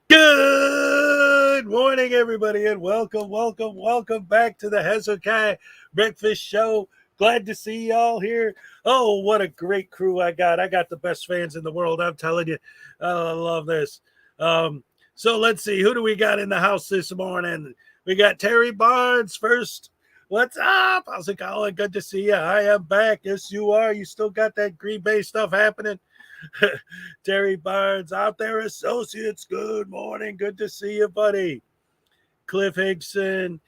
Good morning, everybody, and welcome back to the Hezokuai Breakfast Show. Glad to see y'all here. Oh, what a great crew I got. I got the best fans in the world, I'm telling you. I love this. So let's see. Who do we got in the house this morning? We got Terry Barnes first. What's up? How's it going? Good to see you. I am back. Yes, you are. You still got that Green Bay stuff happening? Terry Barnes, Out There Associates, good morning. Good to see you, buddy. Cliff Higson,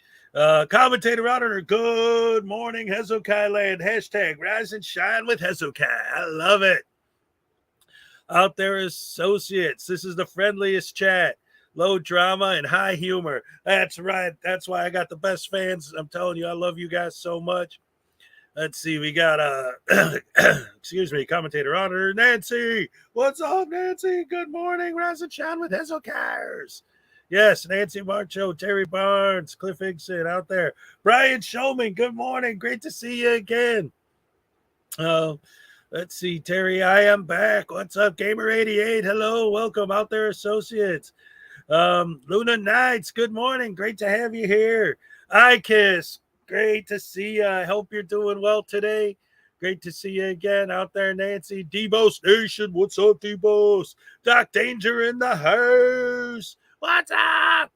commentator auditor, good morning. Hezokuai land, hashtag rise and shine with Hezokuai. I love it. Out There Associates, this is the friendliest chat. Low drama and high humor. That's right. That's why I got the best fans. I'm telling you, I love you guys so much. Let's see, we got excuse me, commentator auditor Nancy. What's up, Nancy? Good morning. Rise and shine with Hezokuai. Yes, Nancy Marcho, Terry Barnes, Cliff Higson out there. Brian Showman, good morning. Great to see you again. Let's see, Terry, I am back. What's up, Gamer88? Hello, welcome Out There Associates. Luna Knights, good morning. Great to have you here. I Kiss. Great to see you. I hope you're doing well today. Great to see you again out there, Nancy. Debo Nation. What's up, Debo? Doc Danger in the house. What's up?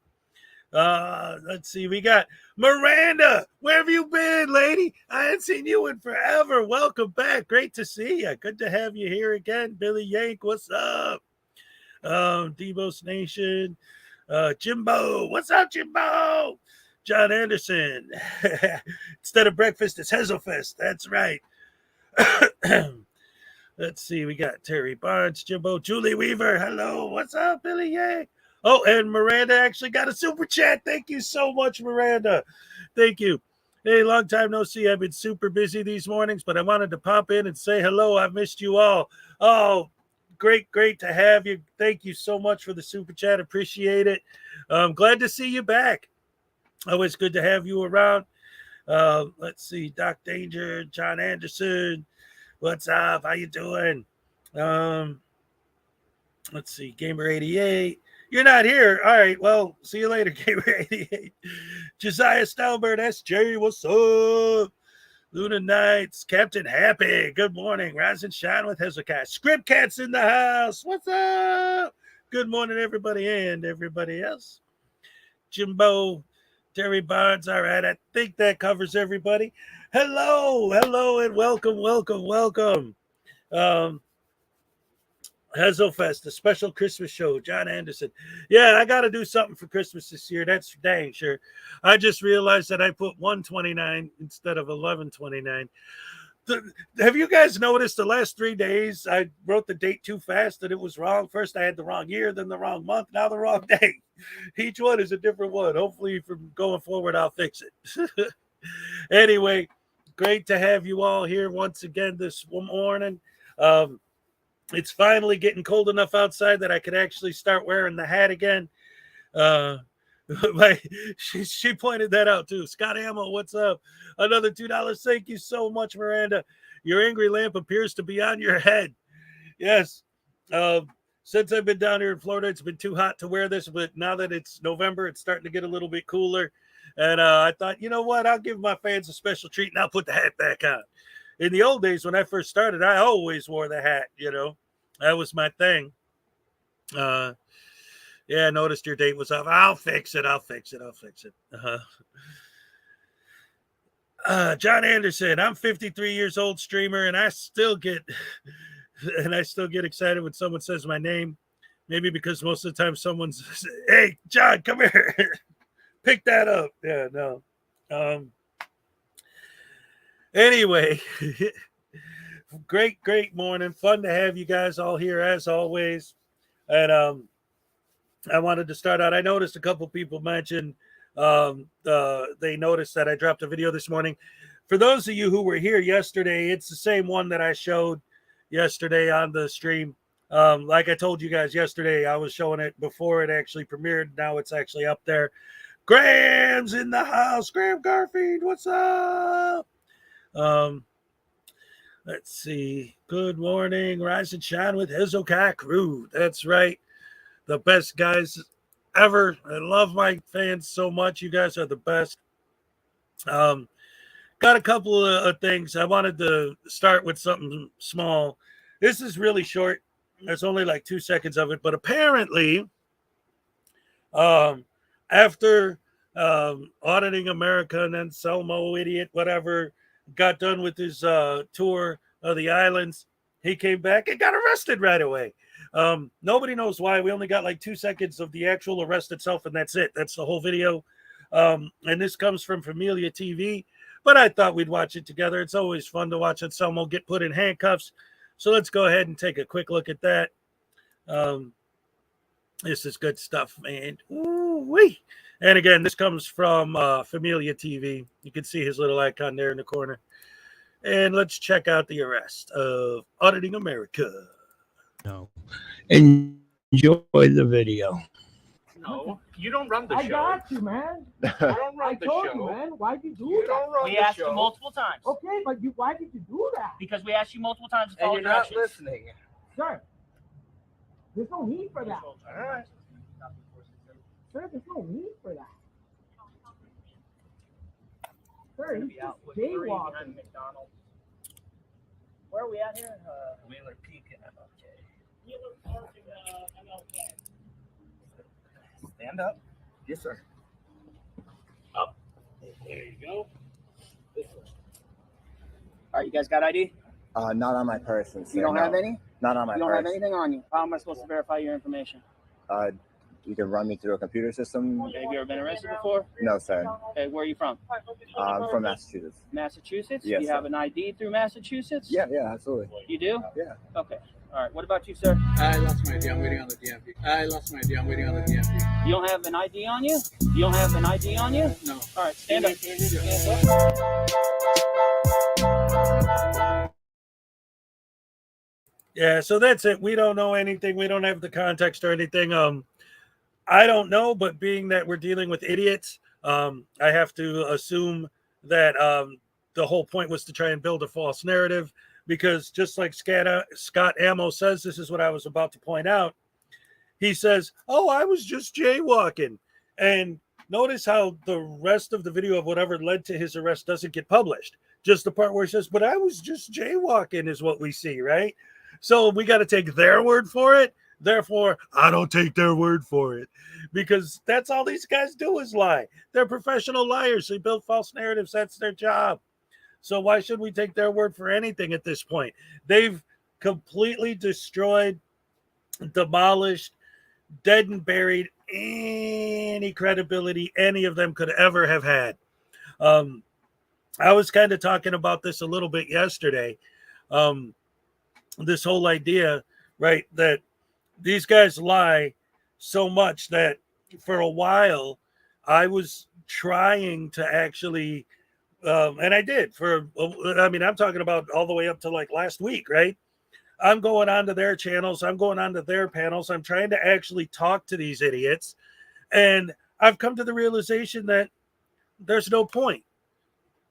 Let's see. We got Miranda. Where have you been, lady? I ain't seen you in forever. Welcome back. Great to see you. Good to have you here again. Billy Yank, what's up? Debo's Nation. Jimbo. What's up, Jimbo? John Anderson. Instead of breakfast, it's Hezofest. That's right. Let's see. We got Terry Barnes, Jimbo, Julie Weaver. Hello. What's up, Billy Yang? Oh, and Miranda actually got a super chat. Thank you so much, Miranda. Thank you. Hey, long time no see. I've been super busy these mornings, but I wanted to pop in and say hello. I've missed you all. Oh, great to have you. Thank you so much for the super chat. Appreciate it. Glad to see you back. Always good to have you around. Let's see. Doc Danger, John Anderson. What's up? How you doing? Let's see. Gamer88. You're not here. All right. Well, see you later, Gamer88. Josiah Stalbert, SJ. What's up? Luna Knights. Captain Happy. Good morning. Rise and shine with Hezokuai. Script Cats in the house. What's up? Good morning, everybody and everybody else. Jimbo. Terry Barnes. All right. I think that covers everybody. Hello, and welcome. Hezofest, a special Christmas show. John Anderson. Yeah, I got to do something for Christmas this year. That's dang sure. I just realized that I put 129 instead of 1129. Have you guys noticed the last 3 days I wrote the date too fast and it was wrong? First I had the wrong year, then the wrong month, now the wrong day. Each one is a different one. Hopefully from going forward I'll fix it. Anyway, great to have you all here once again this morning. It's finally getting cold enough outside that I could actually start wearing the hat again. She pointed that out too. Scott Ammo, what's up? Another $2. Thank you so much, Miranda. Your angry lamp appears to be on your head. Yes. Since I've been down here in Florida, it's been too hot to wear this, but now that it's November, it's starting to get a little bit cooler. And I thought, you know what? I'll give my fans a special treat and I'll put the hat back on. In the old days, when I first started, I always wore the hat, That was my thing. Yeah, I noticed your date was off. I'll fix it. John Anderson, I'm 53 years old streamer, and I still get excited when someone says my name. Maybe because most of the time someone's, hey, John, come here. Pick that up. Yeah, no. Anyway, great morning. Fun to have you guys all here as always. And I wanted to start out. I noticed a couple people mentioned they noticed that I dropped a video this morning. For those of you who were here yesterday, it's the same one that I showed yesterday on the stream. Like I told you guys yesterday, I was showing it before it actually premiered. Now it's actually up there. Graham's in the house. Graham Garfield, what's up? Let's see. Good morning. Rise and shine with Hezokuai crew. That's right. The best guys ever. I love my fans so much. You guys are the best. Got a couple of things. I wanted to start with something small. This is really short. There's only like 2 seconds of it. But apparently, after Auditing America and then Selmo Idiot, whatever, got done with his tour of the islands, he came back and got arrested right away. Nobody knows why. We only got like 2 seconds of the actual arrest itself, and that's it. That's the whole video. And this comes from Familia TV, but I thought we'd watch it together. It's always fun to watch Anselmo get put in handcuffs. So let's go ahead and take a quick look at that. This is good stuff, man. Ooh-wee. And again, this comes from Familia TV. You can see his little icon there in the corner. And let's check out the arrest of Auditing America. No. Enjoy the video. No, you don't run the show. I got you, man. You don't run the told show. you, man. Why'd you do You that? don't run We the asked show. you multiple times. Okay, but why did you do that? Because we asked you multiple times to And follow you're not directions. listening. Sir, there's no need for that. All right. Sir, there's no need for that. Sir, he's just jaywalking. McDonald's. Where are we at here? Wheeler Peak and MLK. Wheeler Park and MLK. Stand up. Yes, sir. Up. There you go. All right, you guys got ID? Not on my person. Sir, You don't no. have any? Not on my You don't purse. have anything on you. How am I supposed to verify your information? You can run me through a computer system. Okay, have you ever been arrested before? No, sir. Okay, where are you from? I'm from Massachusetts. Massachusetts? Yes, You have sir. an ID through Massachusetts? Yeah, absolutely. You do? Yeah. Okay. All right. What about you, sir? I lost my ID. I'm waiting on the DMV. I lost my ID. I'm waiting on the DMV. You don't have an ID on you? You don't have an ID on you? No. All right, stand up. Stand up. Yeah, so that's it. We don't know anything. We don't have the context or anything. I don't know, but being that we're dealing with idiots, I have to assume that the whole point was to try and build a false narrative, because just like Scott Ammo says, this is what I was about to point out. He says, "Oh, I was just jaywalking." And notice how the rest of the video of whatever led to his arrest doesn't get published. Just the part where he says, "But I was just jaywalking," is what we see, right? So we got to take their word for it. Therefore, I don't take their word for it, because that's all these guys do is lie. They're professional liars. They build false narratives. That's their job. So why should we take their word for anything at this point? They've completely destroyed, demolished, dead and buried any credibility any of them could ever have had. I was kind of talking about this a little bit yesterday. This whole idea, right, that these guys lie so much that for a while I was trying to actually, and I did I'm talking about all the way up to like last week, right? I'm going onto their channels. I'm going onto their panels. I'm trying to actually talk to these idiots. And I've come to the realization that there's no point.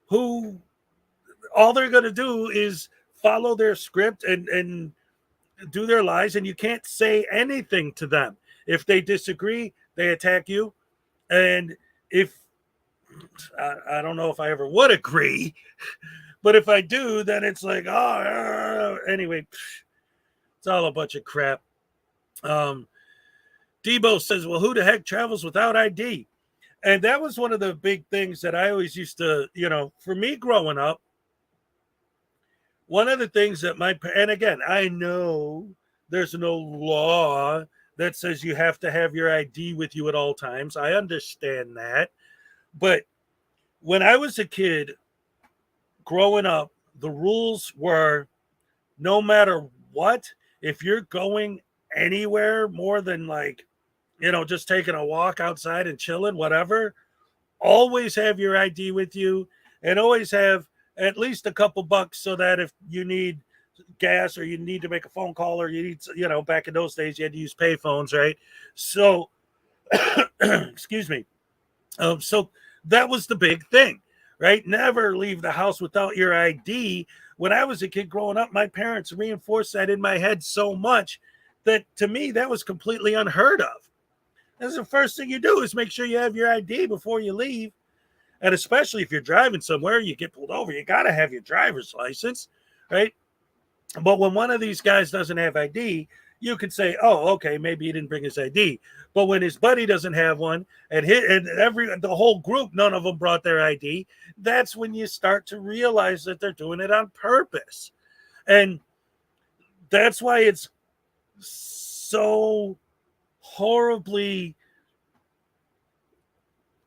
All they're going to do is follow their script and do their lies, and you can't say anything to them. If they disagree, they attack you. And if I don't know if I ever would agree, but if I do, then it's like, anyway, it's all a bunch of crap. Debo says, "Well, who the heck travels without ID?" And that was one of the big things that I always used to, for me growing up, one of the things that and again, I know there's no law that says you have to have your ID with you at all times. I understand that. But when I was a kid growing up, the rules were no matter what, if you're going anywhere more than just taking a walk outside and chilling, whatever, always have your ID with you, and always have at least a couple bucks so that if you need gas or you need to make a phone call or you need, back in those days, you had to use pay phones, right? So, excuse me. So that was the big thing, right? Never leave the house without your ID. When I was a kid growing up, my parents reinforced that in my head so much that to me, that was completely unheard of. That's the first thing you do is make sure you have your ID before you leave. And especially if you're driving somewhere, you get pulled over, you got to have your driver's license, right? But when one of these guys doesn't have ID, you could say, "Oh, okay, maybe he didn't bring his ID." But when his buddy doesn't have one, and the whole group, none of them brought their ID, that's when you start to realize that they're doing it on purpose. And that's why it's so horribly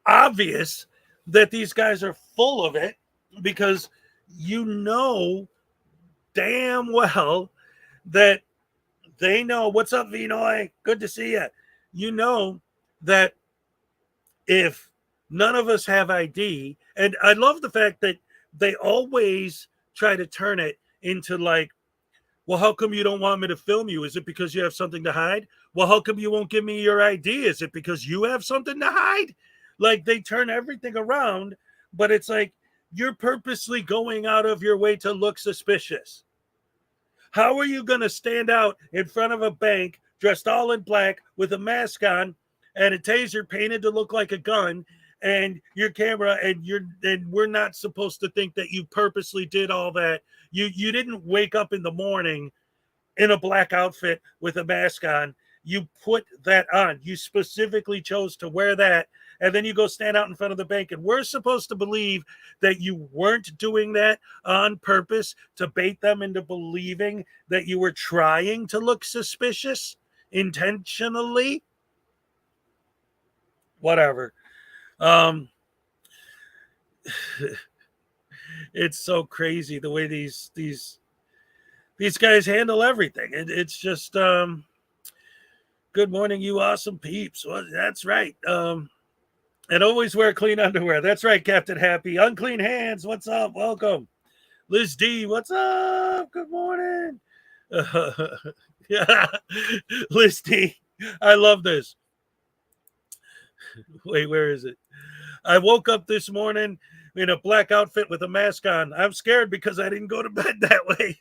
obvious that these guys are full of it, because damn well that they know. What's up, Vinoy? Good to see you. You know that if none of us have ID, and I love the fact that they always try to turn it into like, "Well, how come you don't want me to film you? Is it because you have something to hide? Well, how come you won't give me your ID? Is it because you have something to hide?" Like, they turn everything around, but it's like you're purposely going out of your way to look suspicious. How are you going to stand out in front of a bank dressed all in black with a mask on and a taser painted to look like a gun and your camera, and we're not supposed to think that you purposely did all that. You didn't wake up in the morning in a black outfit with a mask on. You put that on. You specifically chose to wear that, and then you go stand out in front of the bank. And we're supposed to believe that you weren't doing that on purpose to bait them into believing that you were trying to look suspicious intentionally. Whatever. It's so crazy the way these guys handle everything. It's just good morning, you awesome peeps. Well, that's right. And always wear clean underwear. That's right, Captain Happy. Unclean hands. What's up? Welcome. Liz D, what's up? Good morning. Yeah, Liz D. I love this. Wait, where is it? I woke up this morning in a black outfit with a mask on. I'm scared because I didn't go to bed that way.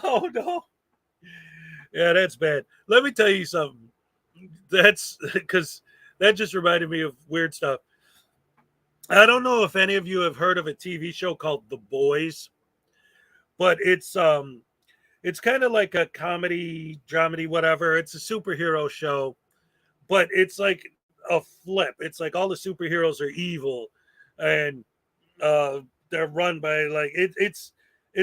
Oh, no. Yeah, that's bad. Let me tell you something. That's because that just reminded me of weird stuff. I don't know if any of you have heard of a TV show called The Boys, but it's kind of like a comedy, dramedy, whatever. It's a superhero show, but it's like a flip. It's like all the superheroes are evil, and they're run by like it's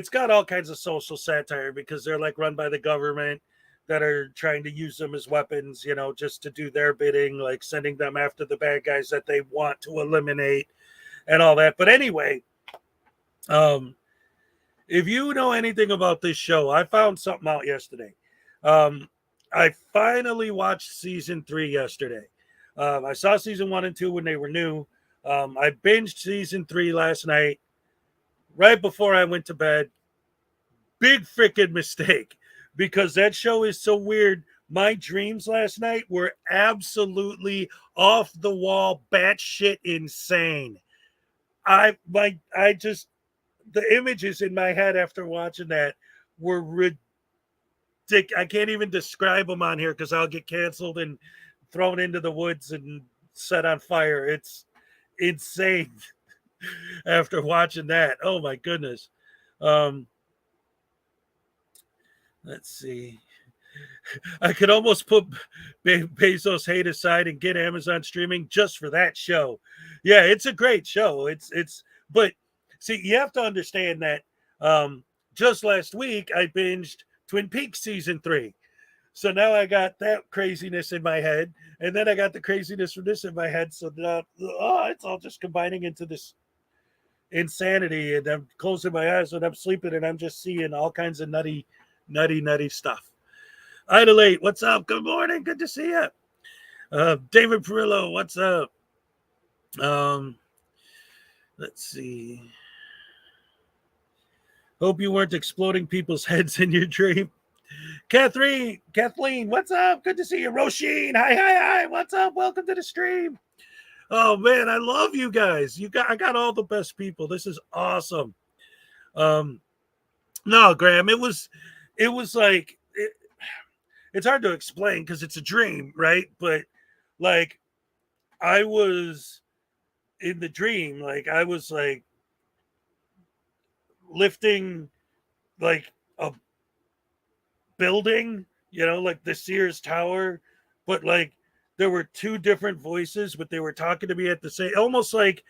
got all kinds of social satire because they're like run by the government that are trying to use them as weapons, just to do their bidding, like sending them after the bad guys that they want to eliminate and all that. But anyway, if you know anything about this show, I found something out yesterday. I finally watched season 3 yesterday. I saw season 1 and 2 when they were new. I binged season 3 last night, right before I went to bed. Big freaking mistake, because that show is so weird. My dreams last night were absolutely off the wall, batshit insane. The images in my head after watching that were ridiculous. I can't even describe them on here because I'll get canceled and thrown into the woods and set on fire. It's insane after watching that. Oh my goodness. Let's see. I could almost put Bezos' hate aside and get Amazon streaming just for that show. Yeah, it's a great show. But see, you have to understand that just last week I binged Twin Peaks season 3. So now I got that craziness in my head, and then I got the craziness from this in my head. So now, it's all just combining into this insanity, and I'm closing my eyes when I'm sleeping, and I'm just seeing all kinds of nutty stuff. Idolate, what's up? Good morning. Good to see you. David Perillo, what's up? Let's see. Hope you weren't exploding people's heads in your dream. Kathleen, what's up? Good to see you. Roisin, hi. What's up? Welcome to the stream. Oh man, I love you guys. I got all the best people. This is awesome. No, Graham, it was like it's hard to explain because it's a dream, right? But like I was in the dream, like I was like lifting like a building, like the Sears Tower, but like there were 2 different voices, but they were talking to me at the same, almost like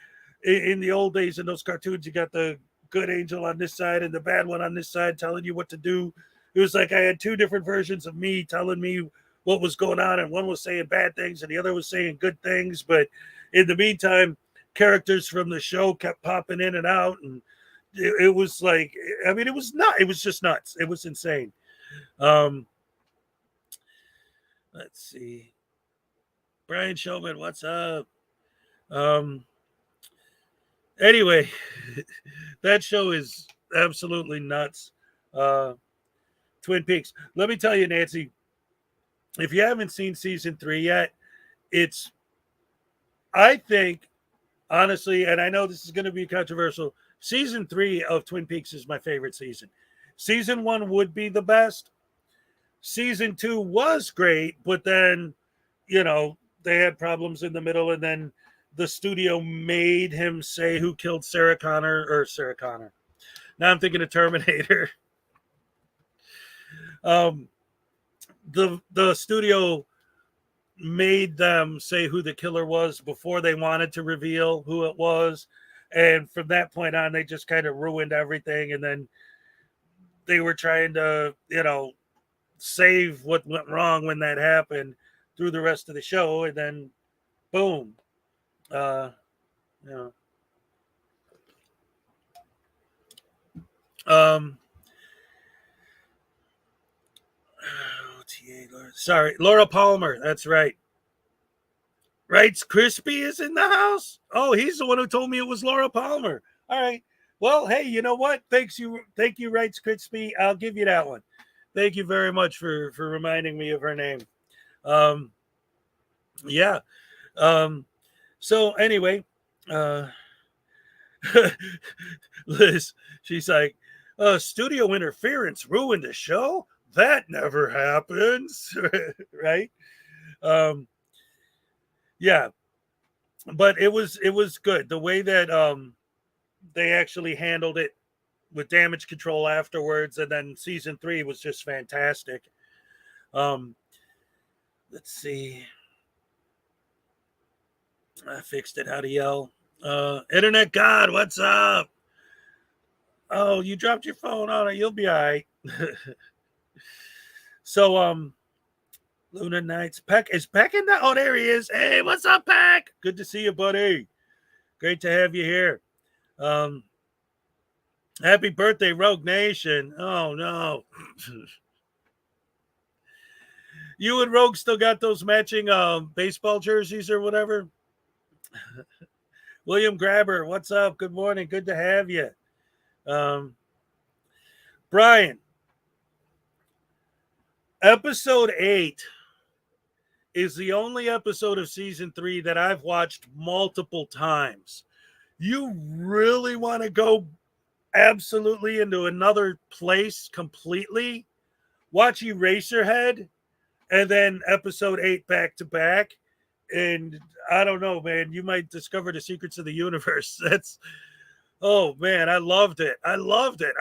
in the old days in those cartoons, you got the good angel on this side and the bad one on this side telling you what to do. It was like I had 2 different versions of me telling me what was going on, and one was saying bad things and the other was saying good things. But in the meantime, characters from the show kept popping in and out, and it was like, I mean, it was just nuts. It was insane. Let's see. Brian Showman, what's up? Anyway, that show is absolutely nuts. Twin Peaks. Let me tell you, Nancy, if you haven't seen season 3 yet, I think, honestly, and I know this is going to be controversial, season 3 of Twin Peaks is my favorite season. Season 1 would be the best. Season 2 was great, but then, they had problems in the middle, and then the studio made him say who killed Sarah Connor. Now I'm thinking of Terminator. The studio made them say who the killer was before they wanted to reveal who it was, and from that point on, they just kind of ruined everything. And then they were trying to, save what went wrong when that happened through the rest of the show, and then boom, uh, you know. Sorry, Laura Palmer. That's right. Wrights Crispy is in the house. Oh, he's the one who told me it was Laura Palmer. All right. Well, hey, you know what? Thank you, Wrights Crispy. I'll give you that one. Thank you very much for reminding me of her name. Yeah. So anyway, Liz, she's like, studio interference ruined the show? That never happens. Right? Yeah. But it was good. The way that they actually handled it with damage control afterwards, and then season 3 was just fantastic. Let's see. I fixed it. How to yell. Internet God, what's up? Oh, you dropped your phone on it. You'll be all right. So, Luna Nights. Peck, is Peck in the... Oh, there he is. Hey, what's up, Peck? Good to see you, buddy. Great to have you here. Happy birthday, Rogue Nation. Oh, no. You and Rogue still got those matching baseball jerseys or whatever? William Grabber, what's up? Good morning. Good to have you. Brian, episode 8 is the only episode of season 3 that I've watched multiple times. You really want to go absolutely into another place completely? Watch Eraserhead and then episode 8 back to back. And I don't know, man, you might discover the secrets of the universe. Oh man, I loved it. I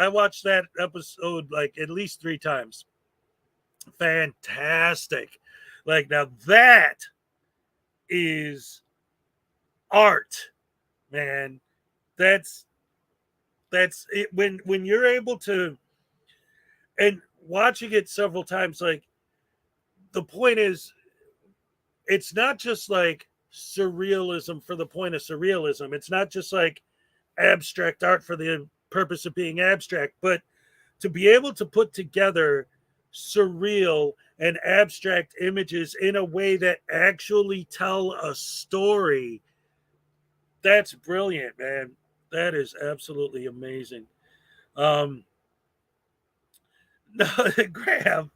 watched that episode like at least 3 times. Fantastic. Like, now that is art, man. That's it. When you're able to, and watching it several times, like, the point is, it's not just like surrealism for the point of surrealism. It's not just like abstract art for the purpose of being abstract, but to be able to put together surreal and abstract images in a way that actually tell a story, that's brilliant, man. That is absolutely amazing. No, Graham.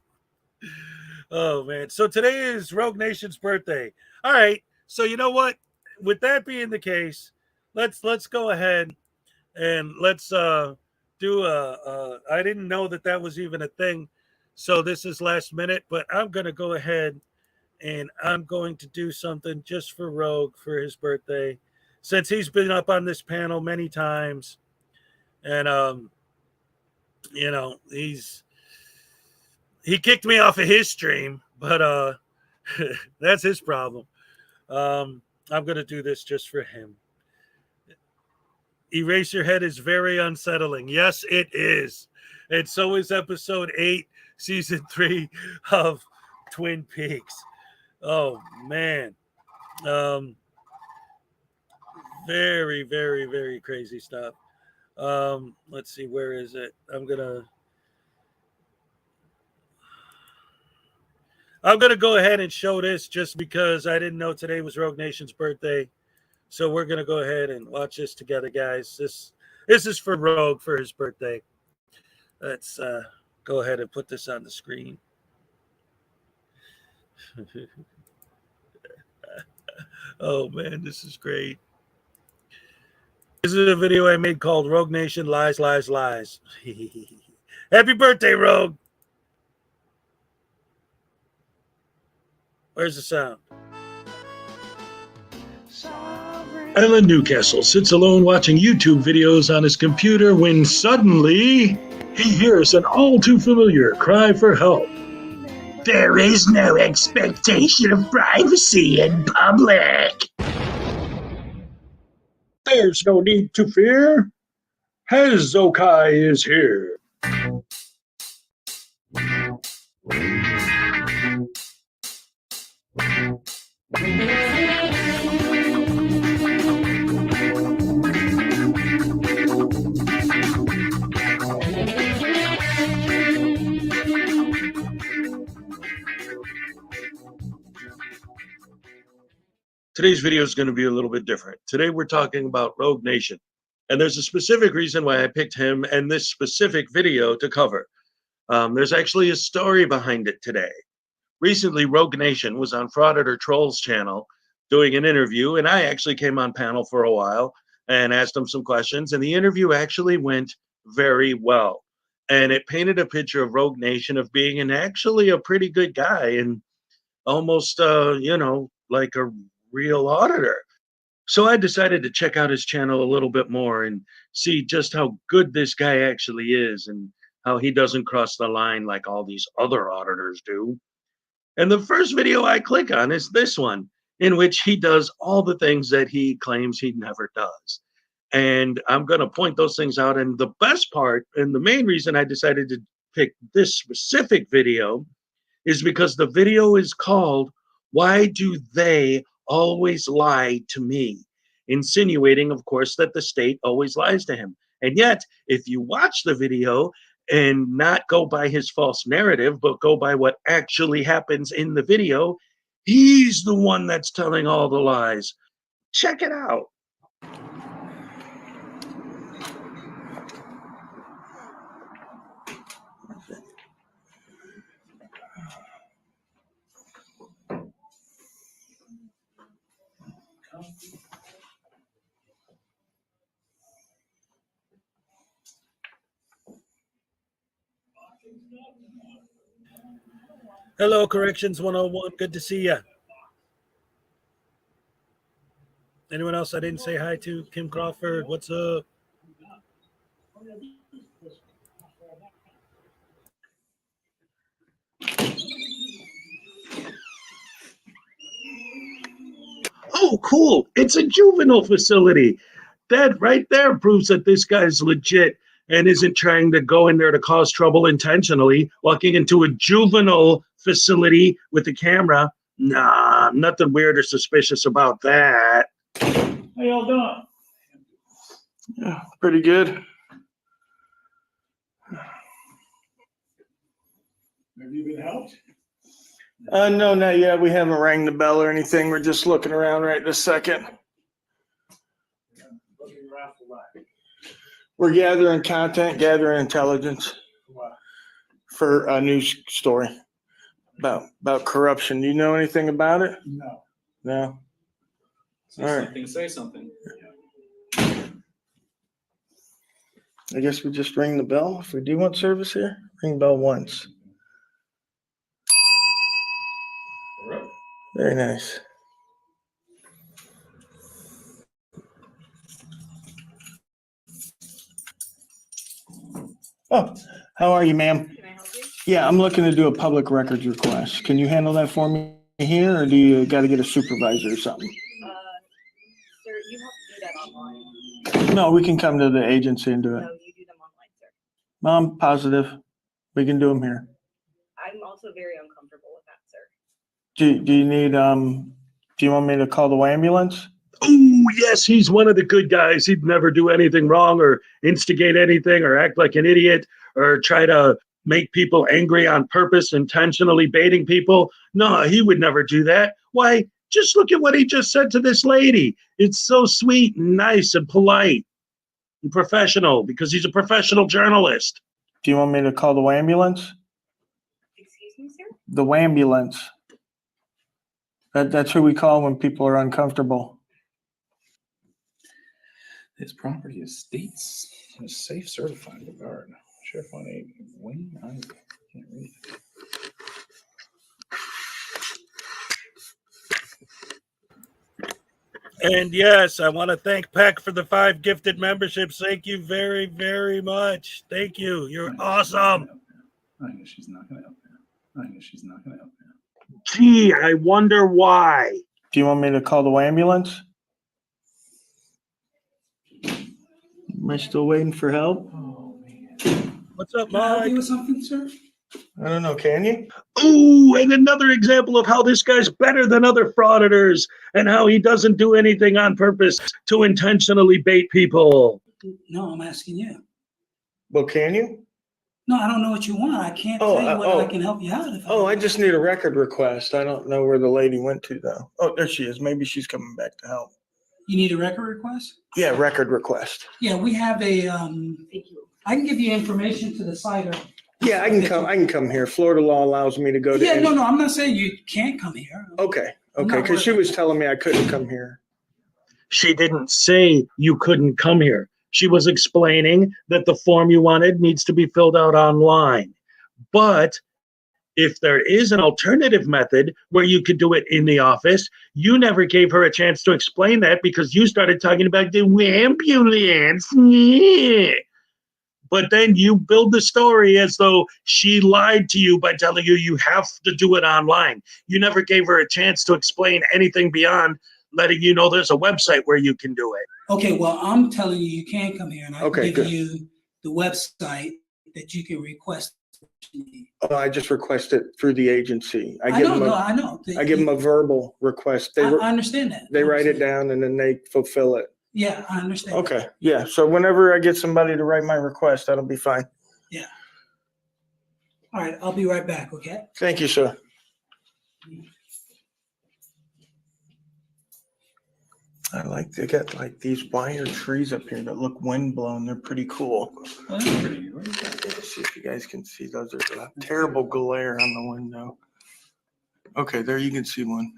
Oh man. So today is Rogue Nation's birthday. All right. So you know what? With that being the case, let's go ahead and let's do I didn't know that was even a thing. So this is last minute, but I'm going to go ahead and I'm going to do something just for Rogue for his birthday, since he's been up on this panel many times. And he kicked me off of his stream, but that's his problem. I'm going to do this just for him. Eraserhead is very unsettling. Yes, it is. And so is episode 8, season 3 of Twin Peaks. Oh, man. Very, very, very crazy stuff. Let's see, where is it? I'm gonna go ahead and show this just because I didn't know today was Rogue Nation's birthday. So we're gonna go ahead and watch this together, guys. This is for Rogue for his birthday. Let's go ahead and put this on the screen. Oh man, this is great. This is a video I made called Rogue Nation Lies, Lies, Lies. Happy birthday, Rogue. Where's the sound? Sovereign. Alan Newcastle sits alone watching YouTube videos on his computer when suddenly he hears an all too familiar cry for help. There is no expectation of privacy in public. There's no need to fear. Hezokuai is here. Today's video is going to be a little bit different. Today we're talking about Rogue Nation. And there's a specific reason why I picked him and this specific video to cover. There's actually a story behind it today. Recently, Rogue Nation was on Frauditor Troll's channel doing an interview, and I actually came on panel for a while and asked him some questions, and the interview actually went very well. And it painted a picture of Rogue Nation of being actually a pretty good guy and almost, like a real auditor. So I decided to check out his channel a little bit more and see just how good this guy actually is and how he doesn't cross the line like all these other auditors do. And the first video I click on is this one, in which he does all the things that he claims he never does. And I'm going to point those things out. And the best part, and the main reason I decided to pick this specific video, is because the video is called, "Why Do They Always Lie to Me?" Insinuating, of course, that the state always lies to him. And yet, if you watch the video and not go by his false narrative, but go by what actually happens in the video, he's the one that's telling all the lies. Check it out. Hello, Corrections 101. Good to see you. Anyone else I didn't say hi to? Kim Crawford, what's up? Oh, cool. It's a juvenile facility. That right there proves that this guy's legit and isn't trying to go in there to cause trouble intentionally, walking into a juvenile facility with a camera. Nah, nothing weird or suspicious about that. How y'all doing? Yeah, pretty good. Have you been helped? No, not yet. We haven't rang the bell or anything. We're just looking around right this second. Looking around for what? We're gathering content, gathering intelligence What? for a news story about corruption. Do you know anything about it? No. No. Say All right. something, say something. I guess we just ring the bell. If we do want service here, ring the bell once. Very nice. Oh, how are you, ma'am? Can I help you? Yeah, I'm looking to do a public records request. Can you handle that for me here, or do you got to get a supervisor or something? Sir, you have to do that online. No, we can come to the agency and do it. No, you do them online, sir. I'm positive. We can do them here. I'm also very uncomfortable with that, sir. Do you need, do you want me to call the ambulance? Oh, yes, he's one of the good guys. He'd never do anything wrong or instigate anything or act like an idiot or try to make people angry on purpose, intentionally baiting people. No, he would never do that. Why, just look at what he just said to this lady. It's so sweet and nice and polite and professional because he's a professional journalist. Do you want me to call the ambulance? Excuse me, sir? The ambulance. That's who we call when people are uncomfortable. His property is states is safe certified regard. Sheriff 1-8 Wayne. I can't read. And yes, I want to thank Peck for the 5 gifted memberships. Thank you very, very much. Thank you. You're awesome. I know she's not gonna help you. I know she's not gonna help you. Gee, I wonder why. Do you want me to call the ambulance? Am I still waiting for help? Oh, man. What's up, Can I help Mike? you with something, sir? I don't know. Can you? Ooh, and another example of how this guy's better than other frauditors and how he doesn't do anything on purpose to intentionally bait people. No, I'm asking you. Well, can you? No, I don't know what you want. I can't Oh, tell you what oh. I can help you out. I just need a record request. I don't know where the lady went to, though. Oh, there she is. Maybe she's coming back to help. You need a record request? Yeah, record request. Yeah, we have a, I can give you information to the site or. Yeah, I can come here. Florida law allows me to go to. Yeah, no, I'm not saying you can't come here. Okay, because she was telling me I couldn't come here. She didn't say you couldn't come here. She was explaining that the form you wanted needs to be filled out online. But if there is an alternative method where you could do it in the office, you never gave her a chance to explain that because you started talking about the ambulance. Yeah. But then you build the story as though she lied to you by telling you you have to do it online. You never gave her a chance to explain anything beyond letting you know there's a website where you can do it. Okay, well, I'm telling you, you can come here and I can give good. you the website that you can request. Oh, I just request it through the agency. I know. I give them a verbal request. I understand that. They write it down and then they fulfill it. Yeah, I understand. Okay, yeah. So whenever I get somebody to write my request, that'll be fine. Yeah. All right, I'll be right back, okay? Thank you, sir. They got like these wire trees up here that look windblown. They're pretty cool. Oh, that's pretty. Let's see if you guys can see those. There's a terrible glare on the window. Okay, there you can see one.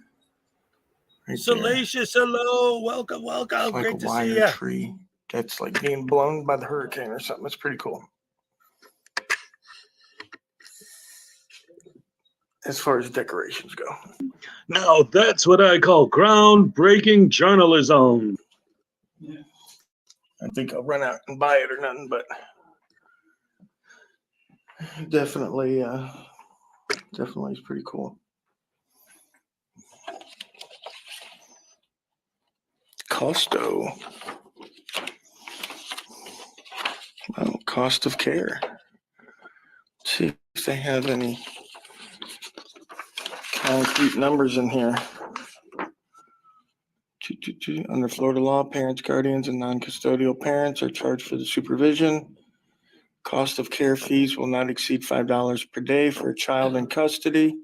Right Salacious, hello, welcome. there. Great Like a to see wire you. tree that's like being blown by the hurricane or something. It's pretty cool. As far as decorations go. Now that's what I call groundbreaking journalism. Yeah. I think I'll run out and buy it or nothing, but definitely is pretty cool. Costo. Well, cost of care. Let's see if they have any concrete numbers in here. Under Florida law, parents, guardians, and non-custodial parents are charged for the supervision. Cost of care fees will not exceed $5 per day for a child in custody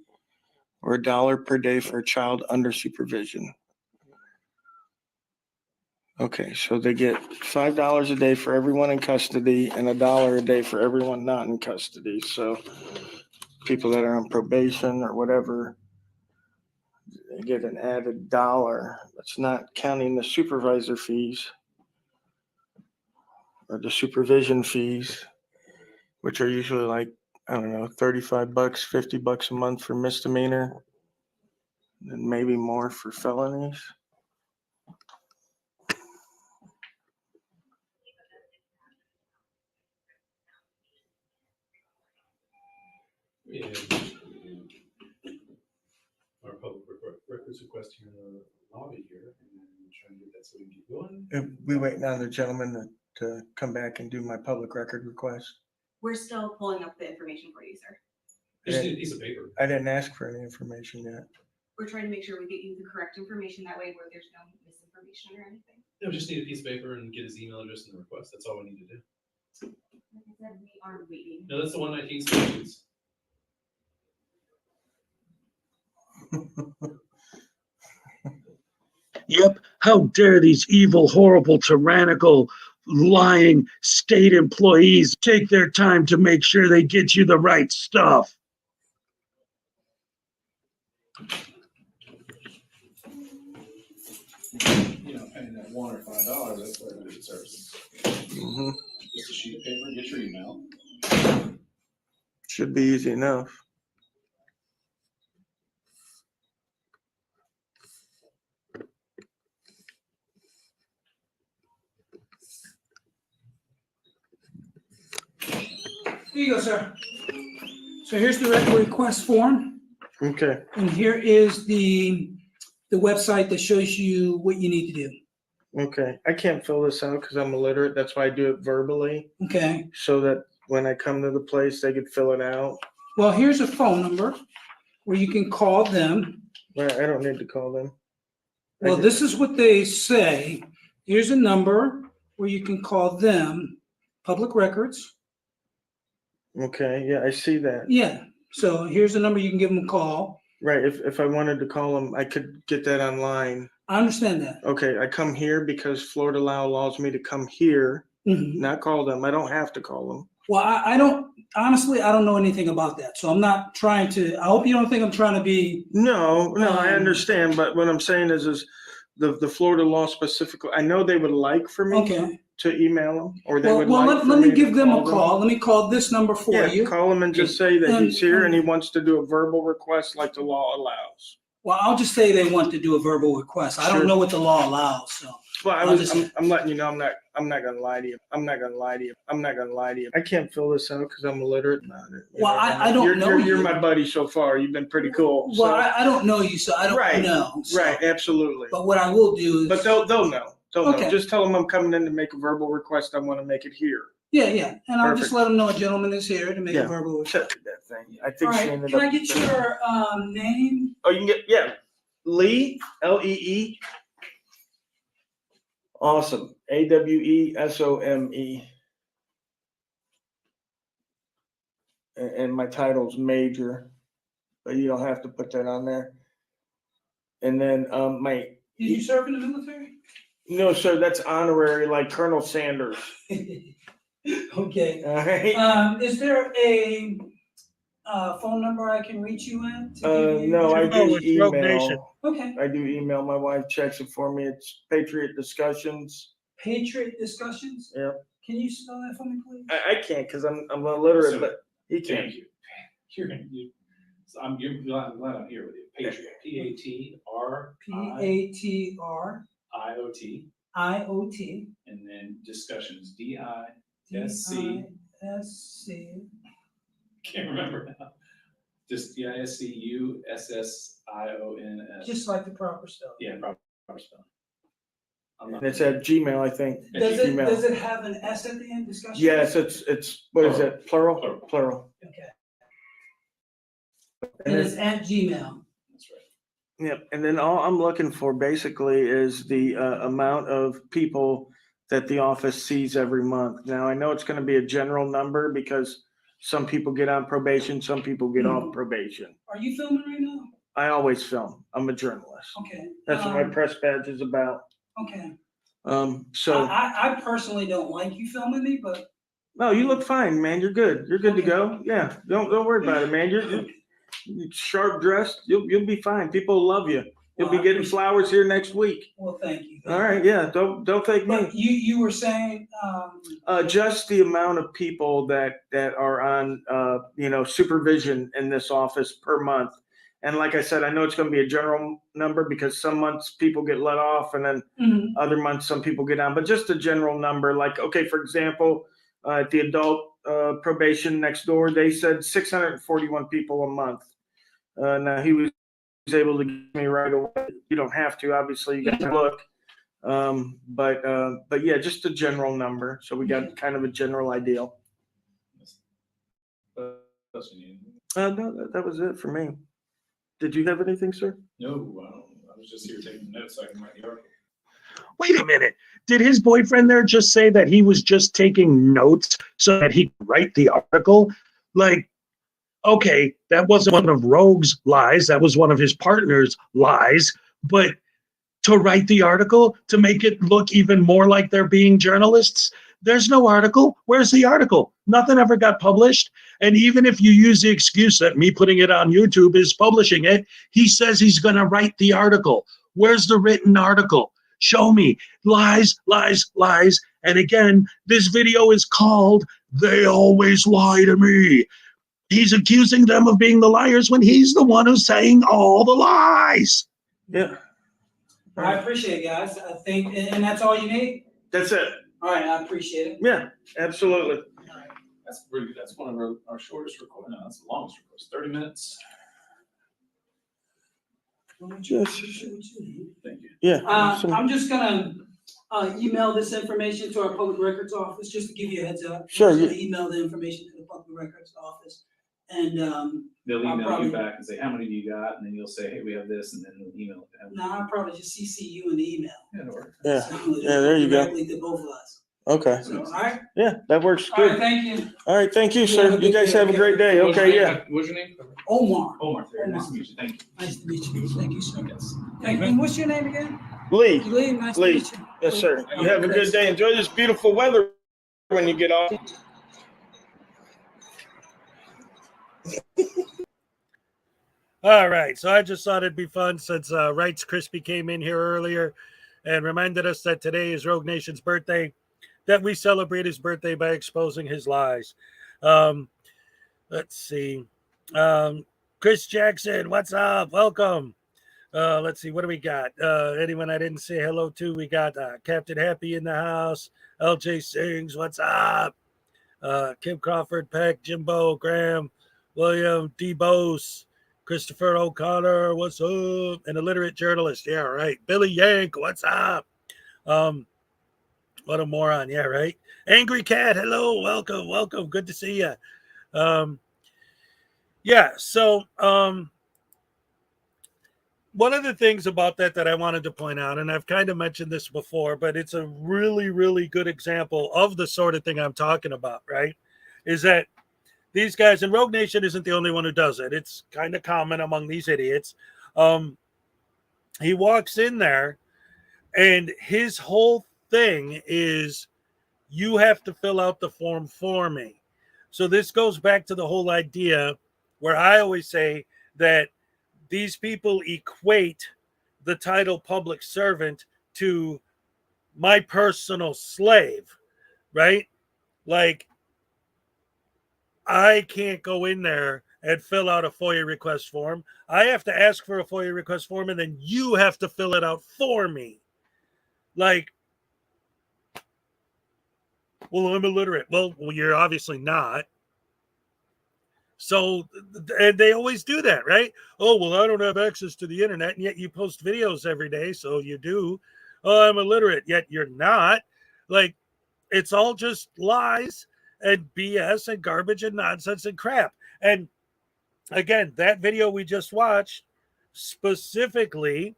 or $1 per day for a child under supervision. Okay, so they get $5 a day for everyone in custody and $1 a day for everyone not in custody. So people that are on probation or whatever, they get an added $1. That's not counting the supervisor fees or the supervision fees, which are usually like, I don't know, $35, $50 a month for misdemeanor, and maybe more for felonies. Yeah. Our public records request here in the lobby here, and trying to get that so we can keep going. We waiting on the gentleman to come back and do my public record request. We're still pulling up the information for you, sir. I just need a piece of paper. I didn't ask for any information yet. We're trying to make sure we get you the correct information that way where there's no misinformation or anything. No, we just need a piece of paper and get his email address and the request. That's all we need to do. Like I said, we are waiting. No, that's the 119 solutions. Yep, how dare these evil, horrible, tyrannical, lying state employees take their time to make sure they get you the right stuff. You know, paying that $1 or $5, that's what it deserves. Just a sheet of paper, get your email. Should be easy enough. Here you go, sir. So here's the request form, Okay. and here is the website that shows you what you need to do. Okay. I can't fill this out because I'm illiterate. That's why I do it verbally, Okay. so that when I come to the place, they could fill it out. Well, here's a phone number where you can call them. Right, I don't need to call them. Well, this is what they say. Here's a number where you can call them, public records. Okay, yeah, I see that. Yeah. So here's the number you can give them a call. Right, if I wanted to call them, I could get that online. I understand that. Okay, I come here because Florida law allows me to come here, Mhm. not call them. I don't have to call them. Well, I don't, honestly, I don't know anything about that. So I'm not trying to, I hope you don't think I'm trying to be. No, I understand, but what I'm saying is the Florida law specifically, I know they would like for me Okay. to email them, or they Well, would like for let me to give them a them. call. Let me call this number for Yeah, you. call him and just say that And- he's here and he wants to do a verbal request like the law allows. Well, I'll just say they want to do a verbal request. I Sure. don't know what the law allows, so. Well, I'll just- I'm letting you know, I'm not gonna lie to you. I'm not gonna lie to you. I can't fill this out because I'm illiterate about it. You Well, know, I don't know You're you. my buddy so far. You've been pretty cool. Well, so- I don't know you, so I don't Right, know. So- Right, absolutely. But what I will do is. But they'll know. They'll know. Okay. Just tell them I'm coming in to make a verbal request. I want to make it here. Yeah, and I'll just Perfect. let them know a gentleman is here to make Yeah. a verbal. Check that thing. I All think she right, ended can up. I get your name? Oh, you can get, yeah. Lee, Lee. Awesome. Awesome. And my title's major, but you don't have to put that on there. And then my. Did you serve in the military? No, sir, that's honorary, like Colonel Sanders. Okay. All right. Is there a phone number I can reach you at? to give you- No, I do it's Rogue Nation. email. Okay. I do email. My wife checks it for me. It's Patriot Discussions. Patriot Discussions? Yeah. Can you spell that for me, please? I can't because I'm illiterate, So, but he can. Thank you. So I'm glad I'm here with you. Patriot. Patriot. PATRIOT. And then discussions. DISC. Can't remember now. Just DISCUSSIONS. Just like the proper spelling. Yeah, proper spelling. And it's at Gmail, I think. Does Gmail. it have an S at the end? Discussion? Yes, it's what is it? Plural? Plural. Okay. And And it's at Gmail. That's right. Yep. And then all I'm looking for basically is the amount of people that the office sees every month. Now, I know it's going to be a general number because some people get on probation, some people get off probation. Are you filming right now? I always film. I'm a journalist. Okay. That's what my press badge is about. Okay. So I personally don't like you filming me, but. no, you look fine, man. You're good. You're good to go. Yeah. Don't worry about it, man. You're sharp dressed. You'll be fine. People will love you. You'll Well, be getting flowers here next week. Well, thank you. All right. Yeah. Don't thank me. But you were saying, Just the amount of people that are on, supervision in this office per month. And like I said, I know it's going to be a general number because some months people get let off and then other months some people get on, but just a general number. Like, okay, for example, at the adult probation next door, they said 641 people a month. Now he was able to give me right away. You don't have to, obviously, you got to look. But yeah, just a general number. So we got kind of a general ideal. What else you need? No, that was it for me. Did you have anything, sir? No, I was just here taking notes so I can write the article. Wait a minute. Did his boyfriend there just say that he was just taking notes so that he could write the article? Like, okay, that wasn't one of Rogue's lies. That was one of his partner's lies. But to write the article, to make it look even more like they're being journalists, there's no article. Where's the article? Nothing ever got published. And even if you use the excuse that me putting it on YouTube is publishing it, he says he's going to write the article. Where's the written article? Show me. Lies, lies, lies. And again, this video is called They Always Lie to Me. He's accusing them of being the liars when he's the one who's saying all the lies. Yeah. I appreciate it, guys. I think, and that's all you need? That's it. All right, I appreciate it. Yeah, absolutely. That's pretty good. That's one of our shortest recordings. No, that's the longest recording. 30 minutes. Thank you. Yeah. I'm just gonna email this information to our public records office, just to give you a heads up. Sure, I'm just yeah. gonna email the information to the public records office, and They'll I'll email probably- you back and say, how many do you got? And then you'll say, hey, we have this, and then they'll email it to them. I'll probably just CC you in the email. Yeah, that'll work. Yeah. So Yeah, there you go. directly to both of us. Okay. So, all right. Yeah, that works All right. good. Thank you. All right, thank you, You sir. have a You good guys day. have a great day. What's your Okay, name? yeah. What's your name? Omar. Omar. Nice to meet you. Thank you. Nice to meet you. Thank you, sir. And what's your name again? Lee. Lee. Nice to Lee. meet you. Yes, sir. You have a good day. Enjoy this beautiful weather when you get off. All right, so I just thought it'd be fun since Rights Crispy came in here earlier and reminded us that today is Rogue Nation's birthday, that we celebrate his birthday by exposing his lies. Let's see. Chris Jackson, what's up? Welcome. Let's see, what do we got? Anyone I didn't say hello to? We got Captain Happy in the house. LJ Sings, what's up? Kim Crawford, Peck, Jimbo, Graham, William, D. Bose, Christopher O'Connor, what's up? An illiterate journalist, yeah, right. Billy Yank, what's up? What a moron, yeah, right. Angry Cat, hello, welcome, good to see you. Yeah, so one of the things about that I wanted to point out, and I've kind of mentioned this before, but it's a really, really good example of the sort of thing I'm talking about, right? Is that these guys, and Rogue Nation isn't the only one who does it. It's kind of common among these idiots. He walks in there, and his whole thing is, you have to fill out the form for me. So this goes back to the whole idea where I always say that these people equate the title public servant to my personal slave, right? Like, I can't go in there and fill out a FOIA request form. I have to ask for a FOIA request form, and then you have to fill it out for me. Like, well, I'm illiterate. Well, you're obviously not. So, and they always do that, right? Oh, well, I don't have access to the internet, and yet you post videos every day, so you do. Oh, I'm illiterate, yet you're not. Like, it's all just lies and BS and garbage and nonsense and crap. And again, that video we just watched, specifically,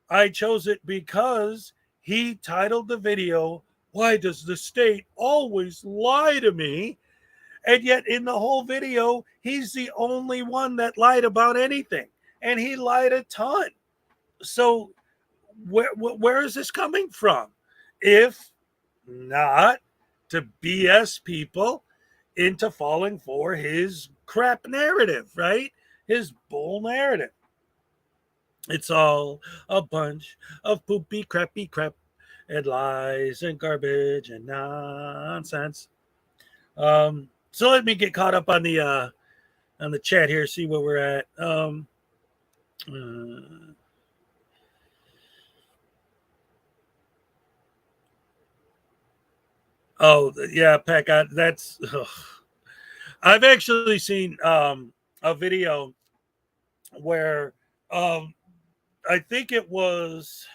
I chose it because he titled the video, "Why Does the State Always Lie to Me?" And yet in the whole video, he's the only one that lied about anything. And he lied a ton. So where is this coming from? If not to BS people into falling for his crap narrative, right? His bull narrative. It's all a bunch of poopy, crappy crap and lies and garbage and nonsense. So let me get caught up on the chat here, see where we're at. Oh yeah, Peck. That's. Ugh. I've actually seen a video where I think it was,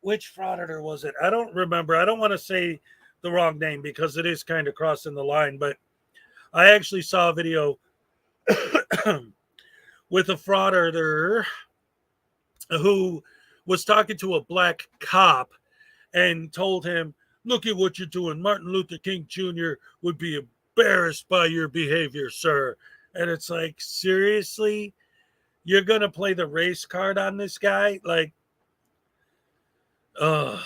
which frauditor was it? I don't remember. I don't want to say the wrong name because it is kind of crossing the line, but I actually saw a video with a frauditor who was talking to a black cop and told him, "Look at what you're doing. Martin Luther King Jr. would be embarrassed by your behavior, sir." And it's like, seriously? You're going to play the race card on this guy? Like, I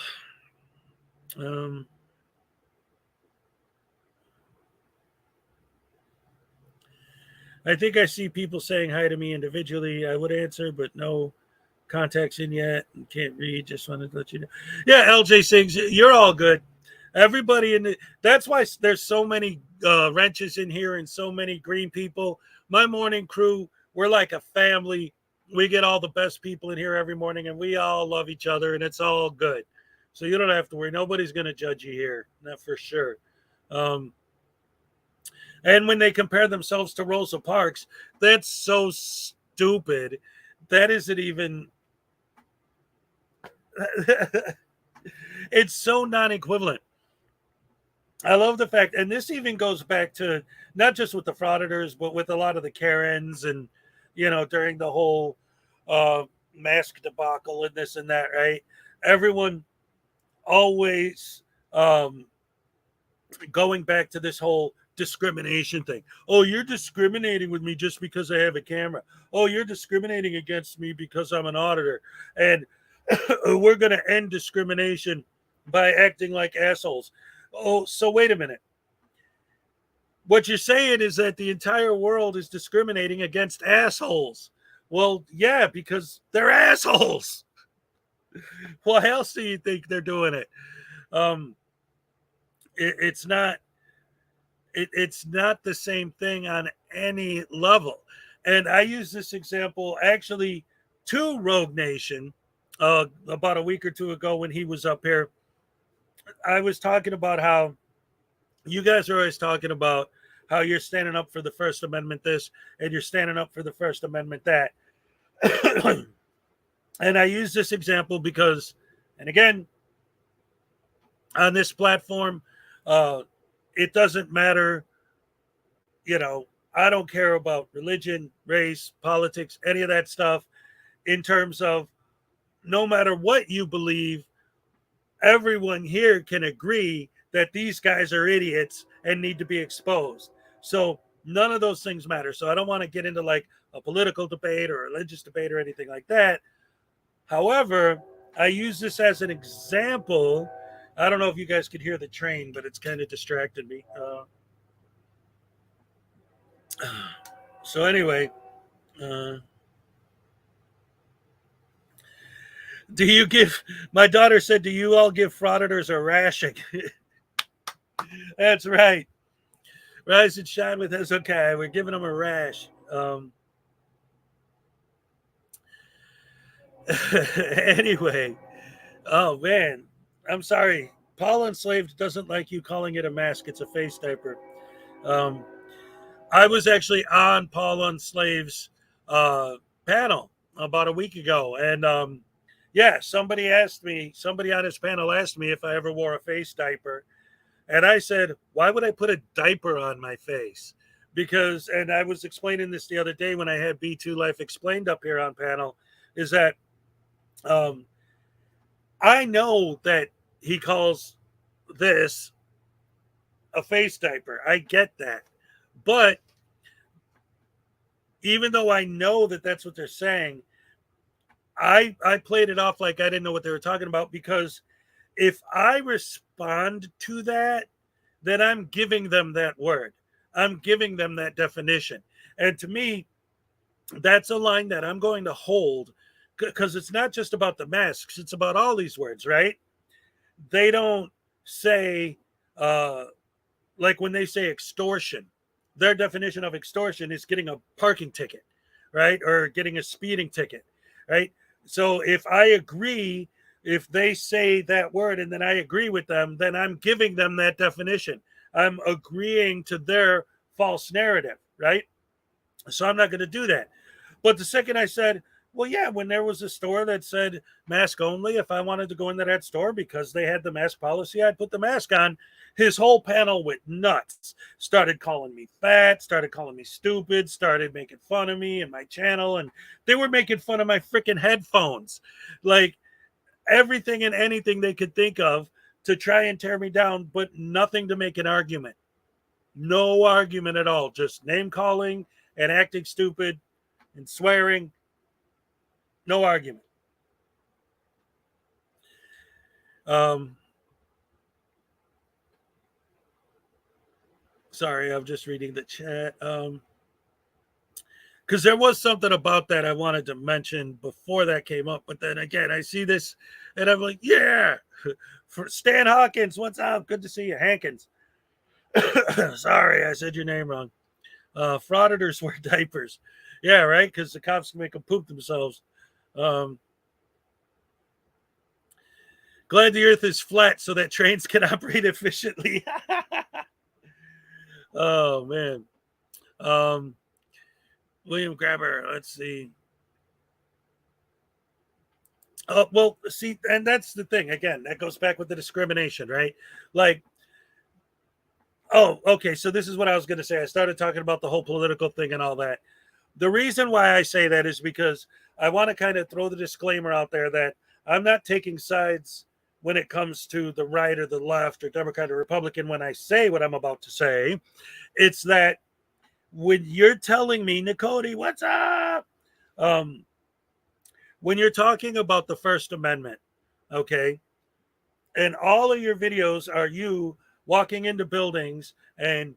think I see people saying hi to me individually. I would answer, but no contacts in yet. Can't read. Just wanted to let you know. Yeah, LJ Sings, you're all good. Everybody in the, that's why there's so many wrenches in here and so many green people. My morning crew, we're like a family. We get all the best people in here every morning, and we all love each other, and it's all good. So you don't have to worry. Nobody's going to judge you here. Not for sure. And when they compare themselves to Rosa Parks, that's so stupid. That isn't even. It's so non-equivalent. I love the fact, and this even goes back to not just with the frauditors, but with a lot of the Karens and, during the whole mask debacle and this and that, right? Everyone always going back to this whole discrimination thing. Oh, you're discriminating with me just because I have a camera. Oh, you're discriminating against me because I'm an auditor. And we're going to end discrimination by acting like assholes. Oh, so wait a minute. What you're saying is that the entire world is discriminating against assholes. Well, yeah, because they're assholes. Why else do you think they're doing it? It's not the same thing on any level. And I use this example actually to Rogue Nation about a week or two ago when he was up here. I was talking about how you guys are always talking about how you're standing up for the First Amendment this and you're standing up for the First Amendment that. And I use this example because, and again, on this platform, it doesn't matter, I don't care about religion, race, politics, any of that stuff, in terms of no matter what you believe, everyone here can agree that these guys are idiots and need to be exposed. So none of those things matter. So I don't want to get into like a political debate or a religious debate or anything like that. However, I use this as an example. I don't know if you guys could hear the train, but it's kind of distracted me. So anyway, do you give, my daughter said, do you all give frauditors a rashing? That's right. Rise and shine with Hezokuai. We're giving them a rash. Anyway, oh man, I'm sorry. Paul Enslaved doesn't like you calling it a mask. It's a face diaper. I was actually on Paul Enslaved's panel about a week ago, and yeah, somebody on his panel asked me if I ever wore a face diaper, and I said, why would I put a diaper on my face? Because, and I was explaining this the other day when I had B2 Life Explained up here on panel, is that I know that he calls this a face diaper. I get that. But even though I know that that's what they're saying, I played it off like I didn't know what they were talking about, because if I respond to that, then I'm giving them that word. I'm giving them that definition. And to me, that's a line that I'm going to hold, because it's not just about the masks. It's about all these words, right? They don't say, like when they say extortion, their definition of extortion is getting a parking ticket, right? Or getting a speeding ticket, right? So if I agree, if they say that word and then I agree with them, then I'm giving them that definition. I'm agreeing to their false narrative, right? So I'm not going to do that. But the second I said, well, yeah, when there was a store that said mask only, if I wanted to go into that store because they had the mask policy, I'd put the mask on. His whole panel went nuts, started calling me fat, started calling me stupid, started making fun of me and my channel. And they were making fun of my freaking headphones, like everything and anything they could think of to try and tear me down, but nothing to make an argument. No argument at all. Just name calling and acting stupid and swearing. No argument. Sorry, I'm just reading the chat. Because there was something about that I wanted to mention before that came up. But then again, I see this and I'm like, yeah. For Stan Hawkins, what's up? Good to see you, Hankins. Sorry, I said your name wrong. Frauditors wear diapers. Yeah, right? Because the cops can make them poop themselves. Glad the earth is flat so that trains can operate efficiently. Oh man. Um, William Grabber. Let's see. Well, see, and that's the thing. Again, that goes back with the discrimination, right? Like, oh, okay. So this is what I was going to say. I started talking about the whole political thing and all that. The reason why I say that is because I want to kind of throw the disclaimer out there that I'm not taking sides when it comes to the right or the left or Democrat or Republican when I say what I'm about to say. It's that when you're telling me, Nicody, what's up? When you're talking about the First Amendment, okay, and all of your videos are you walking into buildings and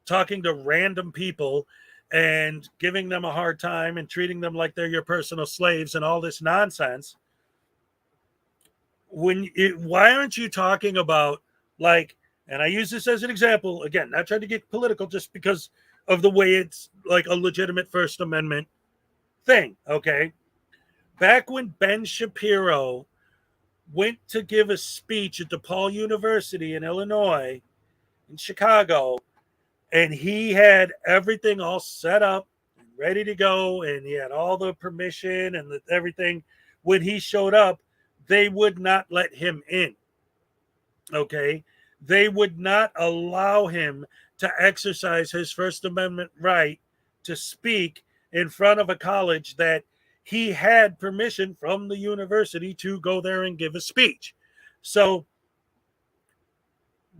talking to random people and giving them a hard time and treating them like they're your personal slaves and all this nonsense. Why aren't you talking about, like, and I use this as an example, again, not trying to get political, just because of the way it's like a legitimate First Amendment thing, okay? Back when Ben Shapiro went to give a speech at DePaul University in Illinois, in Chicago, and he had everything all set up and ready to go, and he had all the permission and everything. When he showed up, they would not let him in. Okay, they would not allow him to exercise his First Amendment right to speak in front of a college that he had permission from the university to go there and give a speech. So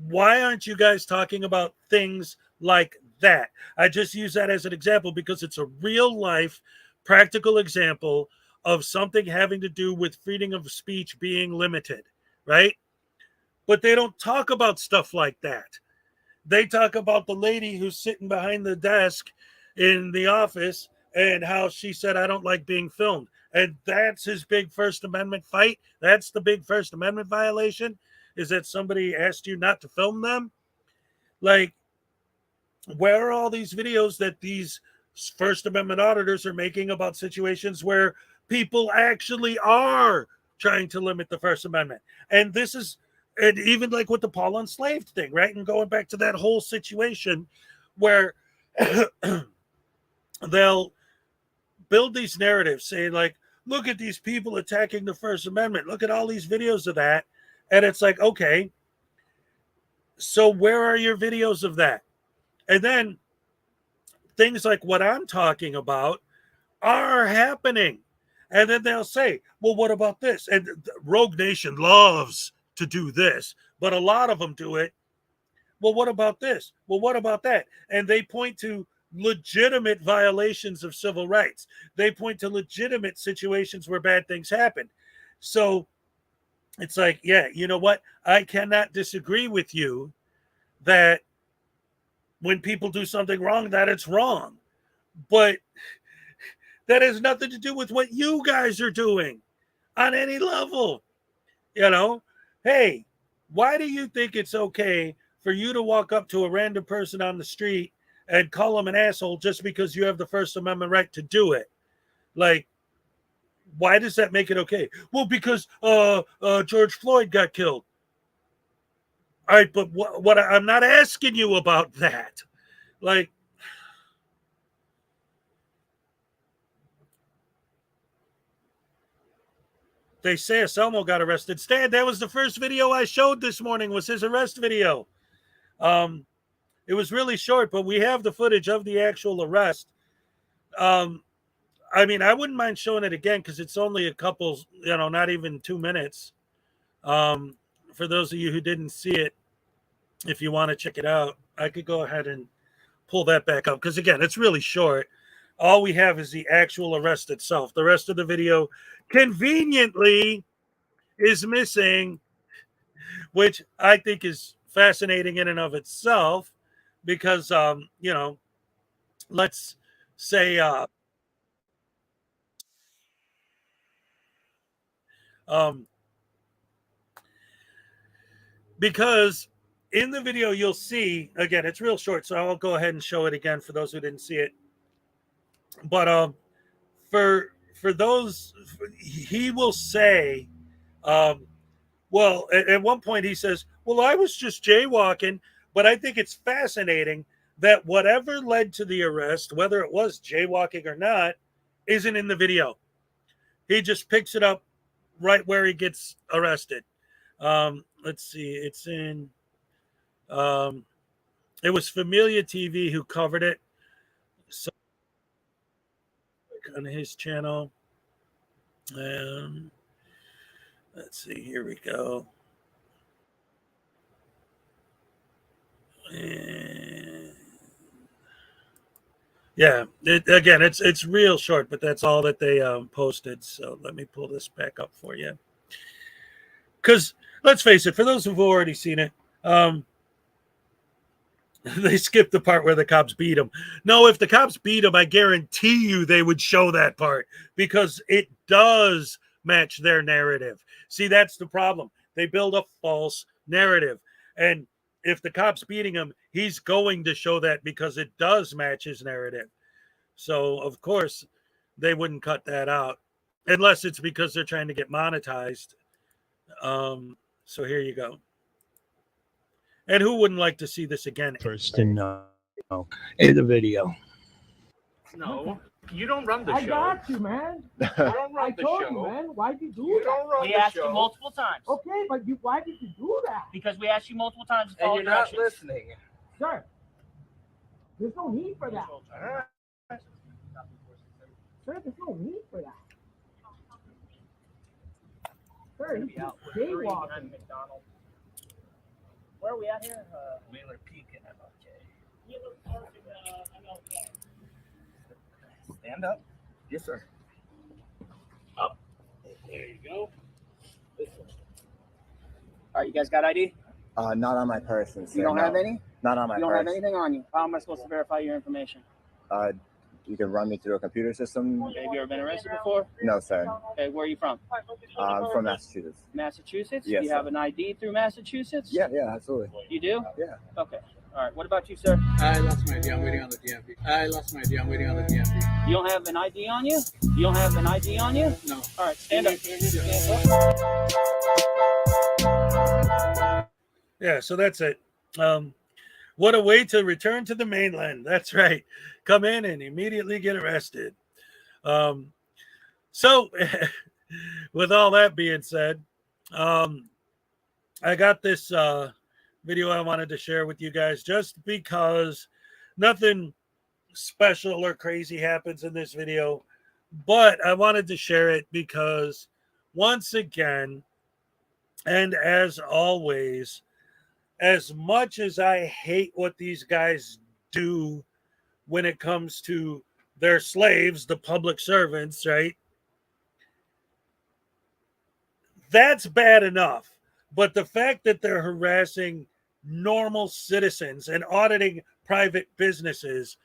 why aren't you guys talking about things like that? I just use that as an example because it's a real life, practical example of something having to do with freedom of speech being limited, right? But they don't talk about stuff like that. They talk about the lady who's sitting behind the desk in the office and how she said, I don't like being filmed. And that's his big First Amendment fight. That's the big First Amendment violation, is that somebody asked you not to film them. Like, where are all these videos that these First Amendment auditors are making about situations where people actually are trying to limit the First Amendment? And this is, and even like with the Paul enslaved thing, right? And going back to that whole situation where they'll build these narratives saying, like, look at these people attacking the First Amendment. Look at all these videos of that. And it's like, okay, so where are your videos of that? And then things like what I'm talking about are happening. And then they'll say, well, what about this? And Rogue Nation loves to do this, but a lot of them do it. Well, what about this? Well, what about that? And they point to legitimate violations of civil rights. They point to legitimate situations where bad things happen. So it's like, yeah, you know what? I cannot disagree with you that when people do something wrong, that it's wrong. But that has nothing to do with what you guys are doing on any level. You know, hey, why do you think it's okay for you to walk up to a random person on the street and call them an asshole just because you have the First Amendment right to do it? Like, why does that make it okay? Well, because George Floyd got killed. All right, but what I'm not asking you about that. Like, they say Selmo got arrested. Stan, that was the first video I showed this morning, was his arrest video. It was really short, but we have the footage of the actual arrest. I mean, I wouldn't mind showing it again because it's only a couple, not even 2 minutes. For those of you who didn't see it, if you want to check it out, I could go ahead and pull that back up because, again, it's really short. All we have is the actual arrest itself. The rest of the video conveniently is missing, which I think is fascinating in and of itself because, let's say, because in the video you'll see, again, it's real short, so I'll go ahead and show it again for those who didn't see it. But for those, he will say, well, at one point he says, well, I was just jaywalking, But I think it's fascinating that whatever led to the arrest, whether it was jaywalking or not, isn't in the video. He just picks it up right where he gets arrested. Let's see. It's in. It was Familia TV who covered it. So on his channel. Let's see. Here we go. And yeah, it's real short, but that's all that they posted. So let me pull this back up for you. Because let's face it, for those who've already seen it, they skipped the part where the cops beat him. No, if the cops beat him, I guarantee you they would show that part because it does match their narrative. See, that's the problem. They build a false narrative. And if the cop's beating him, he's going to show that because it does match his narrative. So, of course, they wouldn't cut that out unless it's because they're trying to get monetized. So here you go. And who wouldn't like to see this again? First to know in the video. No, you don't run the I show. got you, man. You don't I run the told show. you, man. Why'd you do You that? don't run We the asked show. you multiple times. Okay, but why did you do that? Because we asked you multiple times to And follow you're not directions. listening. Sir, there's no need for that. Sir, there's no need for that. Sir, Gonna he's be out just for 3 behind jaywalking. McDonald's. Where are we at here? Mailer Peak and MLK. Stand up. Yes, sir. Up. There you go. All right, you guys got ID? Not on my person, sir. You don't have no. any? Not on my You don't person. have anything on you. How am I supposed to verify your information? You can run me through a computer system. Okay, have you ever been arrested before? No, sir. Okay, where are you from? I'm from Massachusetts. Massachusetts? Yes, Do you have an ID through Massachusetts? Yeah, absolutely. You do? Yeah. Okay. All right. What about you, sir? I lost my ID. I'm waiting on the DMV. I'm waiting on the DMV. You don't have an ID on you? You don't have an ID on you? No. All right. Stand up. Stand up. Yeah, so that's it. What a way to return to the mainland. That's right. Come in and immediately get arrested. So, with all that being said, I got this video I wanted to share with you guys just because nothing special or crazy happens in this video, but I wanted to share it because once again, and as always, as much as I hate what these guys do when it comes to their slaves, the public servants, right? That's bad enough. But the fact that they're harassing normal citizens and auditing private businesses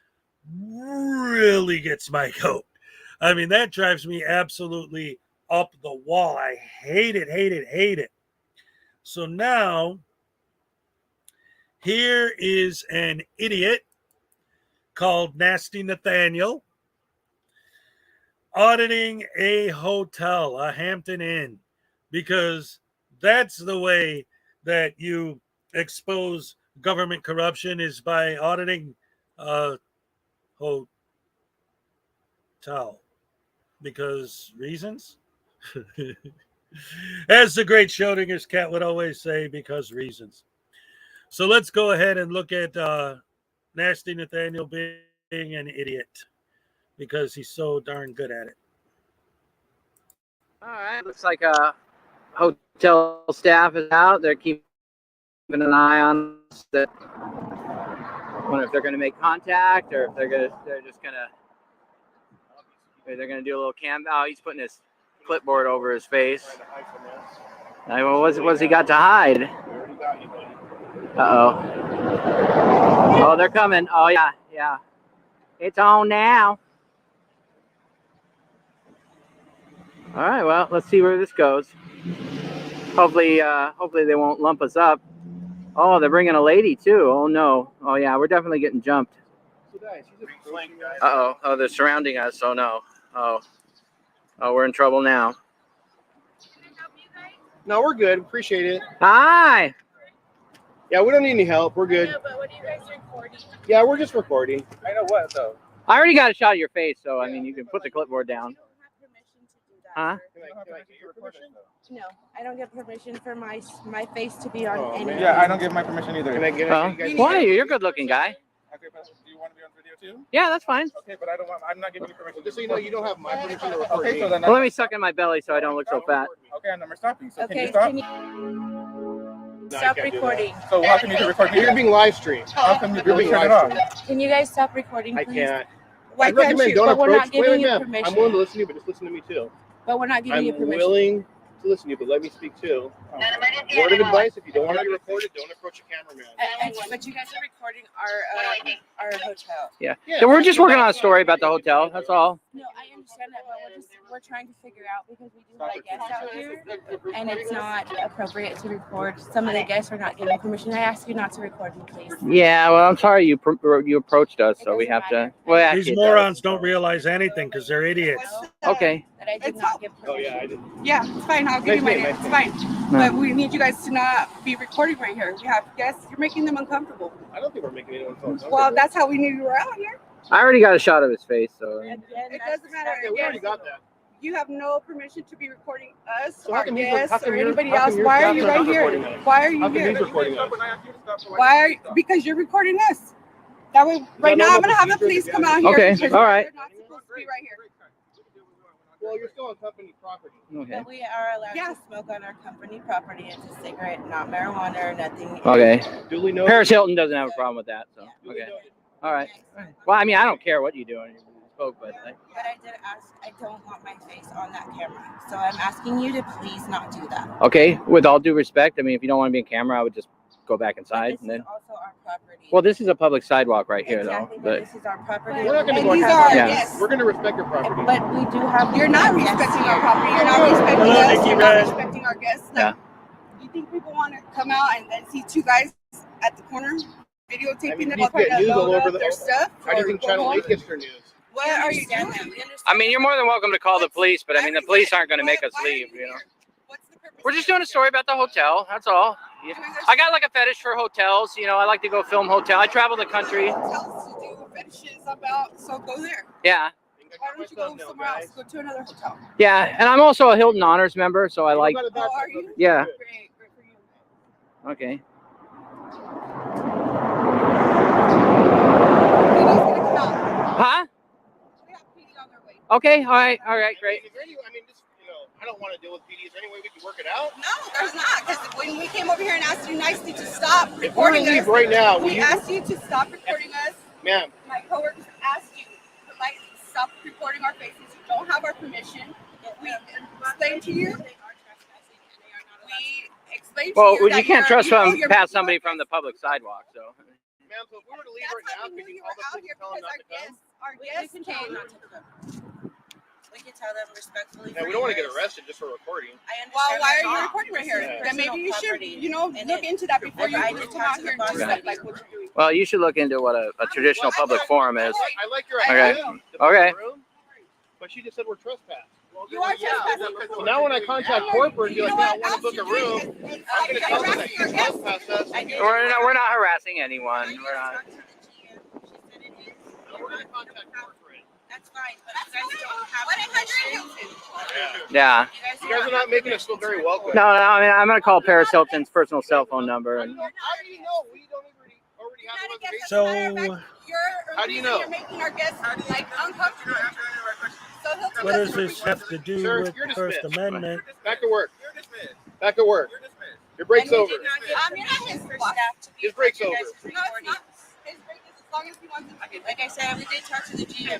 really gets my goat. I mean, that drives me absolutely up the wall. I hate it, hate it, hate it. So now, here is an idiot called Nasty Nathaniel auditing a hotel, a Hampton Inn, because that's the way that you expose government corruption is by auditing a hotel. Because reasons? As the great Schrodinger's cat would always say, because reasons. So let's go ahead and look at Nasty Nathaniel being an idiot because he's so darn good at it. All right. Looks like hotel staff is out. They're keeping an eye on us. I wonder if they're going to make contact or if they're just going to do a little cam. Oh, he's putting his clipboard over his face. What's he got to hide? Uh-oh. Oh, they're coming. Oh, yeah. It's on now. All right, well, let's see where this goes. Hopefully they won't lump us up. Oh, they're bringing a lady, too. Oh, no. Oh, yeah, we're definitely getting jumped. Uh-oh. Oh, they're surrounding us. Oh, no. Oh, we're in trouble now. No, we're good. Appreciate it. Hi. Yeah, we don't need any help. We're good. No, but what are you guys recording? Yeah, we're just recording. I know what though. I already got a shot of your face, so I mean, you can put the clipboard down. Huh? No, I don't get permission for my face to be on any. Yeah, I don't give my permission either. Can I get Why? You're a good-looking guy. Okay, but do you want to be on video too? Yeah, that's fine. Okay, but I'm not giving you permission. Just so you know, you don't have my permission to record. Okay, so then Well, let me suck in my belly so I don't look so fat. Okay, and then we're stopping. So Okay, can you stop? Stop recording. So how can you record me? You're being live streamed. How come you're being live streamed? Can you guys stop recording, please? I can't. Why I can't recommend you? don't But we're not approach. giving Wait, you ma'am. permission. I'm willing to listen to you, but just listen to me too. But we're not giving you I'm permission. willing to listen to you, but let me speak too. Word of advice: if you don't want to be recorded, don't approach a cameraman. But you guys are recording our hotel. Yeah. So we're just working on a story about the hotel. That's all. No, I understand that, but we're trying to figure out because we do have guests out here, and it's not appropriate to record. Some of the guests are not giving permission. I ask you not to record me, please. Yeah. Well, I'm sorry you approached us, so we have to. Well, actually, These morons don't realize anything because they're idiots. Okay. That I did not give permission. Oh yeah, I did. Yeah, it's fine. I'll give you my name. It's fine. But we need you guys to not be recording right here. We have guests. You're making them uncomfortable. I don't think we're making anyone feel uncomfortable. Well, that's how we knew you were out here. I already got a shot of his face, so. It doesn't matter. Yeah, we already got that. You have no permission to be recording us, So how our come he's- guests, how come or you're- anybody how come else. your Why are staff you are right not recording here? us? Why are you How come here? he's recording us? Why are you? Because you're recording us. That way, right now, I'm gonna have the police come out here. Okay, because all right. They're not supposed to be right here. Well, you're still on company property. Okay. But we are allowed to smoke on our company property. It's a cigarette, not marijuana or nothing. Okay. Duly noted. Paris Hilton doesn't have a problem with that, so. Okay. All right. Well, I mean, I don't care what you do. You spoke, but. But I did ask. I don't want my face on that camera, so I'm asking you to please not do that. Okay. With all due respect, I mean, if you don't want to be in camera, I would just go back inside and then. Also, our property. Well, this is a public sidewalk right here, Exactly, though. but But this is our property. We're not going to And go these ahead. are our Yeah. guests. We're going to respect your property. But we do have. You're not guests respecting here. our property. You're not respecting Hello, us. Nikki You're Red. not respecting our guests. Yeah. You think people want to come out and then see two guys at the corner videotaping I mean, them you up and get news all load over up the. their stuff? How do you or think go Channel home? 8 gets their news? What are you doing? I mean, you're more than welcome to call the police, but I mean, the police aren't going to make us leave, you know. What's the purpose? We're just doing a story about the hotel. That's all. Yeah. I got like a fetish for hotels. You know, I like to go film hotel. I travel the country. Hotels to do fetishes about, so go there. Yeah. Why don't you go somewhere else? Go to another hotel. Yeah. And I'm also a Hilton Honors member, so I like. Oh, are you? Yeah. Great, good for you. Okay. Huh? Okay. All right. Great. Is there any, I mean, just, you know, I don't want to deal with PD. Is there any way we can work it out? No, there's not. Because when we came over here and asked you nicely to stop If we're recording to leave us, right now, will we you, asked you to stop recording us. ma'am, My coworkers asked you politely stop recording our faces. You don't have our permission. We explained to you. We explained to Well, you. you can't trust past somebody from the public sidewalk, so. ma'am, so if we were to leave right now, could you call the police and tell them not to come? Our We guests can tell them came. not to come. We can tell them respectfully. No, we don't want to get arrested just for recording. Well, why are you recording right here? Yeah. Then maybe you should, look into that before you come out here and do stuff like what you're doing. Well, you should look into what a traditional public forum is. I like your Okay. idea. Okay. But she just said we're trespassing. You are trespassing. So now when I contact corporate and be like, I want to book a room, I'm going to tell them that you trespassed us. We're not harassing anyone. We're not. We're going to contact corporate. That's fine, but you guys don't have permission. Yeah. You guys are not making us feel very welcome. No, I mean, I'm going to call Paris Hilton's personal cell phone number. And How do you know? We don't already have a reservation. So, How do you know? You're making our guests like uncomfortable. So he'll what does this have to do Sir, with you're the First dismissed. Amendment? Back to work. Back to work. Your break's over. You're not his boss. His break's over. No, it's not. His break is as long as he wants it. Like I said, we did talk to the GM. I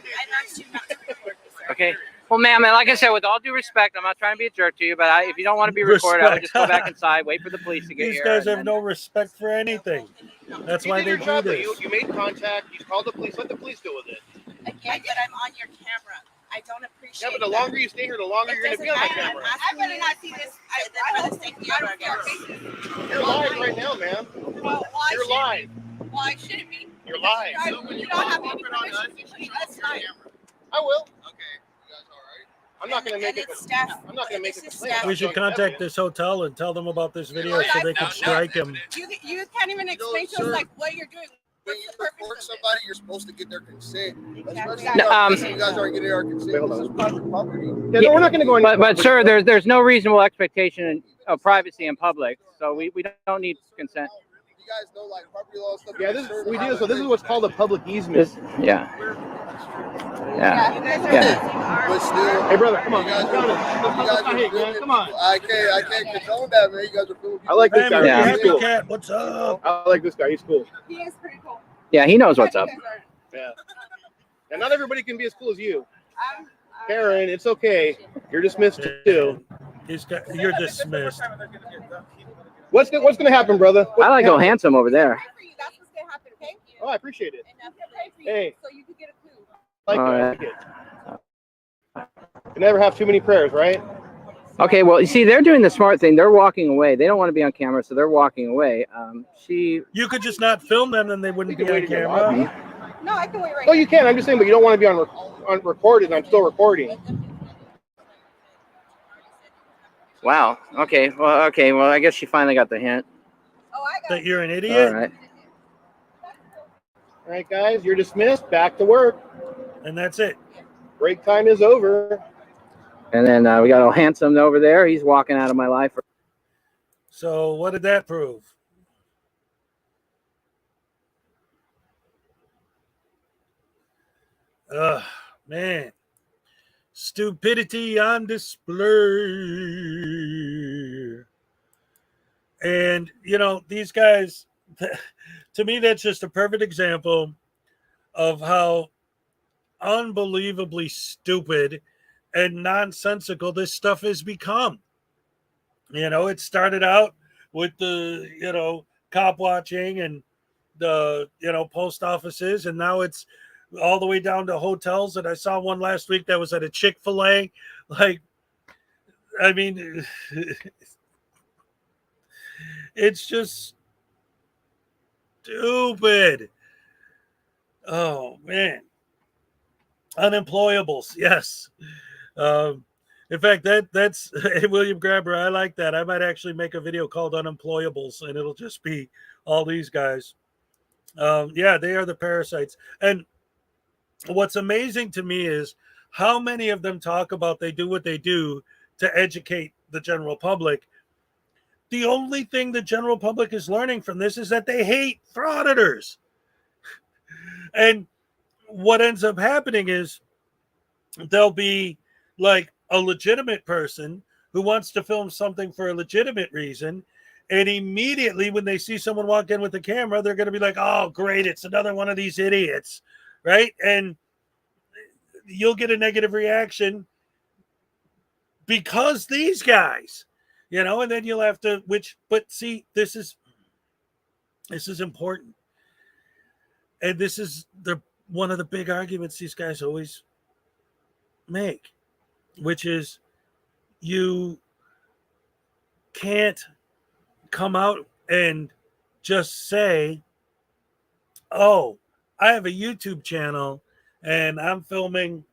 asked you not to record this. Okay. Well, ma'am, like I said, with all due respect, I'm not trying to be a jerk to you, but if you don't want to be recorded, I would just go back inside, wait for the police to get These here. guys and have then- no respect for anything. That's You why did they your do job, though. this. You made contact. You called the police. Let the police deal with it. Again, but I'm on your camera. I don't appreciate Yeah, but the longer you stay here, the longer you're going to be on my camera. I better not see this. for the safety of our guests. You're live right now, ma'am. Well, why You're should live. it be? Why should it be? You're live. You don't have any permission. That's fine. I will. Okay, you guys all right? I'm not going to make and it. it's staff. I'm not going to make a This is complaint. staff. We should contact this hotel and tell them about this video so they can strike him. You can't even explain to us like what you're doing. When you report somebody, you're supposed to get their consent. Especially No, you guys aren't getting our consent. This is private property. Yeah, no, we're not going to go any. but sir, there's no reasonable expectation of privacy in public, so we don't need consent. You guys know like property law stuff. Yeah, we do. So this is what's called a public easement. Yeah. But still, Hey, brother, come on. you guys man. are filming Come on. people. I can't condone that, man. You guys are filming people. I like this guy. Yeah. He's cool. Cat, what's up? I like this guy. He's cool. He is pretty cool. Yeah, he knows what's up. Yeah. And not everybody can be as cool as you. I'm Karen, it's okay. You're dismissed too. You're dismissed. What's going to happen, brother? I like go handsome over there. That's what's gonna happen, okay? Oh, I appreciate it. And I'm gonna pray for you Hey. so you can get a clue. Like All it. I right. like it. You never have too many prayers, right? Okay, well, you see, they're doing the smart thing. They're walking away. They don't want to be on camera, so they're walking away. You could just not film them, and they wouldn't be on camera. No, I can wait right Oh, you can. I'm just saying, but you don't want to be on recorded, and I'm still recording. Wow. Okay. Well, I guess she finally got the hint. That you're an idiot. All right. All right, guys, you're dismissed. Back to work. And that's it. Break time is over. And then we got old handsome over there. He's walking out of my life. So what did that prove? Man. Stupidity on display. And, you know, these guys, to me, that's just a perfect example of how unbelievably stupid and nonsensical this stuff has become. You know, it started out with the, you know, cop watching and the, you know, post offices, and now it's all the way down to hotels. And I saw one last week that was at a Chick-fil-A. Like, I mean, it's just stupid. Oh, man. Unemployables, yes. In fact, that's William Grabber. I like that. I might actually make a video called Unemployables, and it'll just be all these guys. Yeah, they are the parasites. And what's amazing to me is how many of them talk about they do what they do to educate the general public. The only thing the general public is learning from this is that they hate frauditors. And what ends up happening is there'll be like a legitimate person who wants to film something for a legitimate reason. And immediately when they see someone walk in with the camera, they're going to be like, oh, great, it's another one of these idiots, right? And you'll get a negative reaction because these guys, you know, and then you'll have to, but see, this is important. And this is one of the big arguments these guys always make, which is you can't come out and just say, oh, I have a YouTube channel and I'm filming,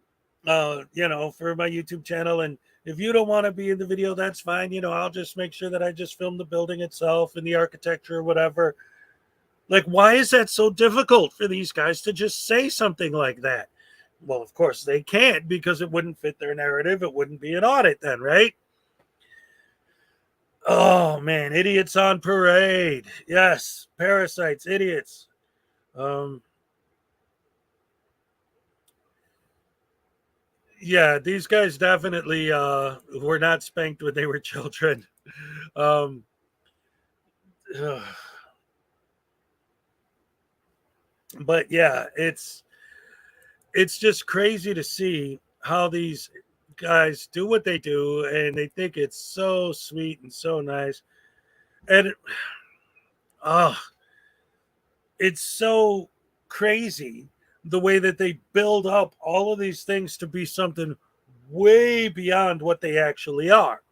you know, for my YouTube channel. And if you don't want to be in the video, that's fine. You know, I'll just make sure that I just film the building itself and the architecture or whatever. Like, why is that so difficult for these guys to just say something like that? Well, of course they can't, because it wouldn't fit their narrative. It wouldn't be an audit then, right? Oh, man, idiots on parade. Yes, parasites, idiots. Yeah, these guys definitely were not spanked when they were children. But yeah, it's just crazy to see how these guys do what they do, and they think it's so sweet and so nice. And it's so crazy the way that they build up all of these things to be something way beyond what they actually are.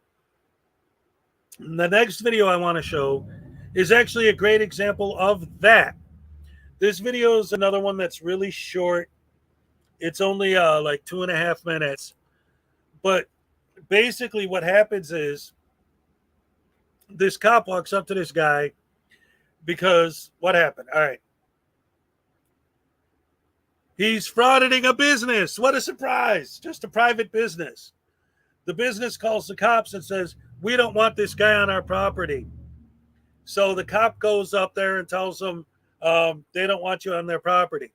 And the next video I want to show is actually a great example of that. This video is another one that's really short. It's only like 2.5 minutes, But basically what happens is this cop walks up to this guy because what happened? All right. He's frauditing a business. What a surprise. Just a private business. The business calls the cops and says, we don't want this guy on our property. So the cop goes up there and tells them they don't want you on their property.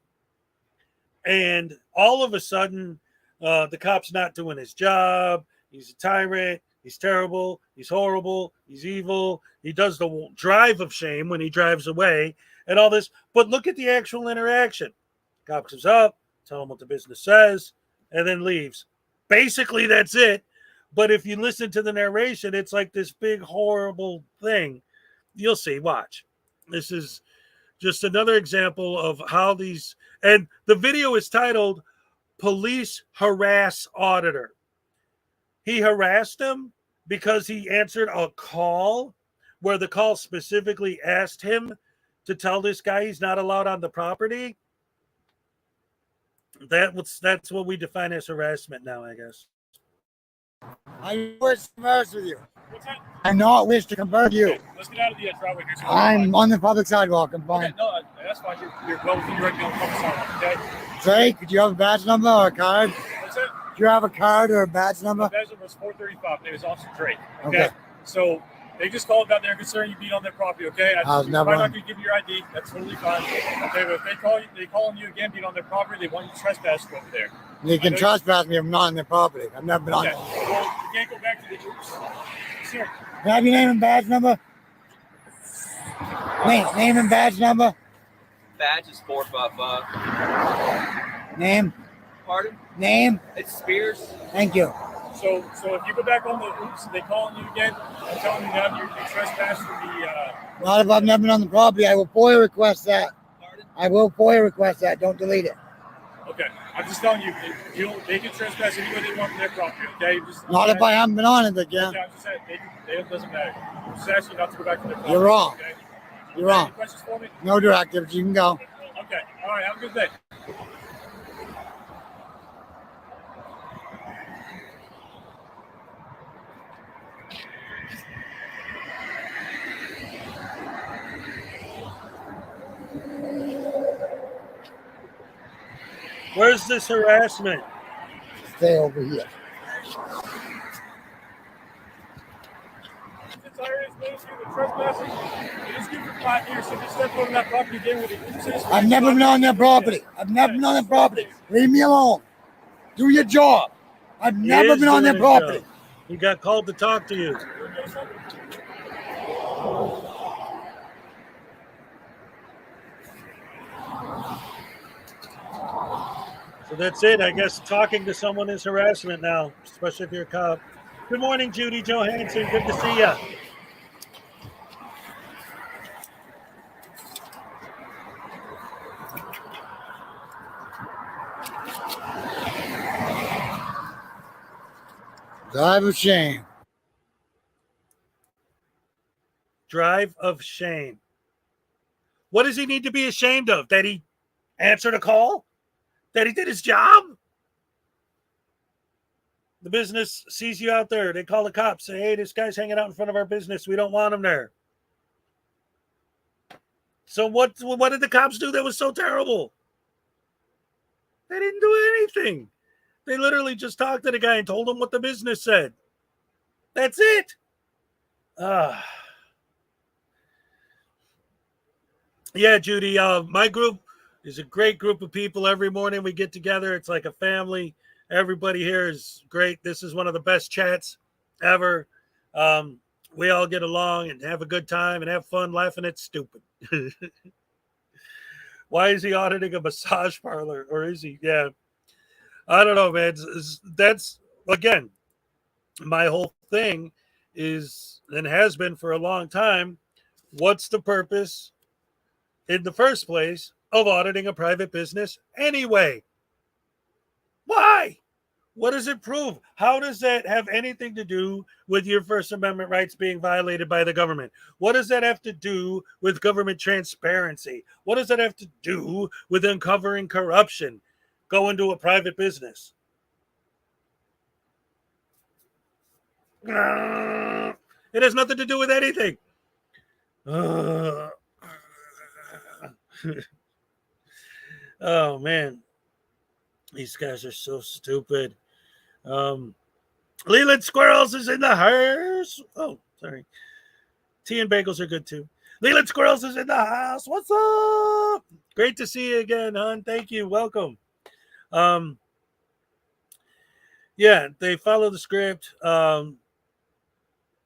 And all of a sudden, the cop's not doing his job. He's a tyrant. He's terrible. He's horrible. He's evil. He does the drive of shame when he drives away and all this. But look at the actual interaction. Cop comes up, tell him what the business says, and then leaves. Basically, that's it. But if you listen to the narration, it's like this big, horrible thing. You'll see. Watch. This is just another example of how these... And the video is titled, Police Harass Auditor. He harassed him because he answered a call where the call specifically asked him to tell this guy he's not allowed on the property. That's what we define as harassment now, I guess. I wish to converse with you. I not wish to converse with you. Okay, let's get out of the driveway here. So I'm on the public sidewalk. I'm fine. Okay, no, that's fine. You're well within your right to be on the public sidewalk, okay? Drake, do you have a badge number or a card? What's it? Do you have a card or a badge number? The badge number is 435. Name is Officer Drake. Okay. So they just called about their concern you being on their property, okay? I was I'm never probably on- not going to give you your ID. That's totally fine. Okay, but if they call on you again being on their property, they want you to trespass over there. You can trespass me if I'm not on their property. I've never been on Okay. it. Well, you can't go back to the oops. Sir. Can I have your name and badge number? Name and badge number? Badge is 455. Name? Pardon? Name? It's Spears. Thank you. So if you go back on the oops, they call on you again, I'm telling you now you're trespassing the Not if I've never been on the property. I will FOIA request that. I will FOIA request that. Don't delete it. Okay, I'm just telling you, they can trespass anywhere they want from their property, okay? Not if I haven't been on it again. Okay, I'm just saying, it doesn't matter. I'm just asking you not to go back to their property. You're wrong. Okay? You're wrong. Any questions for me? No directives. You can go. Okay, all right, have a good day. Where's this harassment? Stay over here. Since I already explained to you the trespassing, it is good for 5 years, so if you step on that property again with it. I've never been on their property. I've never been on their property. Leave me alone. Do your job. I've He never is been on their doing his property. job. He got called to talk to you. So that's it. I guess talking to someone is harassment now, especially if you're a cop. Good morning, Judy Johansson. Good to see you. Drive of shame. Drive of shame. What does he need to be ashamed of? That he answered a call? That he did his job? The business sees you out there. They call the cops. Say, hey, this guy's hanging out in front of our business. We don't want him there. So what did the cops do that was so terrible? They didn't do anything. They literally just talked to the guy and told him what the business said. That's it. Yeah, Judy, my group is a great group of people. Every morning we get together. It's like a family. Everybody here is great. This is one of the best chats ever. We all get along and have a good time and have fun laughing at stupid. Why is he auditing a massage parlor? Or is he? Yeah. I don't know, man. That's, again, my whole thing is and has been for a long time. What's the purpose in the first place of auditing a private business anyway? Why? What does it prove? How does that have anything to do with your First Amendment rights being violated by the government? What does that have to do with government transparency? What does that have to do with uncovering corruption? Go into a private business. It has nothing to do with anything. Oh man, these guys are so stupid. Leland Squirrels is in the house. Oh, sorry. Tea and bagels are good too. Leland Squirrels is in the house. What's up? Great to see you again, hon. Thank you. Welcome. Yeah, they follow the script, and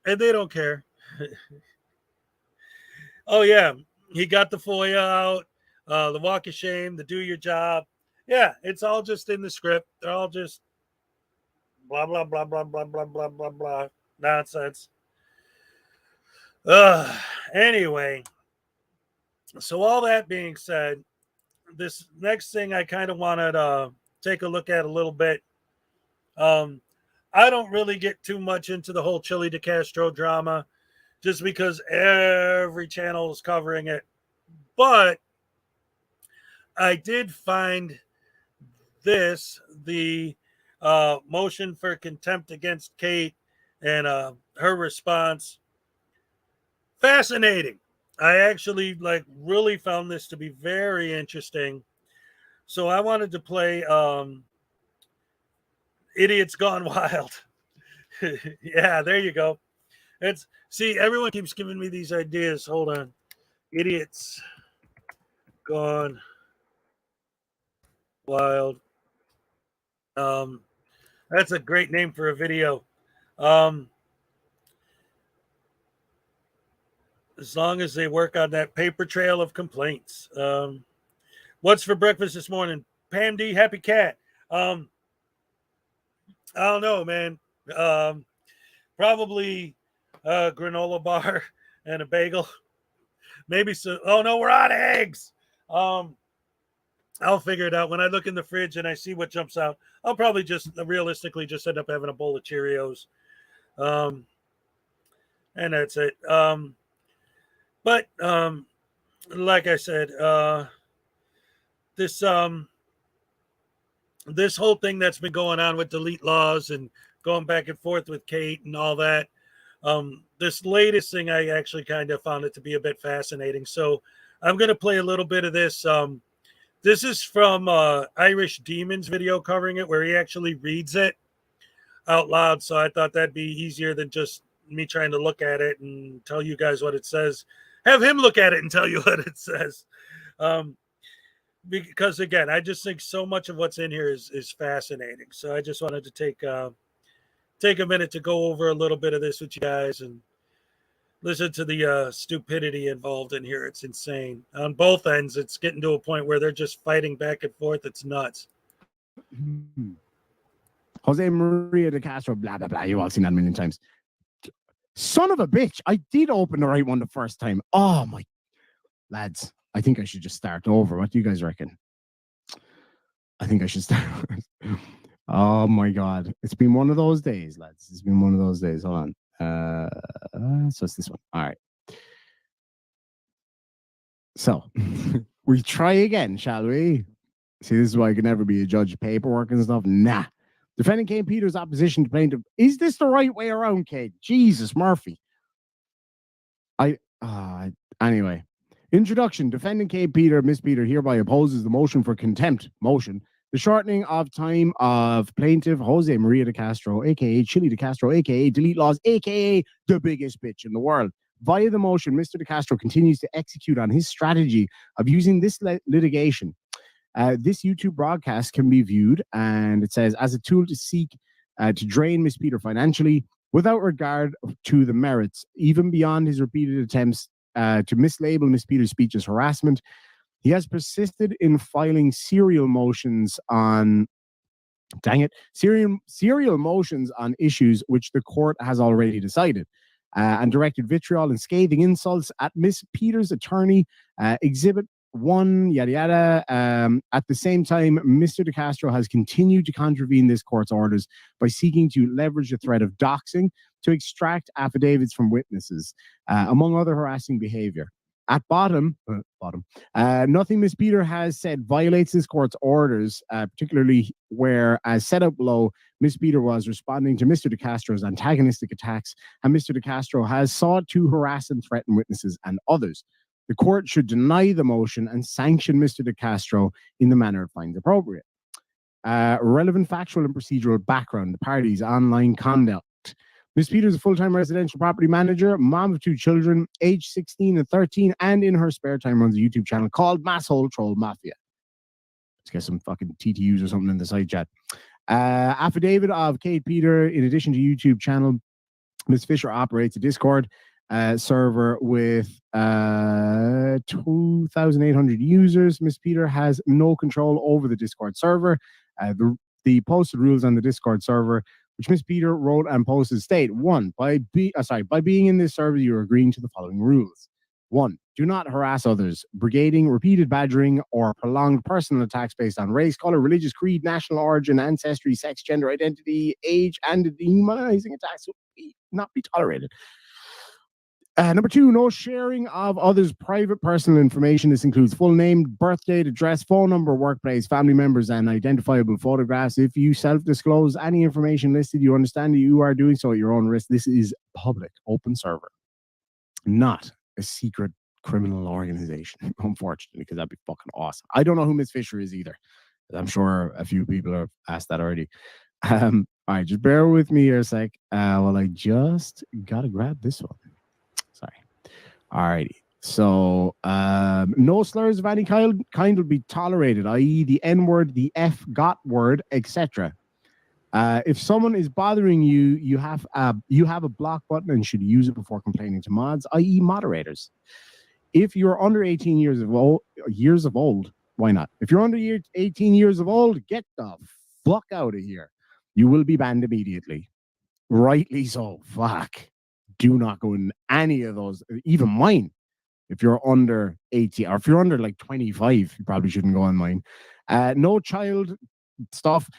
they don't care. Oh yeah, he got the FOIA out, the walk of shame, the do your job. Yeah, it's all just in the script. They're all just blah blah blah blah blah blah blah blah blah nonsense. Anyway, so all that being said, this next thing I kind of wanted to take a look at a little bit. I don't really get too much into the whole Chili DeCastro drama, just because every channel is covering it. But I did find this, the motion for contempt against Kate and her response, fascinating. I actually really found this to be very interesting. So I wanted to play Idiots Gone Wild. Yeah, there you go. See, everyone keeps giving me these ideas. Hold on. Idiots Gone Wild. That's a great name for a video. As long as they work on that paper trail of complaints. What's for breakfast this morning? Pam D, happy cat. I don't know, man. Probably a granola bar and a bagel. Maybe so. Oh no, we're out of eggs. I'll figure it out when I look in the fridge and I see what jumps out. I'll probably just realistically just end up having a bowl of Cheerios. And that's it. But like I said, this whole thing that's been going on with delete laws and going back and forth with Kate and all that. This latest thing, I actually kind of found it to be a bit fascinating. So I'm going to play a little bit of this. This is from Irish Demon's video covering it, where he actually reads it out loud. So I thought that'd be easier than just me trying to look at it and tell you guys what it says. Have him look at it and tell you what it says. Because again, I just think so much of what's in here is fascinating. So I just wanted to take a minute to go over a little bit of this with you guys and listen to the stupidity involved in here. It's insane on both ends. It's getting to a point where they're just fighting back and forth. It's nuts. Jose Maria de Castro, blah blah blah. You've all seen that a million times. Son of a bitch! I did open the right one the first time. Oh my lads. I think I should just start over. What do you guys reckon? I think I should start over. Oh my God. It's been one of those days, lads. It's been one of those days. Hold on. So it's this one. All right. So we try again, shall we? See, this is why I can never be a judge of paperwork and stuff. Nah. Defendant Kate Peters' opposition to plaintiff. Is this the right way around, Kate? Jesus, Murphy. Anyway. Introduction. Defendant Kate Peter, Miss Peter, hereby opposes the motion for contempt motion. The shortening of time of plaintiff Jose Maria de Castro, a.k.a. Chili de Castro, a.k.a. delete laws, a.k.a. the biggest bitch in the world. Via the motion, Mr. de Castro continues to execute on his strategy of using this litigation. This YouTube broadcast can be viewed, and it says, as a tool to seek to drain Miss Peter financially without regard to the merits, even beyond his repeated attempts to mislabel Miss Peter's speech as harassment. He has persisted in filing serial motions on motions on issues which the court has already decided, and directed vitriol and scathing insults at Miss Peter's attorney, Exhibit 1, yada yada. At the same time, Mr. de Castro has continued to contravene this court's orders by seeking to leverage the threat of doxing to extract affidavits from witnesses, among other harassing behavior. At bottom, nothing Miss Peter has said violates this court's orders, particularly where, as set out below, Miss Peter was responding to Mr. DeCastro's antagonistic attacks, and Mr. DeCastro has sought to harass and threaten witnesses and others. The court should deny the motion and sanction Mr. DeCastro in the manner it finds appropriate. Relevant factual and procedural background, the parties' online conduct. Ms. Peters is a full-time residential property manager, mom of 2 children, age 16 and 13, and in her spare time runs a YouTube channel called Masshole Troll Mafia. Let's get some fucking TTUs or something in the side chat. Affidavit of Kate Peter. In addition to YouTube channel, Ms. Fisher operates a Discord server with 2,800 users. Ms. Peter has no control over the Discord server. The posted rules on the Discord server, which Ms. Peter wrote and posted, state: 1. By being in this server, you are agreeing to the following rules. 1. Do not harass others. Brigading, repeated badgering, or prolonged personal attacks based on race, color, religious creed, national origin, ancestry, sex, gender identity, age, and dehumanizing attacks will not be tolerated. Number 2, no sharing of others' private personal information. This includes full name, birth date, address, phone number, workplace, family members, and identifiable photographs. If you self-disclose any information listed, you understand that you are doing so at your own risk. This is public, open server, not a secret criminal organization, unfortunately, because that'd be fucking awesome. I don't know who Miss Fisher is either. I'm sure a few people have asked that already. All right, just bear with me here a sec. Well, I just got to grab this one. Sorry. All righty. So, no slurs of any kind will be tolerated, i.e. the N-word, the F-got word, etc. If someone is bothering you, you have a block button and should use it before complaining to mods, i.e. moderators. If you're under 18 years of old, why not? If you're under 18 years of old, get the fuck out of here. You will be banned immediately. Rightly so. Fuck. Do not go in any of those, even mine. If you're under 18, or if you're under like 25, you probably shouldn't go on mine. No child stuff.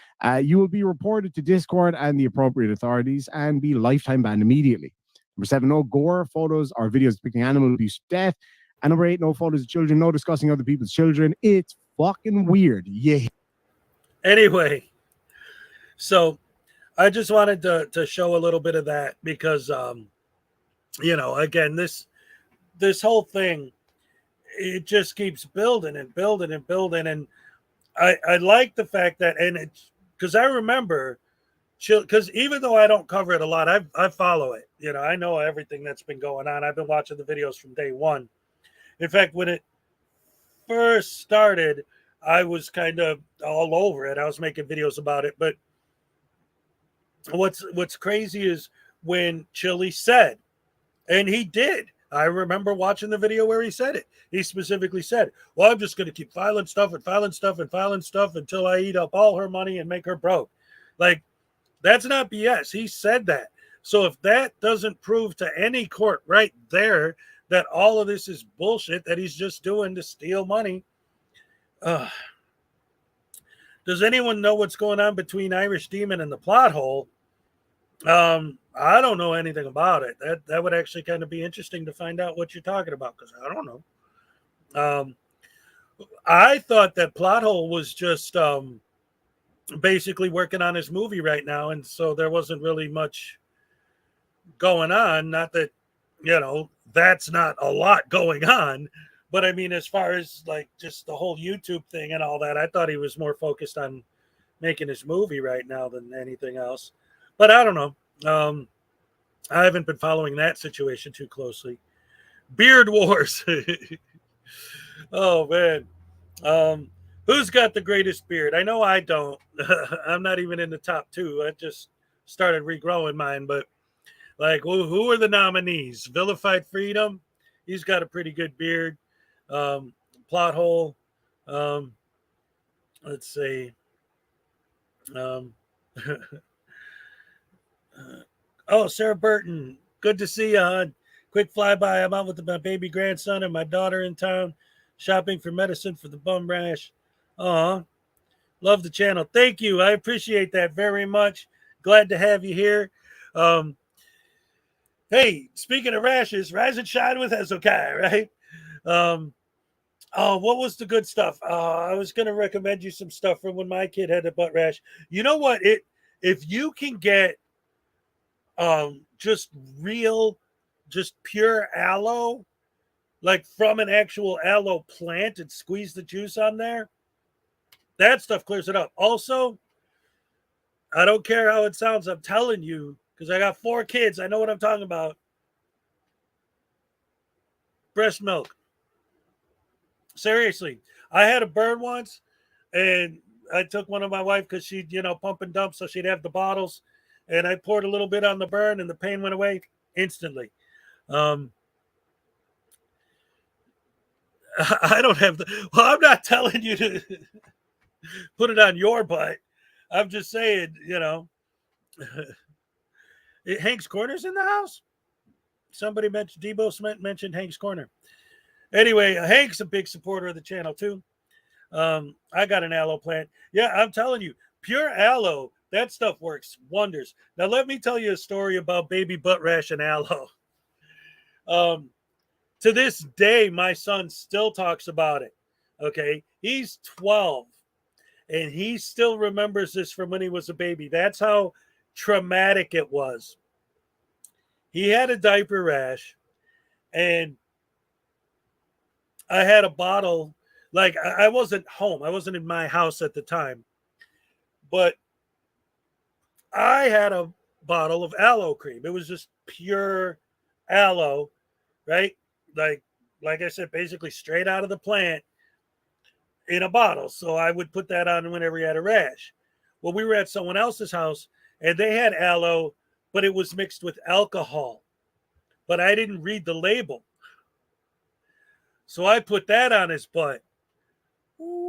You will be reported to Discord and the appropriate authorities and be lifetime banned immediately. Number 7, no gore, photos, or videos depicting animal abuse, death. And number 8, no photos of children, no discussing other people's children. It's fucking weird. Yeah. Anyway, so I just wanted to show a little bit of that because, you know, again, this whole thing, it just keeps building and building and building. And I like the fact that, and it's because I remember, because even though I don't cover it a lot, I follow it. You know, I know everything that's been going on. I've been watching the videos from day one. In fact, when it first started, I was kind of all over it. I was making videos about it. But what's crazy is when Chili said, and he did. I remember watching the video where he said it. He specifically said, well, I'm just going to keep filing stuff and filing stuff and filing stuff until I eat up all her money and make her broke. Like, that's not BS. He said that. So if that doesn't prove to any court right there that all of this is bullshit that he's just doing to steal money, does anyone know what's going on between Irish Demon and the plot hole? I don't know anything about it. That would actually kind of be interesting to find out what you're talking about, because I don't know. I thought that plot hole was just basically working on his movie right now, and so there wasn't really much going on. Not that, you know, that's not a lot going on, but I mean, as far as like just the whole YouTube thing and all that, I thought he was more focused on making his movie right now than anything else. But I don't know. I haven't been following that situation too closely. Beard wars. Oh, man. Who's got the greatest beard? I know I don't. I'm not even in the top 2. I just started regrowing mine. But, like, who are the nominees? Vilified Freedom. He's got a pretty good beard. Plot hole. Let's see. Oh, Sarah Burton, good to see you, hon. Quick flyby. I'm out with my baby grandson and my daughter in town, shopping for medicine for the bum rash. Love the channel. Thank you. I appreciate that very much. Glad to have you here. Hey, speaking of rashes, rise and shine with Hezokuai, right? Oh, what was the good stuff? I was going to recommend you some stuff from when my kid had a butt rash. You know what? If you can get just real, just pure aloe, like from an actual aloe plant, and squeeze the juice on there, that stuff clears it up. Also, I don't care how it sounds. I'm telling you, because I got 4 kids. I know what I'm talking about. Breast milk. Seriously, I had a burn once, and I took one of my wife because she'd, pump and dump, so she'd have the bottles, and I poured a little bit on the burn, and the pain went away instantly. I don't have well, I'm not telling you to put it on your butt. I'm just saying, Hank's Corner's in the house. Somebody mentioned Debo mentioned Hank's Corner. Anyway, Hank's a big supporter of the channel too. I got an aloe plant. Yeah, I'm telling you, pure aloe, that stuff works wonders. Now, let me tell you a story about baby butt rash and aloe. To this day, my son still talks about it. Okay, he's 12, and he still remembers this from when he was a baby. That's how traumatic it was. He had a diaper rash, and I had a bottle. Like, I wasn't home. I wasn't in my house at the time. But I had a bottle of aloe cream. It was just pure aloe, right? Like I said, basically straight out of the plant in a bottle. So I would put that on whenever he had a rash. Well, we were at someone else's house, and they had aloe, but it was mixed with alcohol. But I didn't read the label. So I put that on his butt. Ooh-wee,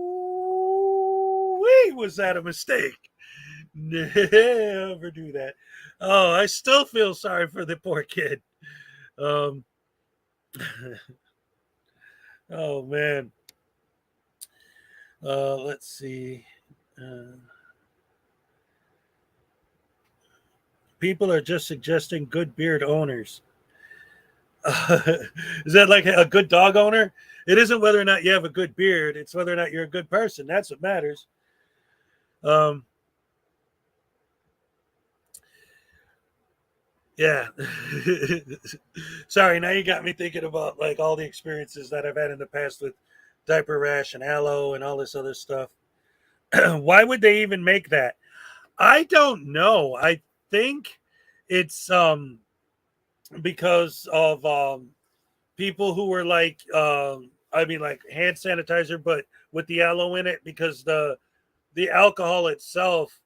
was that a mistake? Never do that. Oh, I still feel sorry for the poor kid. Oh man. Let's see. People are just suggesting good beard owners. Is that like a good dog owner? It isn't whether or not you have a good beard. It's whether or not you're a good person. That's what matters. Yeah. Sorry, now you got me thinking about like all the experiences that I've had in the past with diaper rash and aloe and all this other stuff. Why would they even make that? I don't know. I think it's because of people who were like like hand sanitizer, but with the aloe in it, because the alcohol itself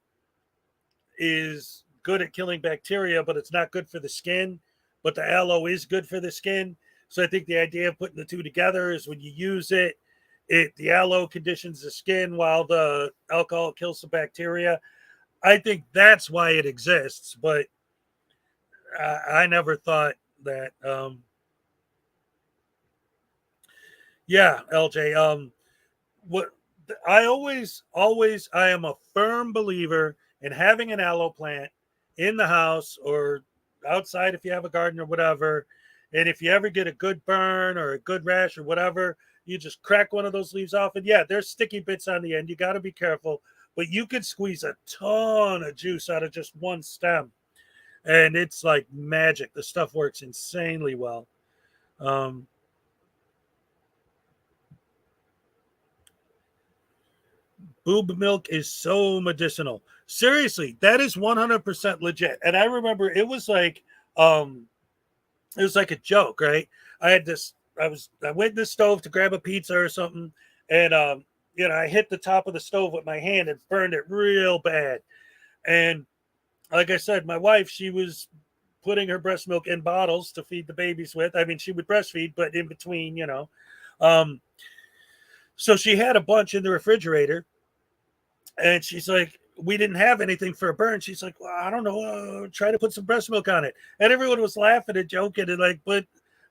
is good at killing bacteria, but it's not good for the skin. But the aloe is good for the skin. So I think the idea of putting the two together is when you use it, the aloe conditions the skin while the alcohol kills the bacteria. I think that's why it exists, but I never thought that. Yeah, LJ. What I always, I am a firm believer in having an aloe plant in the house or outside if you have a garden or whatever. And if you ever get a good burn or a good rash or whatever, you just crack one of those leaves off. And yeah, there's sticky bits on the end. You got to be careful, but you could squeeze a ton of juice out of just one stem. And it's like magic. The stuff works insanely well. Boob milk is so medicinal. Seriously, that is 100% legit. And I remember it was like a joke, right? I went in the stove to grab a pizza or something, and I hit the top of the stove with my hand and burned it real bad. And like I said, my wife, she was putting her breast milk in bottles to feed the babies with. I mean, she would breastfeed, but in between, so she had a bunch in the refrigerator. And she's like, we didn't have anything for a burn. She's like, well, I don't know. Try to put some breast milk on it. And everyone was laughing and joking and like, but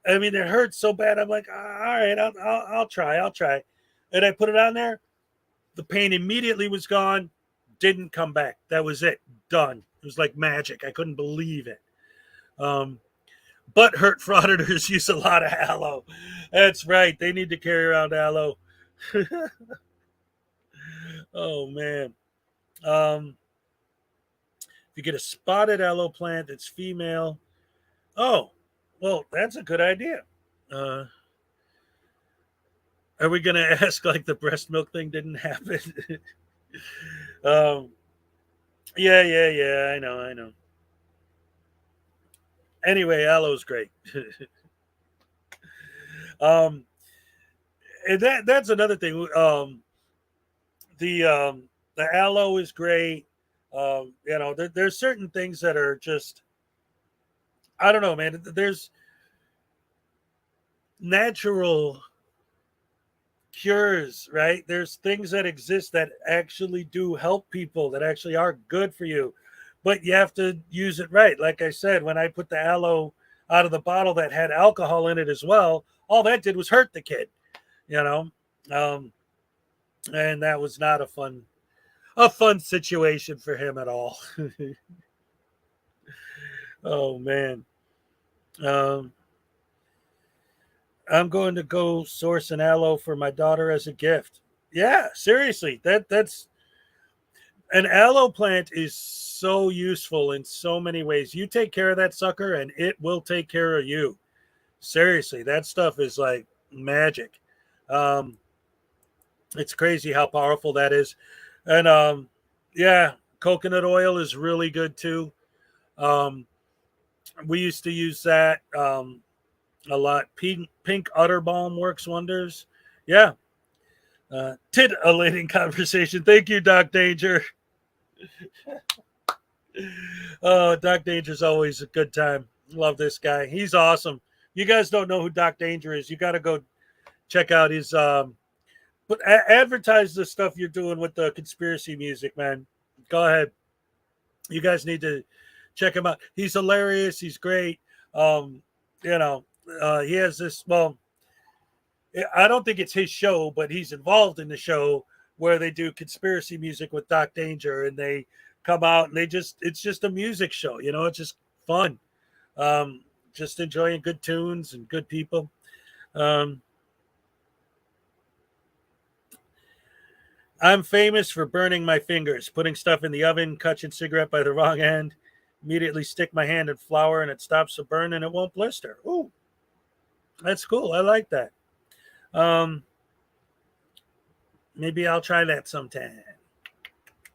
I mean, it hurts so bad. I'm like, all right, I'll try. And I put it on there. The pain immediately was gone. Didn't come back. That was it. Done. It was like magic. I couldn't believe it. But hurt frauditors use a lot of aloe. That's right. They need to carry around aloe. Oh man. If you get a spotted aloe plant that's female, oh, well, that's a good idea. Are we going to ask like the breast milk thing didn't happen? Yeah. I know. Anyway, aloe's great. And that's another thing. The aloe is great. There's certain things that are just, I don't know, man. There's natural cures, right? There's things that exist that actually do help people, that actually are good for you, but you have to use it right. Like I said, when I put the aloe out of the bottle that had alcohol in it as well, all that did was hurt the kid, and that was not a fun situation for him at all. Oh man. I'm going to go source an aloe for my daughter as a gift. Yeah, seriously. That's an aloe plant is so useful in so many ways. You take care of that sucker and it will take care of you. Seriously, that stuff is like magic. It's crazy how powerful that is. And yeah, coconut oil is really good too. We used to use that a lot. Pink udder balm works wonders. Yeah. Titillating conversation. Thank you, Doc Danger. Oh, Doc Danger's always a good time. Love this guy. He's awesome. You guys don't know who Doc Danger is. You got to go check out his but advertise the stuff you're doing with the conspiracy music, man. Go ahead. You guys need to check him out. He's hilarious. He's great. He has this, well, I don't think it's his show, but he's involved in the show where they do conspiracy music with Doc Danger, and they come out and it's just a music show, it's just fun. Just enjoying good tunes and good people. I'm famous for burning my fingers, putting stuff in the oven, catching cigarette by the wrong end, immediately stick my hand in flour and it stops the burn and it won't blister. Ooh, that's cool. I like that. Maybe I'll try that sometime.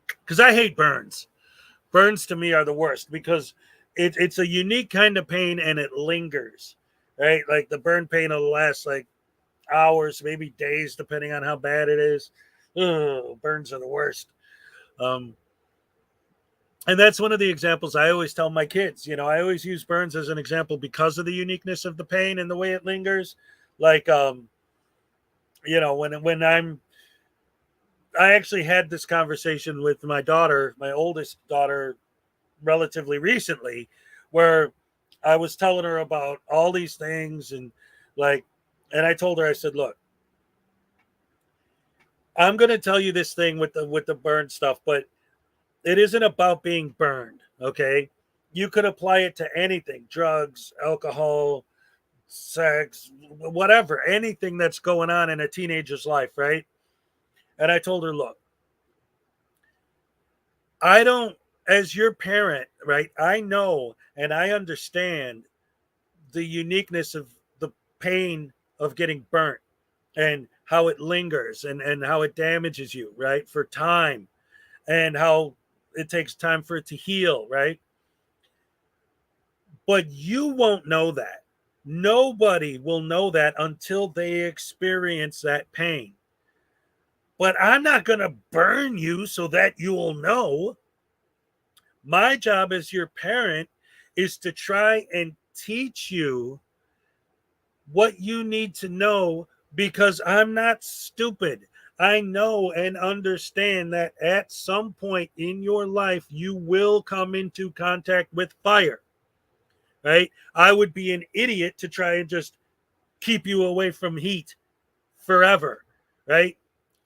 Because I hate burns. Burns to me are the worst because it's a unique kind of pain and it lingers, right? Like the burn pain will last like hours, maybe days, depending on how bad it is. Ugh, burns are the worst. And that's one of the examples I always tell my kids. I always use burns as an example because of the uniqueness of the pain and the way it lingers. Like, when I actually had this conversation with my daughter, my oldest daughter, relatively recently, where I was telling her about all these things and I told her, I said, look, I'm going to tell you this thing with the burn stuff, but it isn't about being burned. Okay. You could apply it to anything, drugs, alcohol, sex, whatever, anything that's going on in a teenager's life. Right. And I told her, look, I don't, as your parent, right, I know and I understand the uniqueness of the pain of getting burnt and how it lingers and how it damages you, right, for time and how it takes time for it to heal, right? But you won't know that. Nobody will know that until they experience that pain. But I'm not going to burn you so that you'll know. My job as your parent is to try and teach you what you need to know because I'm not stupid. I know and understand that at some point in your life, you will come into contact with fire, right? I would be an idiot to try and just keep you away from heat forever, right?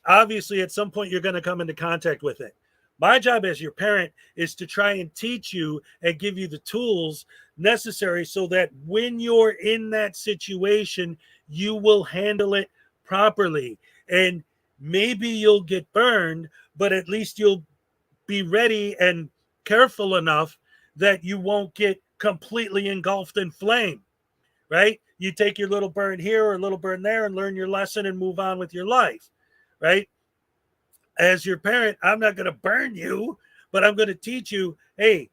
Obviously, at some point, you're going to come into contact with it. My job as your parent is to try and teach you and give you the tools necessary so that when you're in that situation, you will handle it properly. And maybe you'll get burned, but at least you'll be ready and careful enough that you won't get completely engulfed in flame, right? You take your little burn here or a little burn there and learn your lesson and move on with your life, right? As your parent, I'm not going to burn you, but I'm going to teach you, hey,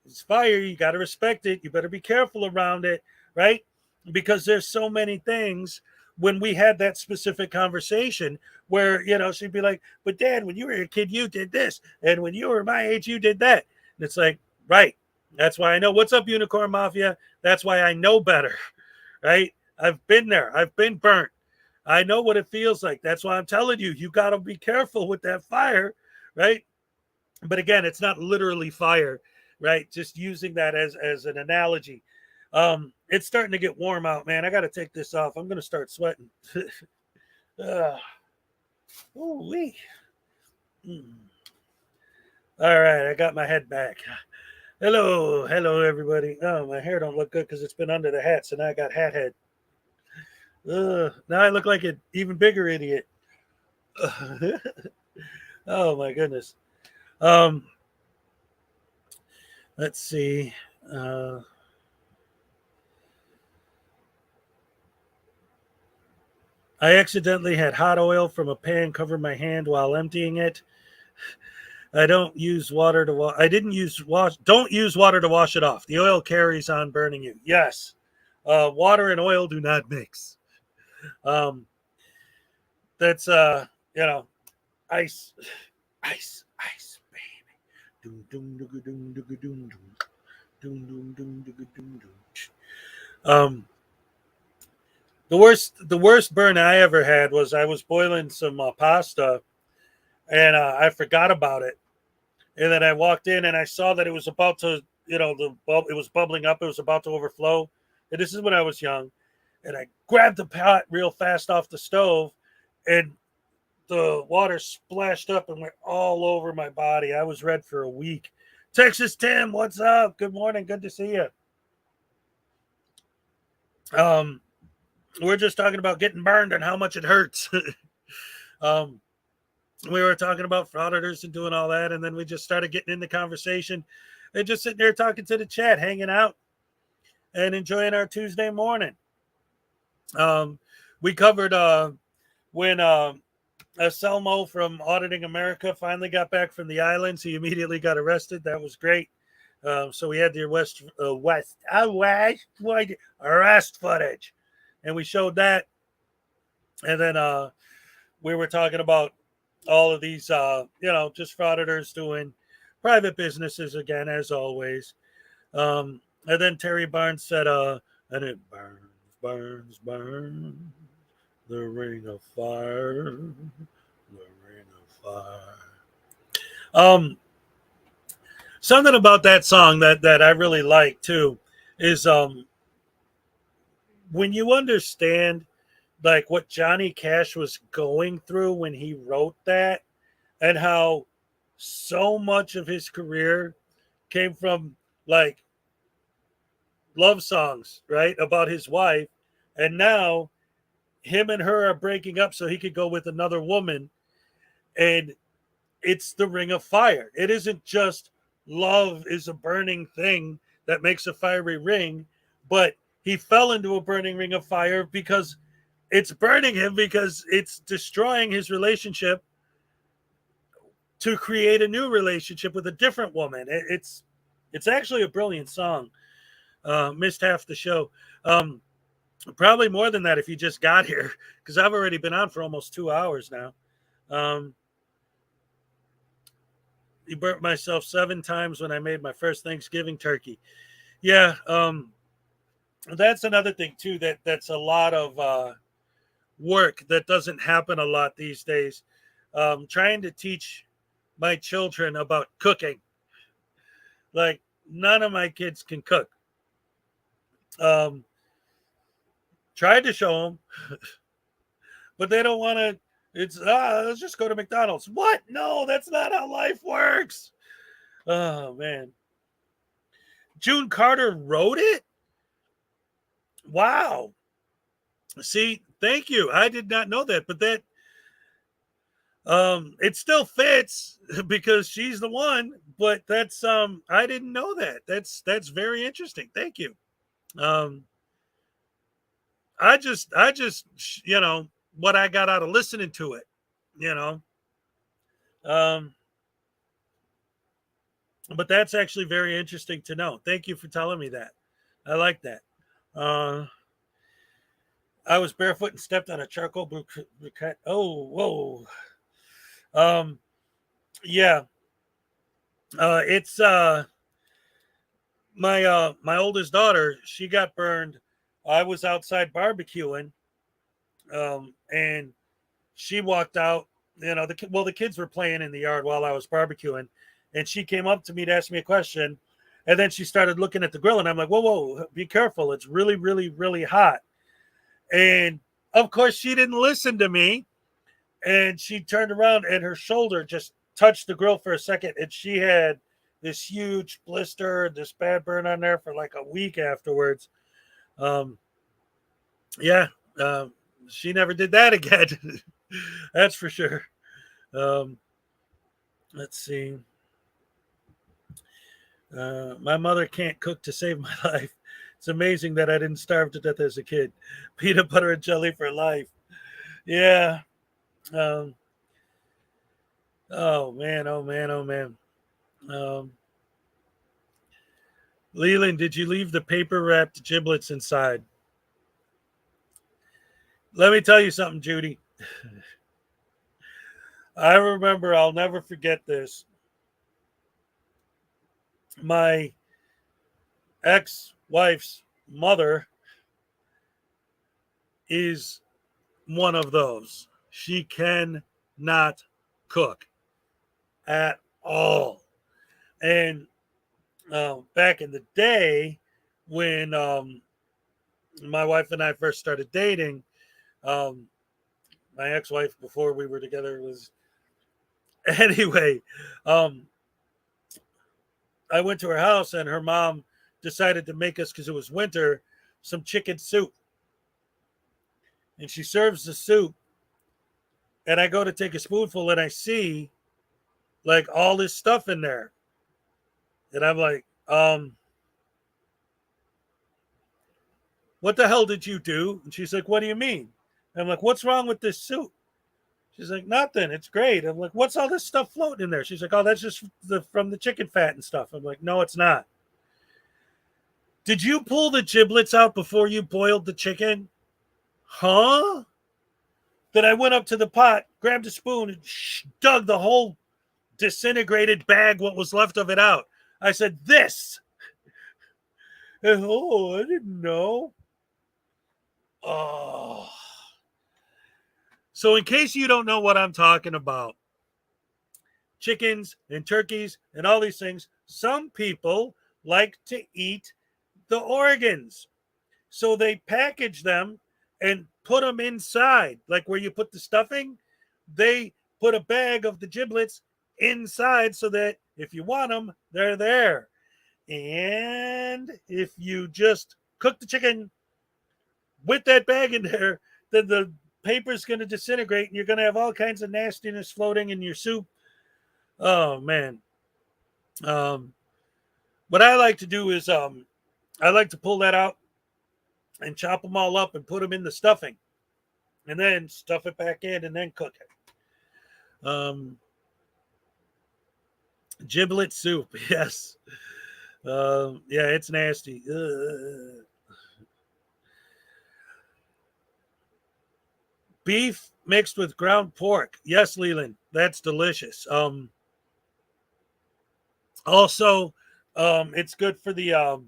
it's fire. You got to respect it. You better be careful around it, right? Because there's so many things when we had that specific conversation where, she'd be like, but Dad, when you were a kid, you did this. And when you were my age, you did that. And it's like, right. That's why I know. What's up, Unicorn Mafia? That's why I know better, right? I've been there. I've been burnt. I know what it feels like. That's why I'm telling you, you got to be careful with that fire, right? But again, it's not literally fire, right? Just using that as an analogy. It's starting to get warm out, man. I got to take this off. I'm going to start sweating. Ooh-wee. All right, I got my head back. Hello, everybody. Oh, my hair don't look good because it's been under the hat, so now I got hat head. Now I look like an even bigger idiot. Oh my goodness. Let's see. I accidentally had hot oil from a pan cover my hand while emptying it. I don't use water to wash. I didn't use wash. Don't use water to wash it off. The oil carries on burning you. Yes. Water and oil do not mix. That's ice, baby. Doom doom doom doom doom doom doom doom doom doom doom. The worst burn I ever had was I was boiling some pasta, and I forgot about it. And then I walked in and I saw that it was about to, it was bubbling up. It was about to overflow. And this is when I was young. And I grabbed the pot real fast off the stove, and the water splashed up and went all over my body. I was red for a week. Texas Tim, what's up? Good morning. Good to see you. We're just talking about getting burned and how much it hurts. We were talking about frauditors and doing all that, and then we just started getting in the conversation and just sitting there talking to the chat, hanging out and enjoying our Tuesday morning. We covered when Selmo from Auditing America finally got back from the islands. He immediately got arrested. That was great. So we had the arrest footage, and we showed that. And then we were talking about all of these, just frauditors doing private businesses again, as always. And then Terry Barnes said, and it burns, the ring of fire, the ring of fire. Something about that song that I really like too is when you understand like what Johnny Cash was going through when he wrote that, and how so much of his career came from like love songs, right, about his wife, and now him and her are breaking up so he could go with another woman, and it's the ring of fire. It isn't just love is a burning thing that makes a fiery ring, but he fell into a burning ring of fire because it's burning him, because it's destroying his relationship to create a new relationship with a different woman. It's actually a brilliant song. Missed half the show. Probably more than that if you just got here, because I've already been on for almost 2 hours now. You burnt myself 7 times when I made my first Thanksgiving turkey. Yeah, that's another thing too. That's a lot of work that doesn't happen a lot these days. Trying to teach my children about cooking. Like, none of my kids can cook. Tried to show them, but they don't want to It's let's just go to McDonald's. What? No, that's not how life works. Oh man. June Carter wrote it? Wow. See, thank you. I did not know that, but that it still fits because she's the one, but that's I didn't know that. That's very interesting. Thank you. I just you know what I got out of listening to it, you know. But that's actually very interesting to know. Thank you for telling me that. I like that. I was barefoot and stepped on a charcoal briquette. Oh, whoa. Yeah. It's my oldest daughter. She got burned. I was outside barbecuing, and she walked out. You know, the kids were playing in the yard while I was barbecuing, and she came up to me to ask me a question, and then she started looking at the grill, and I'm like, whoa, be careful! It's really, really, really hot. And of course, she didn't listen to me, and she turned around, and her shoulder just touched the grill for a second, and she had this huge blister, this bad burn on there for like a week afterwards. Yeah, she never did that again. That's for sure. Let's see. My mother can't cook to save my life. It's amazing that I didn't starve to death as a kid. Peanut butter and jelly for life. Yeah. Oh man. Oh man. Oh man. Leland, did you leave the paper wrapped giblets inside? Let me tell you something, Judy. I remember, I'll never forget this. My ex-wife's mother is one of those. She cannot cook at all. And back in the day, when my wife and I first started dating, my ex-wife before we were together was anyway. I went to her house and her mom decided to make us, because it was winter, some chicken soup. And she serves the soup, and I go to take a spoonful and I see like all this stuff in there. And I'm like, what the hell did you do? And she's like, what do you mean? And I'm like, what's wrong with this soup? She's like, nothing. It's great. I'm like, what's all this stuff floating in there? She's like, oh, that's just from the chicken fat and stuff. I'm like, no, it's not. Did you pull the giblets out before you boiled the chicken? Huh? Then I went up to the pot, grabbed a spoon, and dug the whole disintegrated bag, what was left of it, out. I said, this. And, oh, I didn't know. Oh. So in case you don't know what I'm talking about, chickens and turkeys and all these things, some people like to eat the organs. So they package them and put them inside, like where you put the stuffing. They put a bag of the giblets inside so that if you want them, they're there. And if you just cook the chicken with that bag in there, then the paper's going to disintegrate and you're going to have all kinds of nastiness floating in your soup. Oh, man. What I like to do is I like to pull that out and chop them all up and put them in the stuffing and then stuff it back in and then cook it. Giblet soup. Yes. Yeah, it's nasty. Beef mixed with ground pork. Yes, Leland, that's delicious. Also, it's good for the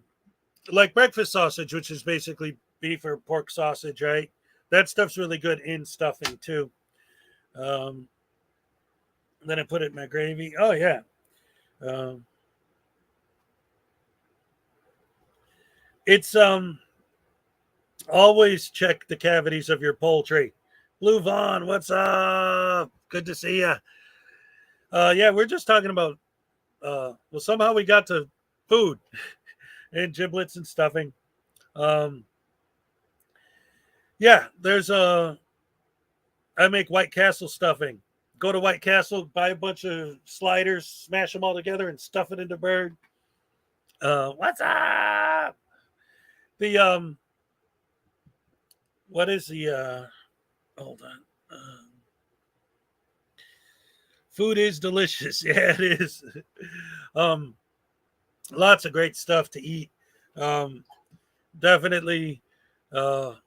like breakfast sausage, which is basically beef or pork sausage, right? That stuff's really good in stuffing too. Then I put it in my gravy. Oh yeah. It's always check the cavities of your poultry. Blue Vaughn, what's up? Good to see you. Yeah, we're just talking about, well, somehow we got to food and giblets and stuffing. Yeah, there's I make White Castle stuffing. Go to White Castle, buy a bunch of sliders, smash them all together, and stuff it into bird. What's up? The what is the hold on. Food is delicious. Yeah, it is. um, Lots of great stuff to eat. Definitely, not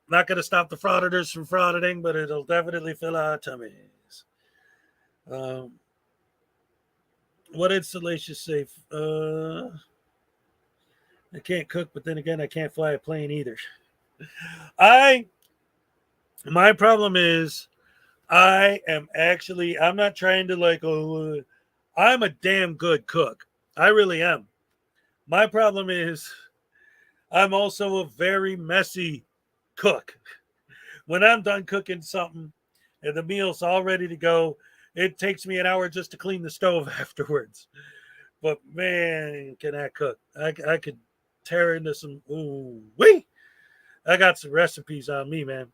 going to stop the frauditors from frauditing, but it'll definitely fill our tummies. What did Salacious say? I can't cook, but then again, I can't fly a plane either. My problem is I'm not trying to I'm a damn good cook. I really am. My problem is I'm also a very messy cook. When I'm done cooking something and the meal's all ready to go, it takes me an hour just to clean the stove afterwards. But man, can I cook? I could tear into some. Ooh, wee! I got some recipes on me, man.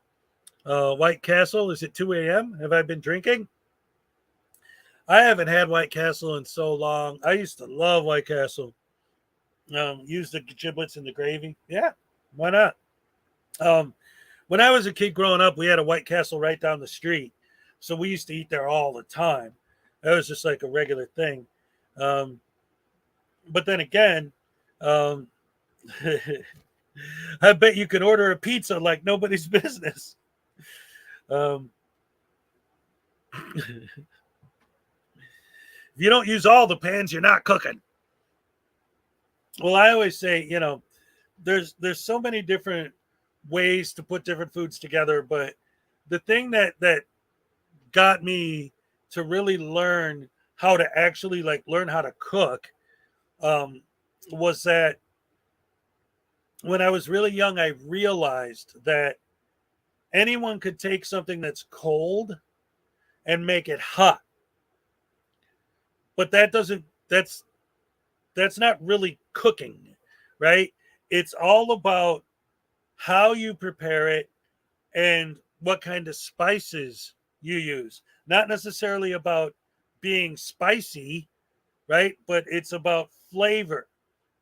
White Castle, is it 2 a.m.? Have I been drinking? I haven't had White Castle in so long. I used to love White Castle. Use the giblets in the gravy. Yeah, why not? When I was a kid growing up, we had a White Castle right down the street. So we used to eat there all the time. That was just like a regular thing. But then again, I bet you could order a pizza like nobody's business. If you don't use all the pans, you're not cooking. Well, I always say, there's so many different ways to put different foods together, but the thing that got me to really learn how to actually learn how to cook was that when I was really young, I realized that anyone could take something that's cold and make it hot. But that's not really cooking, right? It's all about how you prepare it and what kind of spices you use. Not necessarily about being spicy, right? But it's about flavor.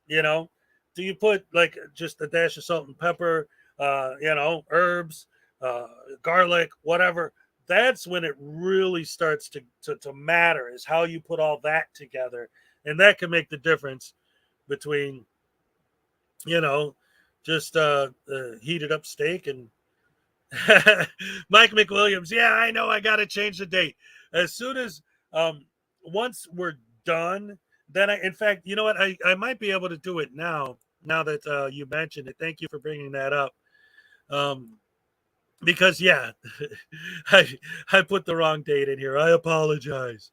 Do you put just a dash of salt and pepper, herbs, garlic, whatever? That's when it really starts to matter, is how you put all that together. And that can make the difference between, just heated up steak and Mike McWilliams. Yeah, I know. I got to change the date. As soon as, once we're done, then in fact, you know what? I might be able to do it now that you mentioned it. Thank you for bringing that up. Because, yeah, I put the wrong date in here. I apologize.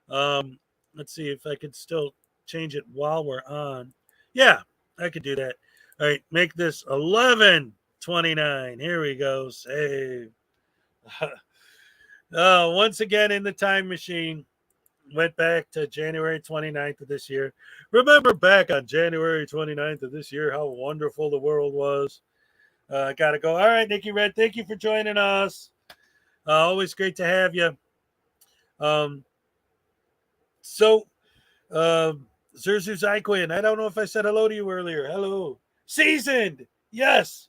Let's see if I can still change it while we're on. Yeah, I could do that. All right, make this 11/29. Here we go. Save. Once again in the time machine. Went back to January 29th of this year. Remember back on January 29th of this year how wonderful the world was. Got to go. All right, Nikki Red, thank you for joining us. Always great to have you. Zerzu Zyquin, I don't know if I said hello to you earlier. Hello. Seasoned. Yes,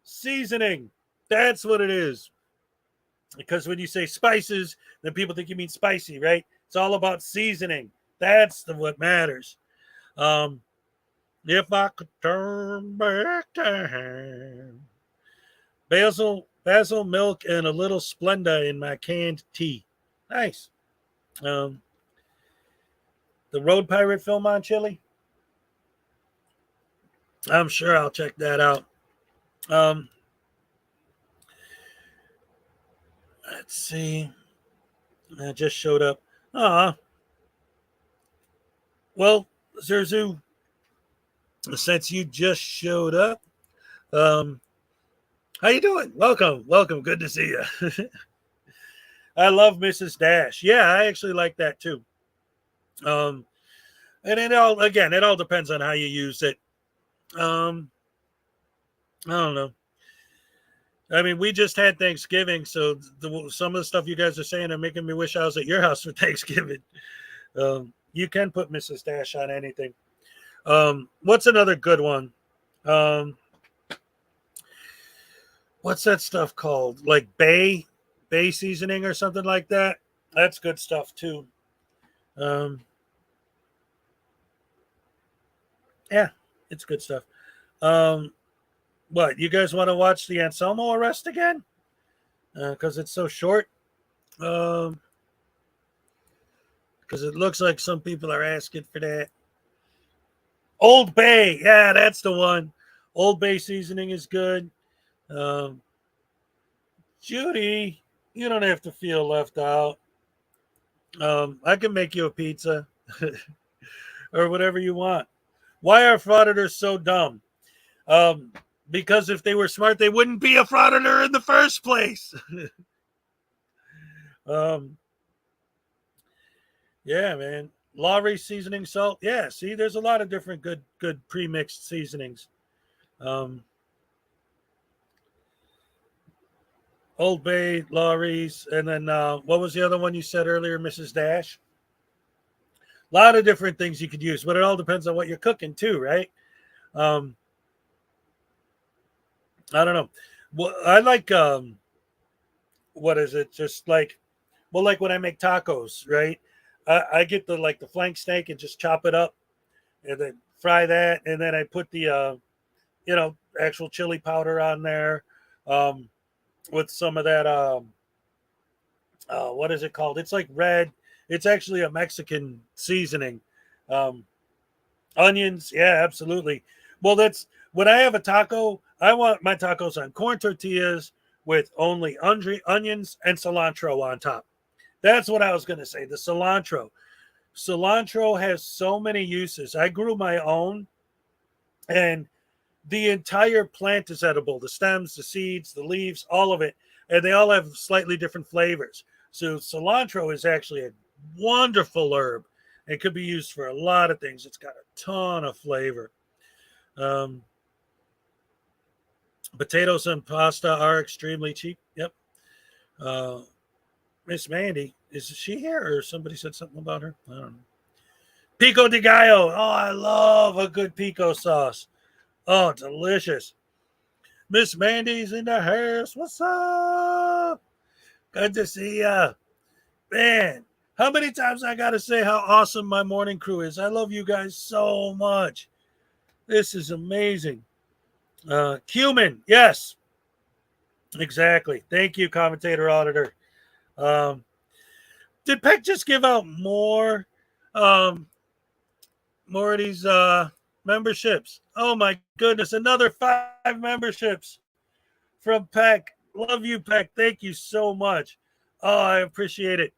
seasoning. That's what it is. Because when you say spices, then people think you mean spicy, right? It's all about seasoning. That's what matters. If I could turn back time. Basil, milk, and a little Splenda in my canned tea. Nice. The Road Pirate film on chili. I'm sure I'll check that out. Let's see. That just showed up. Well, Zerzu, since you just showed up, How you doing? Welcome. Good to see you. I love Mrs. Dash. Yeah, I actually like that too. And it all depends on how you use it. I don't know. I mean, we just had Thanksgiving, so some of the stuff you guys are saying are making me wish I was at your house for Thanksgiving. You can put Mrs. Dash on anything. What's another good one? What's that stuff called? Like bay seasoning or something like that. That's good stuff too. Yeah, it's good stuff. What, you guys want to watch the Anselmo arrest again? Because it's so short. Because it looks like some people are asking for that. Old Bay, yeah, that's the one. Old Bay seasoning is good. Judy, you don't have to feel left out. I can make you a pizza or whatever you want. Why are frauditors so dumb? Because if they were smart, they wouldn't be a frauditor in the first place. Yeah, man. Lowry seasoning salt. Yeah, see, there's a lot of different good pre-mixed seasonings. Old Bay, Lowry's, and then what was the other one you said earlier, Mrs. Dash? A lot of different things you could use, but it all depends on what you're cooking too, right? I don't know. Well, I like what is it? Just like, well, like when I make tacos, right? I get the flank steak and just chop it up and then fry that, and then I put the actual chili powder on there with some of that what is it called? It's like red. It's actually a Mexican seasoning. Onions, yeah, absolutely. Well, that's when I have a taco, I want my tacos on corn tortillas with only onions and cilantro on top. That's what I was going to say. The cilantro. Cilantro has so many uses. I grew my own, and the entire plant is edible. The stems, the seeds, the leaves, all of it. And they all have slightly different flavors. So cilantro is actually a wonderful herb. It could be used for a lot of things. It's got a ton of flavor. Potatoes and pasta are extremely cheap. Yep. Miss Mandy, is she here or somebody said something about her? I don't know. Pico de gallo. Oh, I love a good pico sauce. Oh, delicious. Miss Mandy's in the house. What's up? Good to see ya. Man, how many times I got to say how awesome my morning crew is? I love you guys so much. This is amazing. Cumin, yes. Exactly. Thank you, commentator auditor. Did Peck just give out more of these memberships? Oh my goodness, another 5 memberships from Peck. Love you, Peck. Thank you so much. Oh, I appreciate it.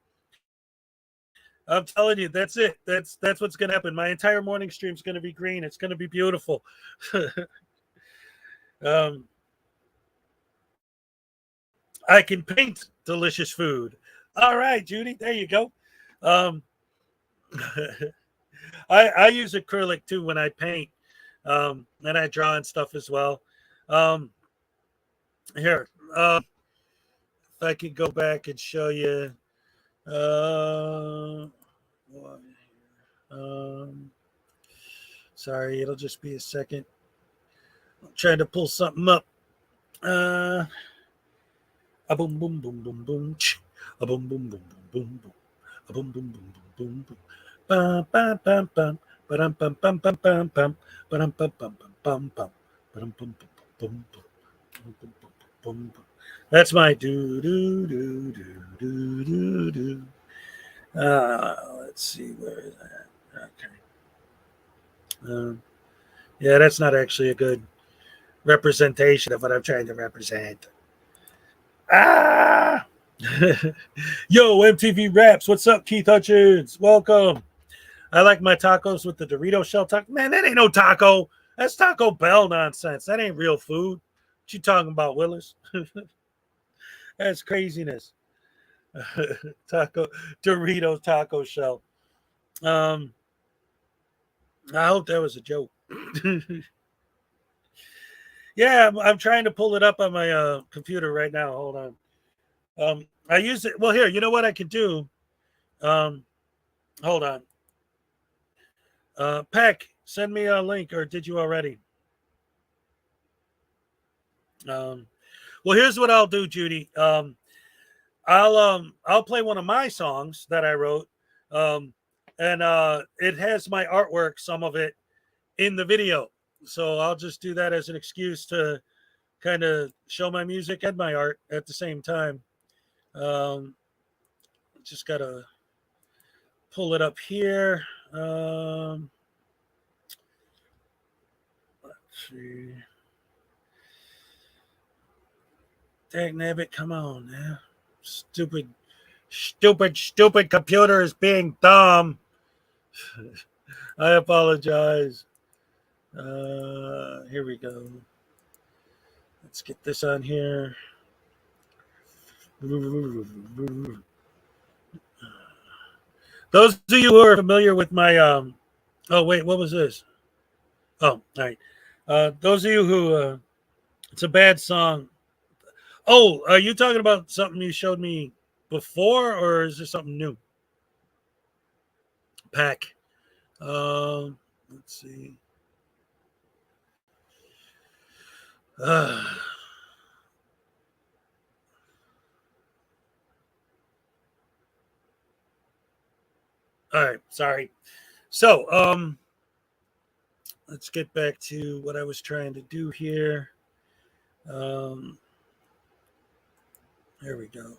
I'm telling you, that's it. That's what's going to happen. My entire morning stream is going to be green. It's going to be beautiful. I can paint delicious food. All right, Judy, there you go. I use acrylic too when I paint, and I draw and stuff as well. Here, if I could go back and show you. Sorry, it'll just be a second. I'm trying to pull something up. A boom boom boom boom boom. A boom boom boom boom boom boom. A boom boom boom boom boom boom. Bam bam bam bam. Bam bam bam bam bam bam. Bam bam bam bam bam bam. Bam bam bam bam bam. That's my do do do do do do do. Let's see, where is that? Okay. Yeah, that's not actually a good representation of what I'm trying to represent. Ah! Yo, MTV Raps. What's up, Keith Hutchins? Welcome. I like my tacos with the Dorito shell taco. Man, that ain't no taco. That's Taco Bell nonsense. That ain't real food. you talking about, Willis? That's craziness. Taco Doritos taco shell. I hope that was a joke. Yeah, I'm trying to pull it up on my computer right now. Hold on. I use it. Well, here, you know what I could do? Hold on. Peck, send me a link, or did you already? Well, here's what I'll do, Judy. I'll play one of my songs that I wrote, and it has my artwork, some of it, in the video. So I'll just do that as an excuse to kind of show my music and my art at the same time. Just gotta pull it up here. Let's see. Dagnabbit, come on, man. Stupid computer is being dumb. I apologize. Here we go. Let's get this on here. Those of you who are familiar with my oh wait, what was this? Oh, all right. Those of you who it's a bad song. Oh, are you talking about something you showed me before, or is this something new? Pack. Let's see. All right, sorry. So, let's get back to what I was trying to do here. There we go.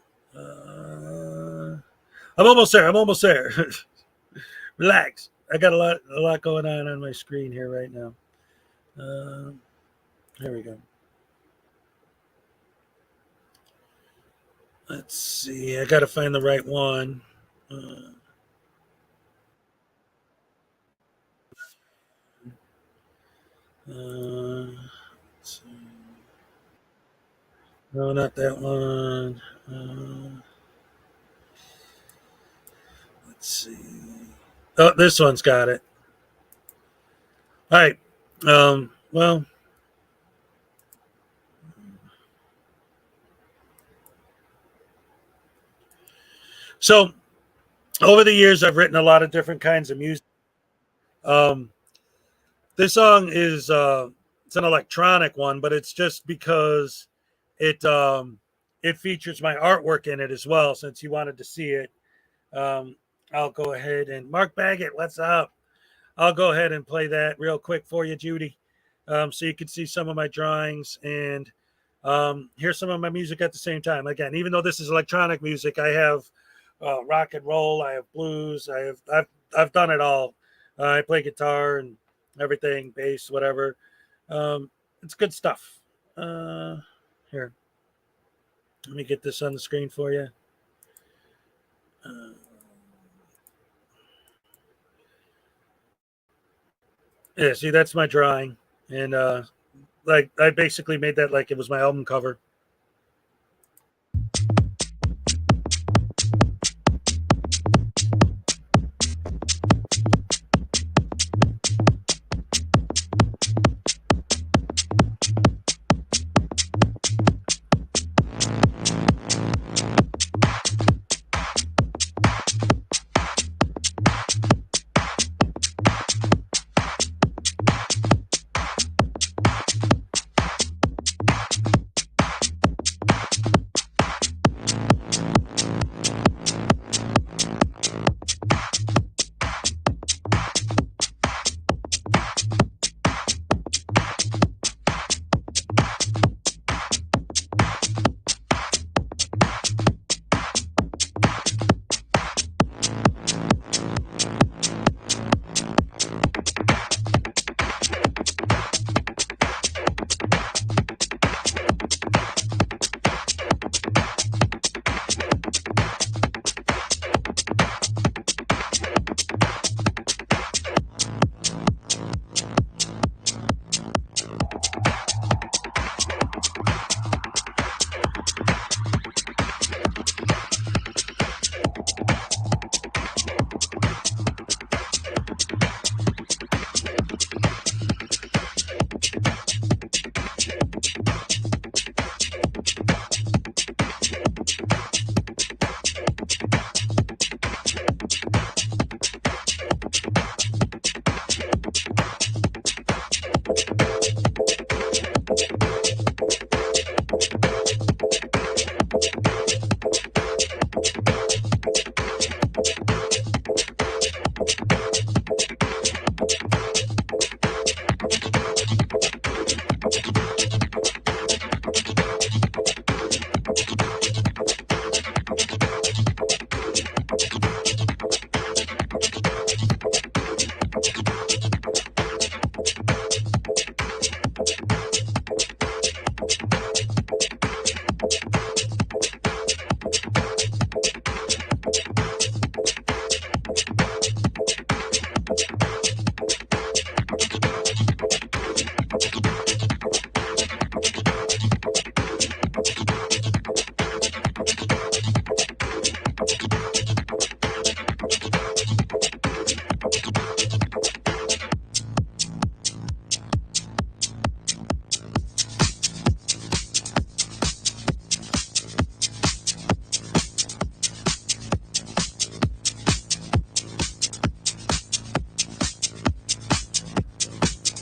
I'm almost there. Relax. I got a lot going on my screen here right now. There we go. Let's see. I got to find the right one. Let's see. No, not that one. Let's see. Oh, this one's got it. All right. Well. So, over the years, I've written a lot of different kinds of music. This song is it's an electronic one, but it's just because it features my artwork in it as well. Since you wanted to see it, I'll go ahead and Mark Baggett, what's up? I'll go ahead and play that real quick for you, Judy, so you can see some of my drawings and hear some of my music at the same time. Again, even though this is electronic music, I have rock and roll, I have blues, I've done it all. I play guitar and everything, bass, whatever. It's good stuff. Here, let me get this on the screen for you. Yeah, see, that's my drawing, and like I basically made that like it was my album cover.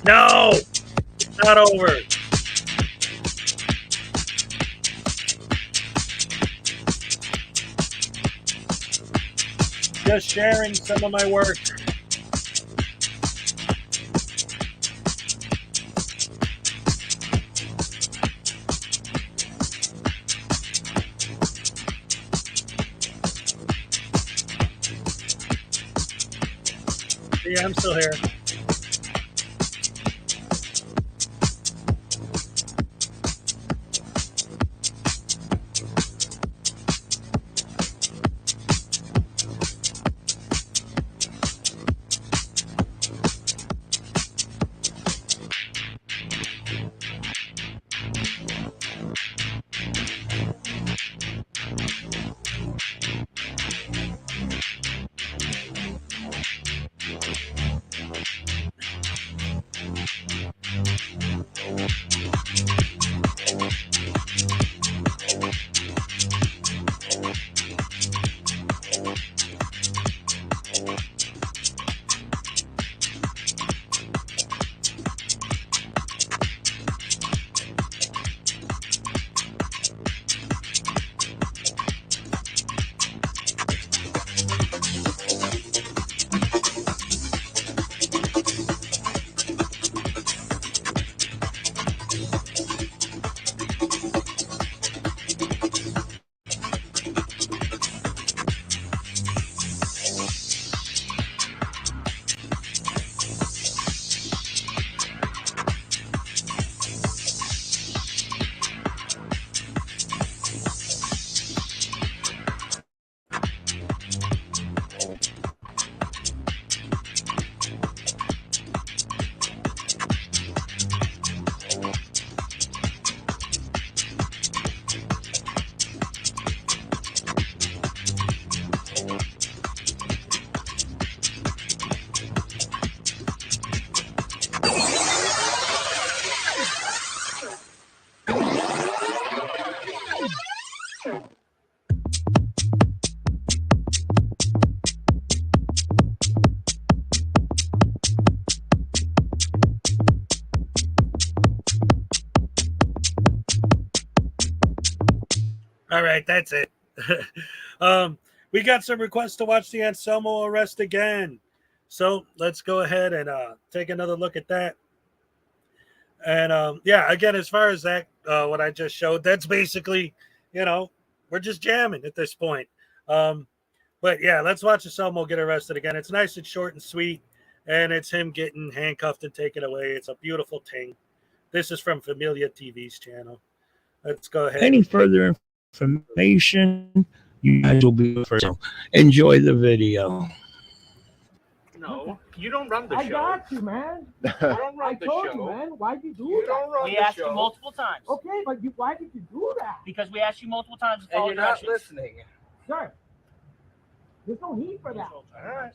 No, it's not over. Just sharing some of my work. See, I'm still here. All right, that's it. We got some requests to watch the Anselmo arrest again. So let's go ahead and take another look at that. And yeah, again, as far as that, what I just showed, that's basically, we're just jamming at this point. But yeah, let's watch Anselmo get arrested again. It's nice and short and sweet, and it's him getting handcuffed and taken away. It's a beautiful thing. This is from Familia TV's channel. Let's go ahead. Any further information, you guys will be first. So enjoy the video. No, you don't run the show. I got you, man. I don't run the told show. you, man. Why'd you do You that? don't run We the asked show. you multiple times. Okay, but why did you do that? Because we asked you multiple times to And follow you're not directions. listening. Sir, there's no need for that. All right.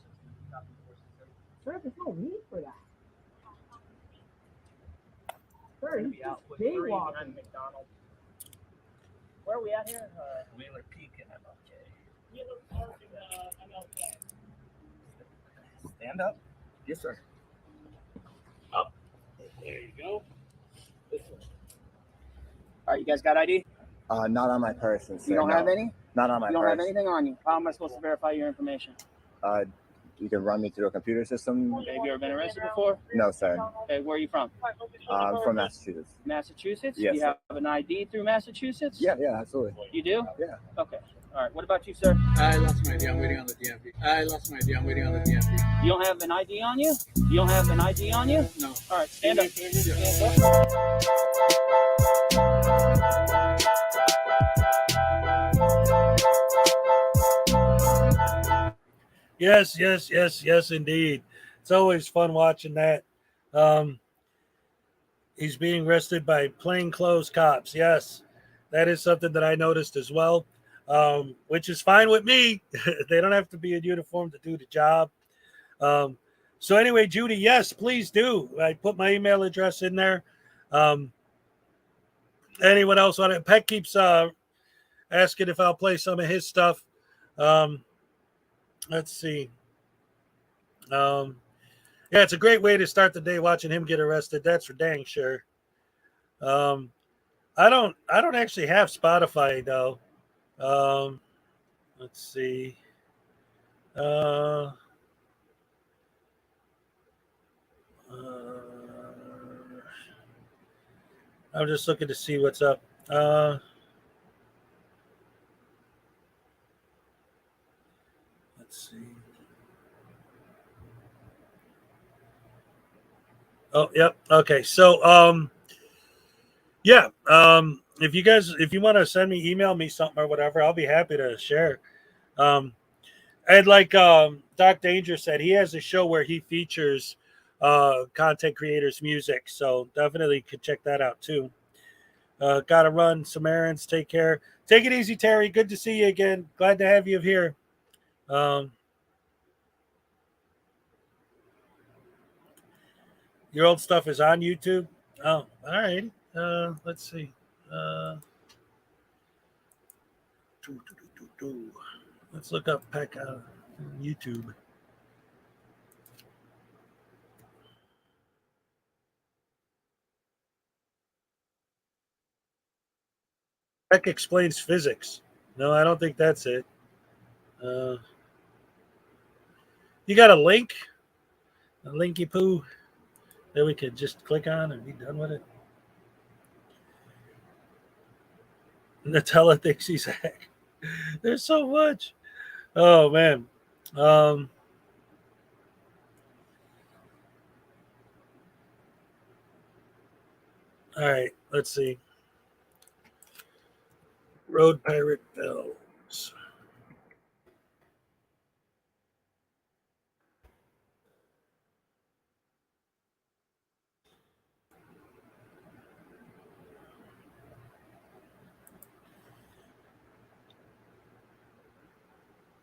Sir, there's no need for that. Sir, he's just With 3 jaywalking. behind McDonald's. Where are we at here? Wheeler Peak and MLK. Wheeler Park and MLK. Stand up. Yes, sir. Up. There you go. This way. All right, you guys got ID? Not on my person. You don't have any? Not on my You don't person. have anything on you. How am I supposed to verify your information? You can run me through a computer system. Okay, have you ever been arrested before? No, sir. Okay, where are you from? I'm from Massachusetts. Massachusetts? Yes, Do you have an ID through Massachusetts? Yeah, absolutely. You do? Yeah. Okay. All right. What about you, sir? I lost my ID. I'm waiting on the DMV. I'm waiting on the DMV. You don't have an ID on you? You don't have an ID on you? No. All right. Stand up. Stand up. Yes, indeed. It's always fun watching that. He's being arrested by plainclothes cops. Yes, that is something that I noticed as well, which is fine with me. They don't have to be in uniform to do the job. So anyway, Judy, yes, please do. I put my email address in there. Anyone else on it? Peck keeps asking if I'll play some of his stuff. Let's see. Yeah, it's a great way to start the day watching him get arrested. That's for dang sure. I don't actually have Spotify though. Let's see. I'm just looking to see what's up. Let's see. Oh, yep. Okay. So, yeah. If you want to send me, email me something or whatever, I'll be happy to share. And like Doc Danger said, he has a show where he features content creators' music. So definitely could check that out too. Gotta run some errands. Take care. Take it easy, Terry. Good to see you again. Glad to have you here. Your old stuff is on YouTube. Oh, all right. Let's see. Let's look up Peck on YouTube. Peck explains physics. No, I don't think that's it. You got a link? A linky poo that we could just click on and be done with it? Nutella thinks he's hack. There's so much. Oh man. All right, let's see. Road Pirate Bells.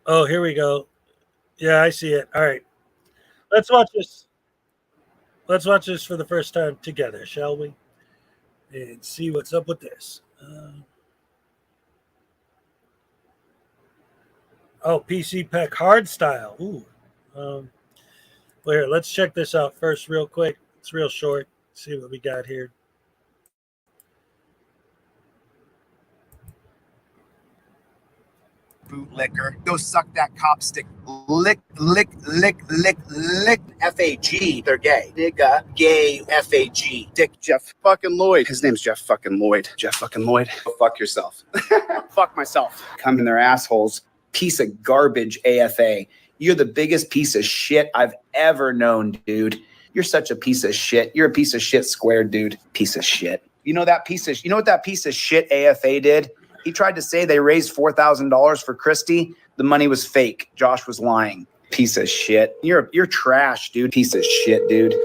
Oh, here we go. Yeah, I see it. All right. Let's watch this. Let's watch this for the first time together, shall we? And see what's up with this. Oh, PC Pack hard style. Ooh. Well, here, let's check this out first, real quick. It's real short. Let's see what we got here. Bootlicker. Go suck that cop stick. Lick, lick, lick, lick, lick. F-A-G. They're gay. Nigga. Gay. F-A-G. Dick Jeff fucking Lloyd. His name's Jeff fucking Lloyd. Jeff fucking Lloyd. Go fuck yourself. Fuck myself. Come in their assholes. Piece of garbage AFA. You're the biggest piece of shit I've ever known, dude. You're such a piece of shit. You're a piece of shit squared, dude. Piece of shit. You know what that piece of shit AFA did? He tried to say they raised $4,000 for Christie. The money was fake. Josh was lying. Piece of shit. You're trash, dude. Piece of shit, dude.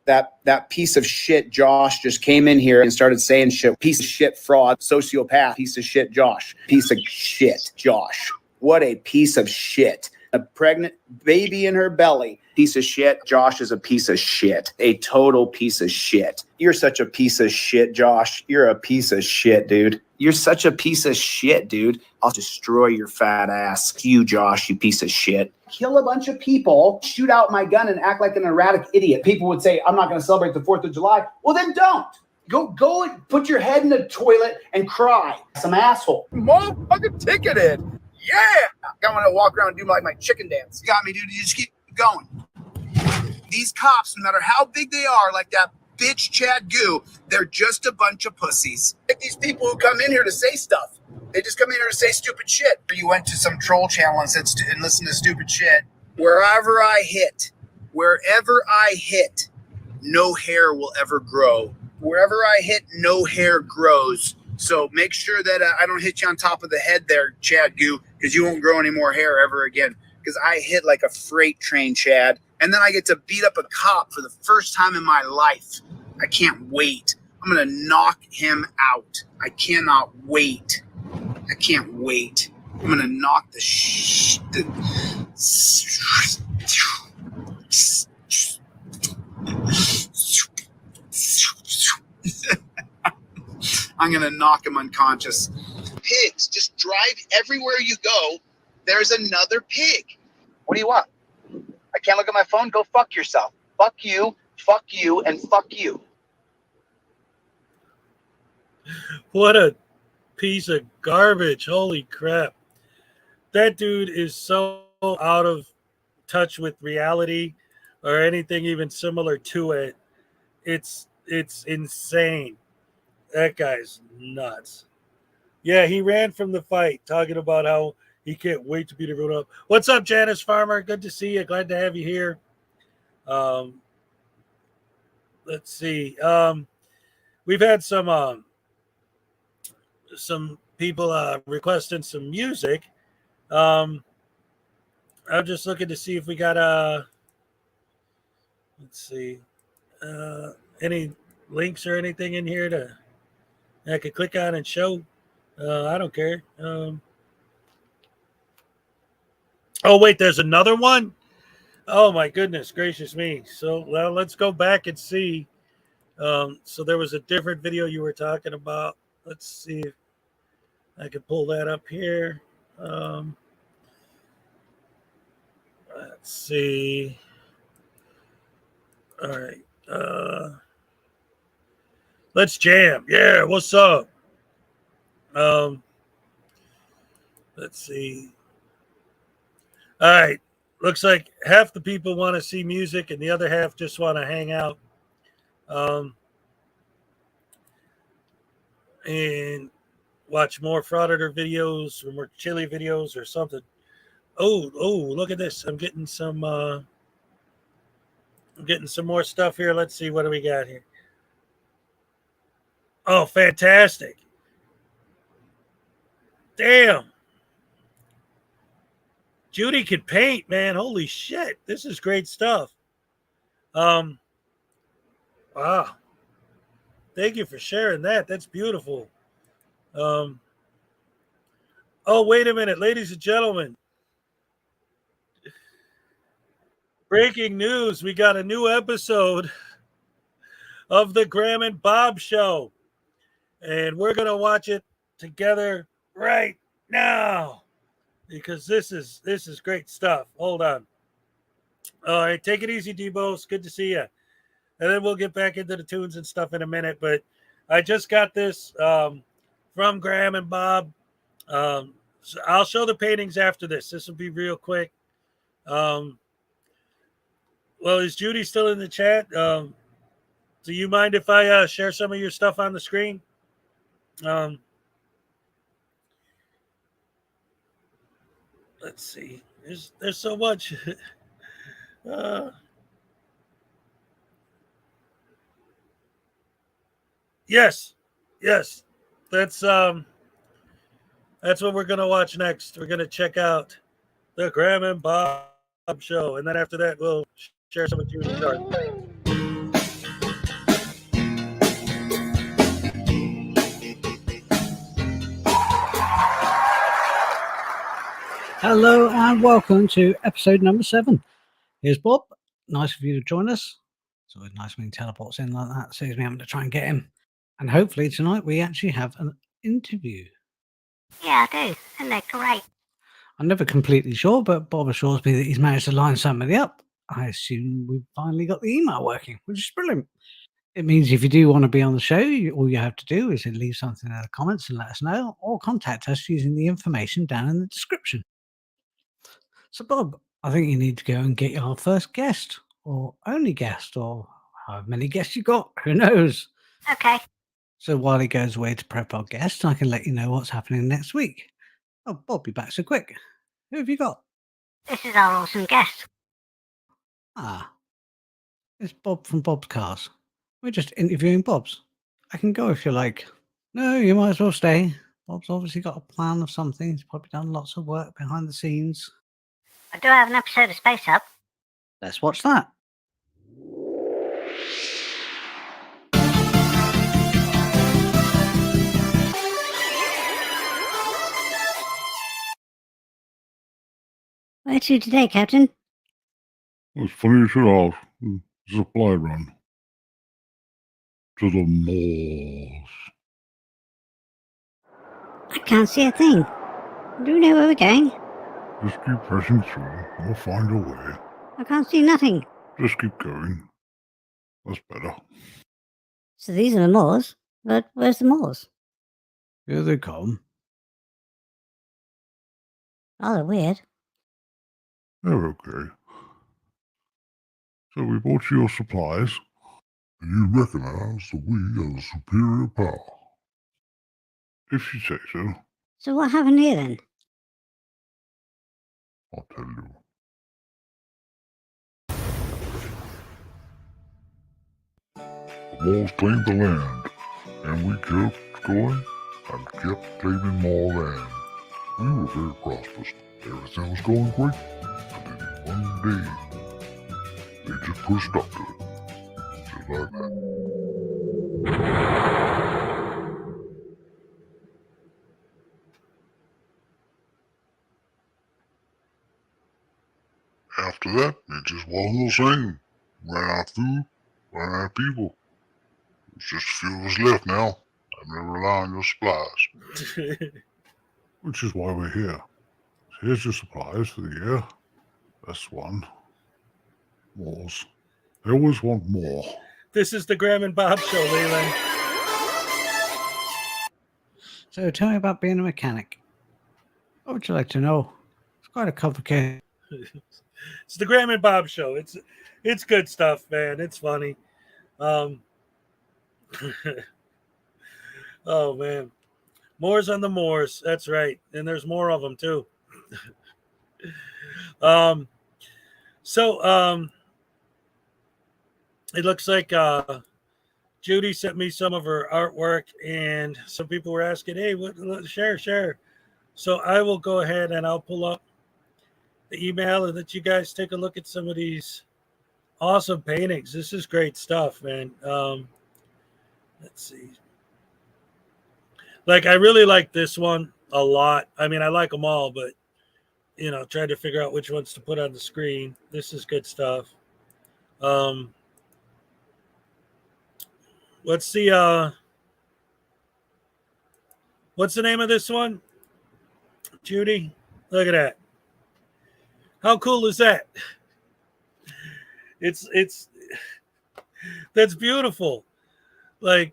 That piece of shit Josh just came in here and started saying shit. Piece of shit fraud, sociopath, piece of shit Josh. Piece of shit Josh. What a piece of shit. A pregnant baby in her belly. Piece of shit. Josh is a piece of shit. A total piece of shit. You're such a piece of shit, Josh. You're a piece of shit, dude. You're such a piece of shit, dude. I'll destroy your fat ass. You, Josh, you piece of shit. Kill a bunch of people, shoot out my gun, and act like an erratic idiot. People would say, I'm not going to celebrate the 4th of July. Well, then don't. Go and put your head in the toilet and cry. Some asshole. Motherfucking ticketed. Yeah. I want to walk around and do like my chicken dance. You got me, dude. You just keep going. These cops, no matter how big they are, like that bitch Chad Goo, they're just a bunch of pussies. Like these people who come in here to say stuff. They just come in here to say stupid shit. You went to some troll channel and listened to stupid shit. Wherever I hit, no hair will ever grow. Wherever I hit, no hair grows. So make sure that I don't hit you on top of the head there, Chad Goo, because you won't grow any more hair ever again. Because I hit like a freight train, Chad. And then I get to beat up a cop for the first time in my life. I can't wait. I'm going to knock him out. I cannot wait. I can't wait. I'm going to knock I'm going to knock him unconscious. Pigs, just drive everywhere you go. There's another pig. What do you want? I can't look at my phone. Go fuck yourself. Fuck you, and fuck you. What a piece of garbage. Holy crap. That dude is so out of touch with reality or anything even similar to it. It's insane. That guy's nuts. Yeah, he ran from the fight talking about how he can't wait to be the grown up. What's up, Janice Farmer? Good to see you. Glad to have you here. Let's see. We've had some people requesting some music. I'm just looking to see if we got let's see, any links or anything in here to I could click on and show. I don't care. Oh wait, there's another one. Oh my goodness gracious me! So well, let's go back and see. So there was a different video you were talking about. Let's see if I can pull that up here. Let's see. All right. Let's jam. Yeah, what's up? Let's see. All right. Looks like half the people want to see music and the other half just want to hang out. And watch more Frauditor videos or more chili videos or something. Oh, look at this. I'm getting some more stuff here. Let's see, what do we got here? Oh, fantastic. Damn. Judy could paint, man. Holy shit. This is great stuff. Wow. Thank you for sharing that. That's beautiful. Oh, wait a minute, ladies and gentlemen. Breaking news. We got a new episode of the Graham and Bob Show. And we're going to watch it together right now because this is great stuff. Hold on. All right, take it easy, Debo. It's good to see you. And then we'll get back into the tunes and stuff in a minute. But I just got this from Graham and Bob. So I'll show the paintings after this. This will be real quick. Well, is Judy still in the chat? Do you mind if I share some of your stuff on the screen? Let's see. There's so much. Yes. That's what we're gonna watch next. We're gonna check out the Graham and Bob Show, and then after that, we'll share some with you. Hello and welcome to episode number 7. Here's Bob. Nice of you to join us. It's always nice when he teleports in like that. Saves me having to try and get him. And hopefully tonight we actually have an interview. Yeah, I do. And they're great. I'm never completely sure, but Bob assures me that he's managed to line somebody up. I assume we've finally got the email working, which is brilliant. It means if you do want to be on the show, all you have to do is leave something in the comments and let us know, or contact us using the information down in the description. So, Bob, I think you need to go and get our first guest, or only guest, or however many guests you got. Who knows? Okay. So while he goes away to prep our guest, I can let you know what's happening next week. Oh, Bob, you're back so quick. Who have you got? This is our awesome guest. Ah, it's Bob from Bob's Cars. We're just interviewing Bob's. I can go if you like. No, you might as well stay. Bob's obviously got a plan of something. He's probably done lots of work behind the scenes. I do have an episode of Space Up. Let's watch that. Where to today, Captain? Let's finish it off. Supply run. To the malls. I can't see a thing. Do you know where we're going? Just keep pressing through. We'll find a way. I can't see nothing. Just keep going. That's better. So these are the moors. But where's the moors? Here they come. Oh, they're weird. They're okay. So we bought you your supplies, and you recognize that we are a superior power. If you say so, So what happened here then? I'll tell you. The Moors claimed the land, and we kept going and kept claiming more land. We were very prosperous. Everything was going great. And then one day, they just put a stop to it. Just like that. After that, it just wasn't the same. Ran out of food, ran out of people. There's just a few of us left now. I'm never rely on your supplies. Which is why we're here. So here's your supplies for the year. That's one. Moors. They always want more. This is the Graham and Bob show, Leland. So tell me about being a mechanic. What would you like to know? It's quite a complicated. It's the Graham and Bob show. It's good stuff, man. It's funny. Oh man, Moors on the moors. That's right, and there's more of them too. It looks like Judy sent me some of her artwork, and some people were asking, "Hey, share." So I will go ahead and I'll pull up the email and let you guys take a look at some of these awesome paintings. This is great stuff, man. Let's see. Like, I really like this one a lot. I mean, I like them all, but trying to figure out which ones to put on the screen. This is good stuff. What's the name of this one? Judy, look at that. How cool is that? It's that's beautiful. Like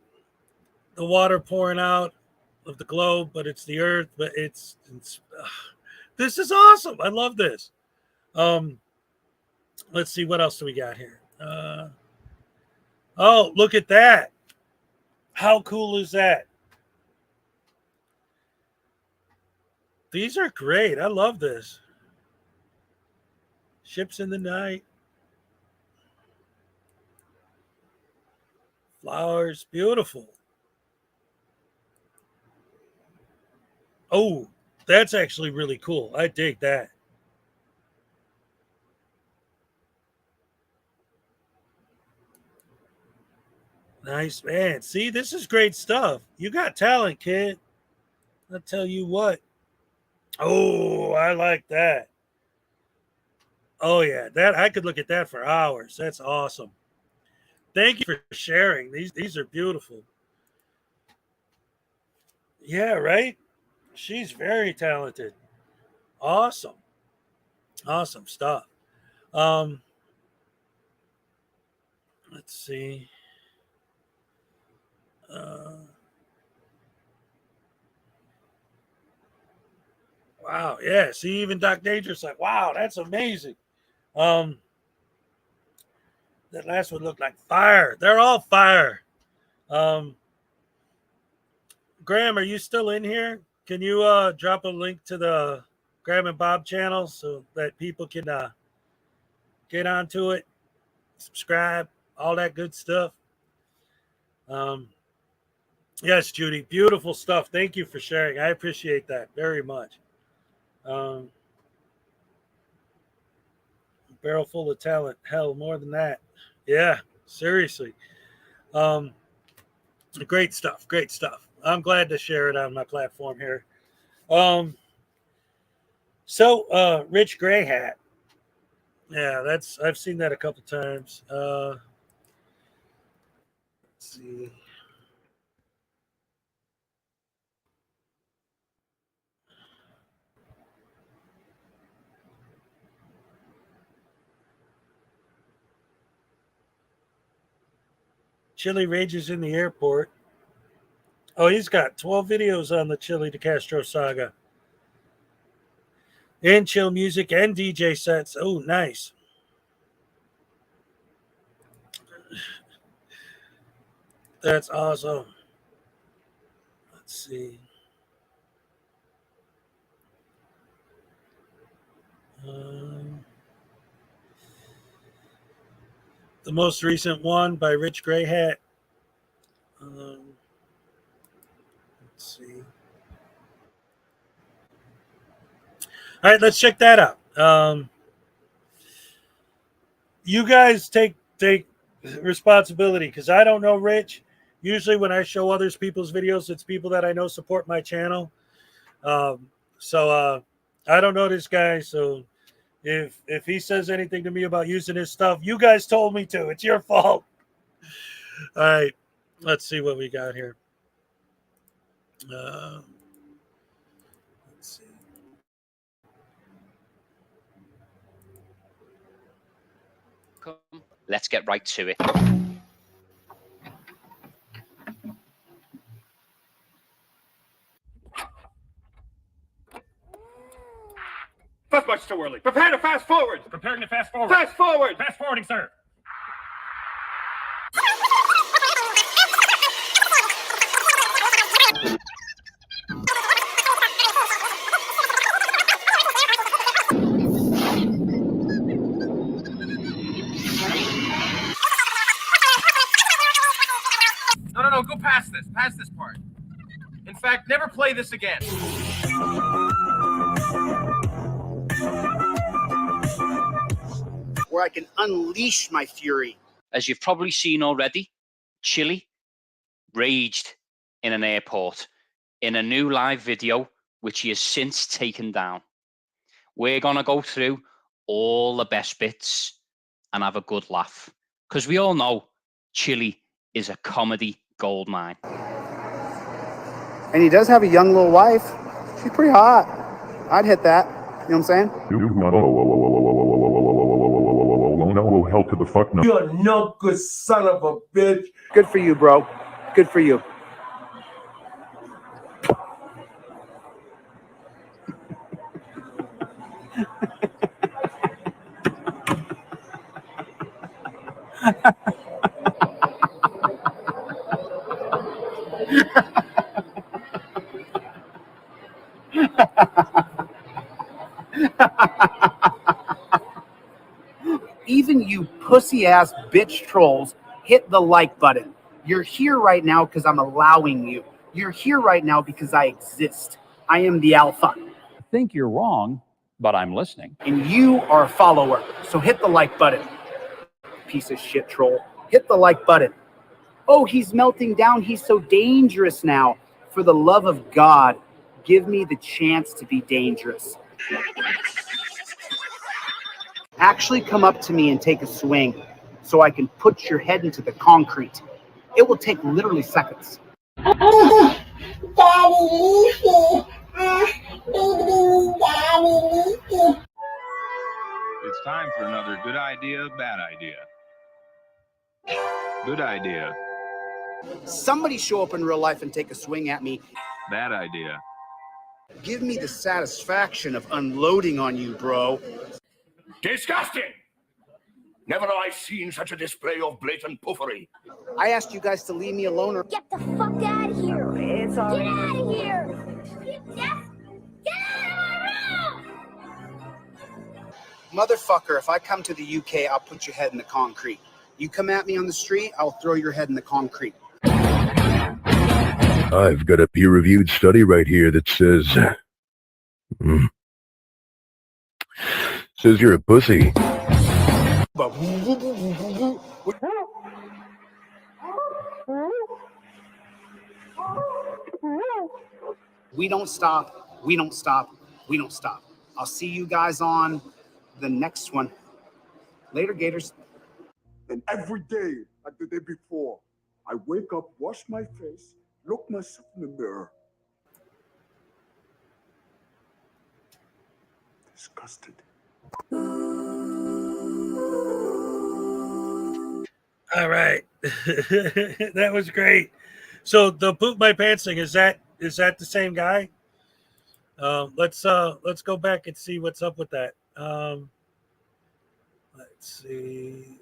the water pouring out of the globe, but it's the earth, but it's this is awesome. I love this. Let's see, what else do we got here? Oh, look at that. How cool is that? These are great. I love this. Ships in the night. Flowers. Beautiful. Oh, that's actually really cool. I dig that. Nice, man. See, this is great stuff. You got talent, kid. I'll tell you what. Oh, I like that. Oh, yeah. That I could look at that for hours. That's awesome. Thank you for sharing. These are beautiful. Yeah, right? She's very talented. Awesome. Awesome stuff. Let's see. Wow. Yeah. See, even Doc Dangerous like, wow, that's amazing. That last one looked like fire. They're all fire. Graham, are you still in here? Can you drop a link to the Graham and Bob channel so that people can get onto it, subscribe, all that good stuff? Yes, Judy, beautiful stuff. Thank you for sharing. I appreciate that very much. Barrel full of talent. Hell, more than that. Yeah, seriously. Great stuff. Great stuff. I'm glad to share it on my platform here. Rich Gray Hat. Yeah, I've seen that a couple times. Let's see. Chili rages in the airport. Oh, he's got 12 videos on the Chili DeCastro saga. And chill music and DJ sets. Oh, nice. That's awesome. Let's see. The most recent one by Rich Grey Hat. Let's see. All right, let's check that out. You guys take responsibility because I don't know Rich. Usually when I show others people's videos, it's people that I know support my channel. So I don't know this guy. So if he says anything to me about using his stuff, you guys told me to. It's your fault. All right, let's see what we got here. Let's see. Let's get right to it. That's much too early. Prepare to fast forward. Preparing to fast forward. Fast forward. Fast forwarding, sir. No, go past this. Past this part. In fact, never play this again. Where I can unleash my fury. As you've probably seen already, Chili raged in an airport in a new live video, which he has since taken down. We're going to go through all the best bits and have a good laugh. Because we all know Chili is a comedy goldmine. And he does have a young little wife. She's pretty hot. I'd hit that. You know what I'm saying? No, hell to the fuck no. You're no good son of a bitch. Good for you, bro. Good for you. Even you pussy-ass bitch trolls, hit the like button. You're here right now because I'm allowing you. You're here right now because I exist. I am the alpha. I think you're wrong, but I'm listening. And you are a follower, so hit the like button. Piece of shit troll. Hit the like button. Oh, he's melting down. He's so dangerous now. For the love of God, give me the chance to be dangerous. Actually come up to me and take a swing so I can put your head into the concrete. It will take literally seconds. It's time for another good idea, bad idea. Good idea. Somebody show up in real life and take a swing at me. Bad idea. Give me the satisfaction of unloading on you, bro. Disgusting! Never have I seen such a display of blatant poofery. I asked you guys to leave me alone or Get the fuck out of here! It's all Get out of here! Get out of my room! motherfucker, if I come to the UK, I'll put your head in the concrete. You come at me on the street, I'll throw your head in the concrete. I've got a peer-reviewed study right here that says... says you're a pussy. We don't stop. We don't stop. We don't stop. I'll see you guys on the next one. Later, Gators. And every day, like the day before, I wake up, wash my face, look myself in the mirror. Disgusted. All right. That was great. So the poop my pants thing, is that the same guy? Let's go back and see what's up with that. Let's see.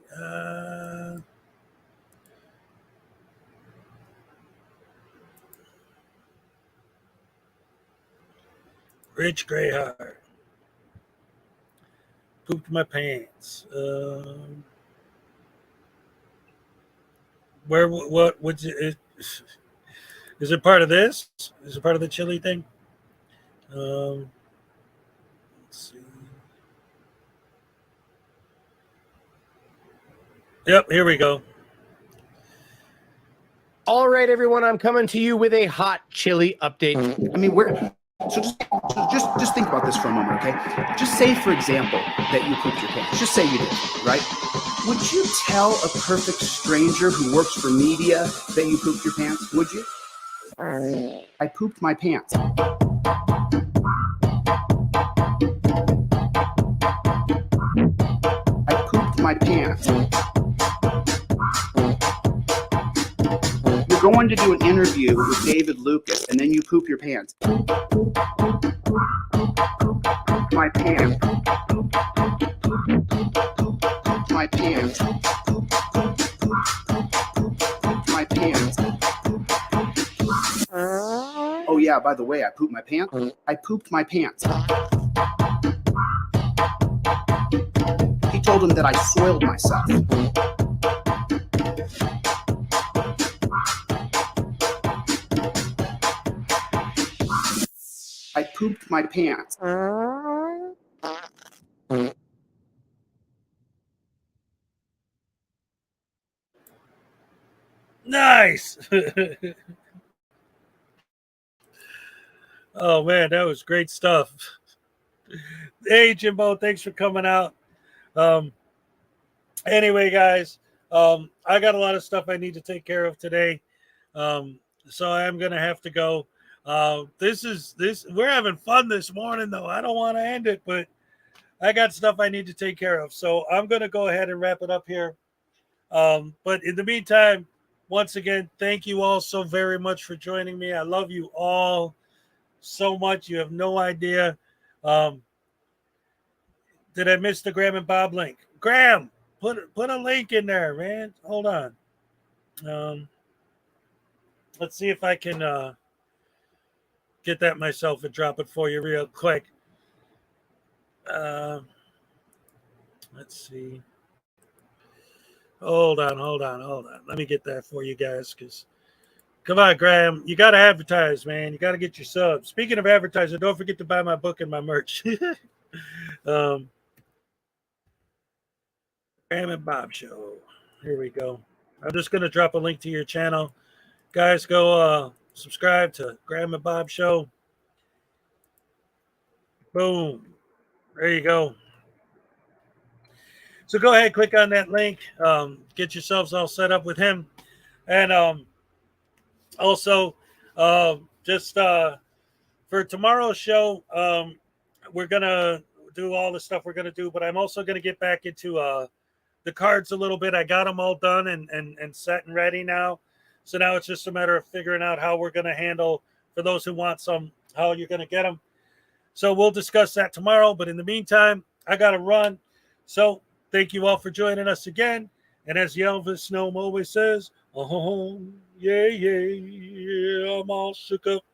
Rich Greyheart. Pooped my pants. Where? What? What's it? Is it part of this? Is it part of the chili thing? Let's see. Yep, here we go. All right, everyone, I'm coming to you with a hot chili update. I mean, just think about this for a moment, okay? Just say, for example, that you pooped your pants. Just say you did, right? Would you tell a perfect stranger who works for media that you pooped your pants? Would you? I pooped my pants. I pooped my pants. You're going to do an interview with David Lucas, and then you poop your pants. My pants. My pants. My pants. Oh yeah, by the way, I pooped my pants. I pooped my pants. He told him that I soiled myself. I pooped my pants. Nice. Oh man, that was great stuff. Hey Jimbo, thanks for coming out. Anyway, guys, I got a lot of stuff I need to take care of today. So I'm gonna have to go. We're having fun this morning though. I don't want to end it, but I got stuff I need to take care of. So I'm gonna go ahead and wrap it up here. But in the meantime, once again, thank you all so very much for joining me. I love you all so much. You have no idea. Did I miss the Graham and Bob link? Graham, put a link in there, man. Hold on. Let's see if I can get that myself and drop it for you real quick. Let's see. Hold on. Let me get that for you guys, because come on, Graham. You got to advertise, man. You got to get your subs. Speaking of advertising, don't forget to buy my book and my merch. Graham and Bob Show. Here we go. I'm just going to drop a link to your channel. Guys, go subscribe to Graham and Bob Show. Boom. There you go. So go ahead, click on that link. Get yourselves all set up with him. And also, just for tomorrow's show, we're going to do all the stuff we're going to do, but I'm also going to get back into the cards a little bit. I got them all done and set and ready now. So now it's just a matter of figuring out how we're going to handle, for those who want some, how you're going to get them. So we'll discuss that tomorrow. But in the meantime, I got to run. So thank you all for joining us again. And as Elvis Snow always says, oh, yeah, I'm all shook up.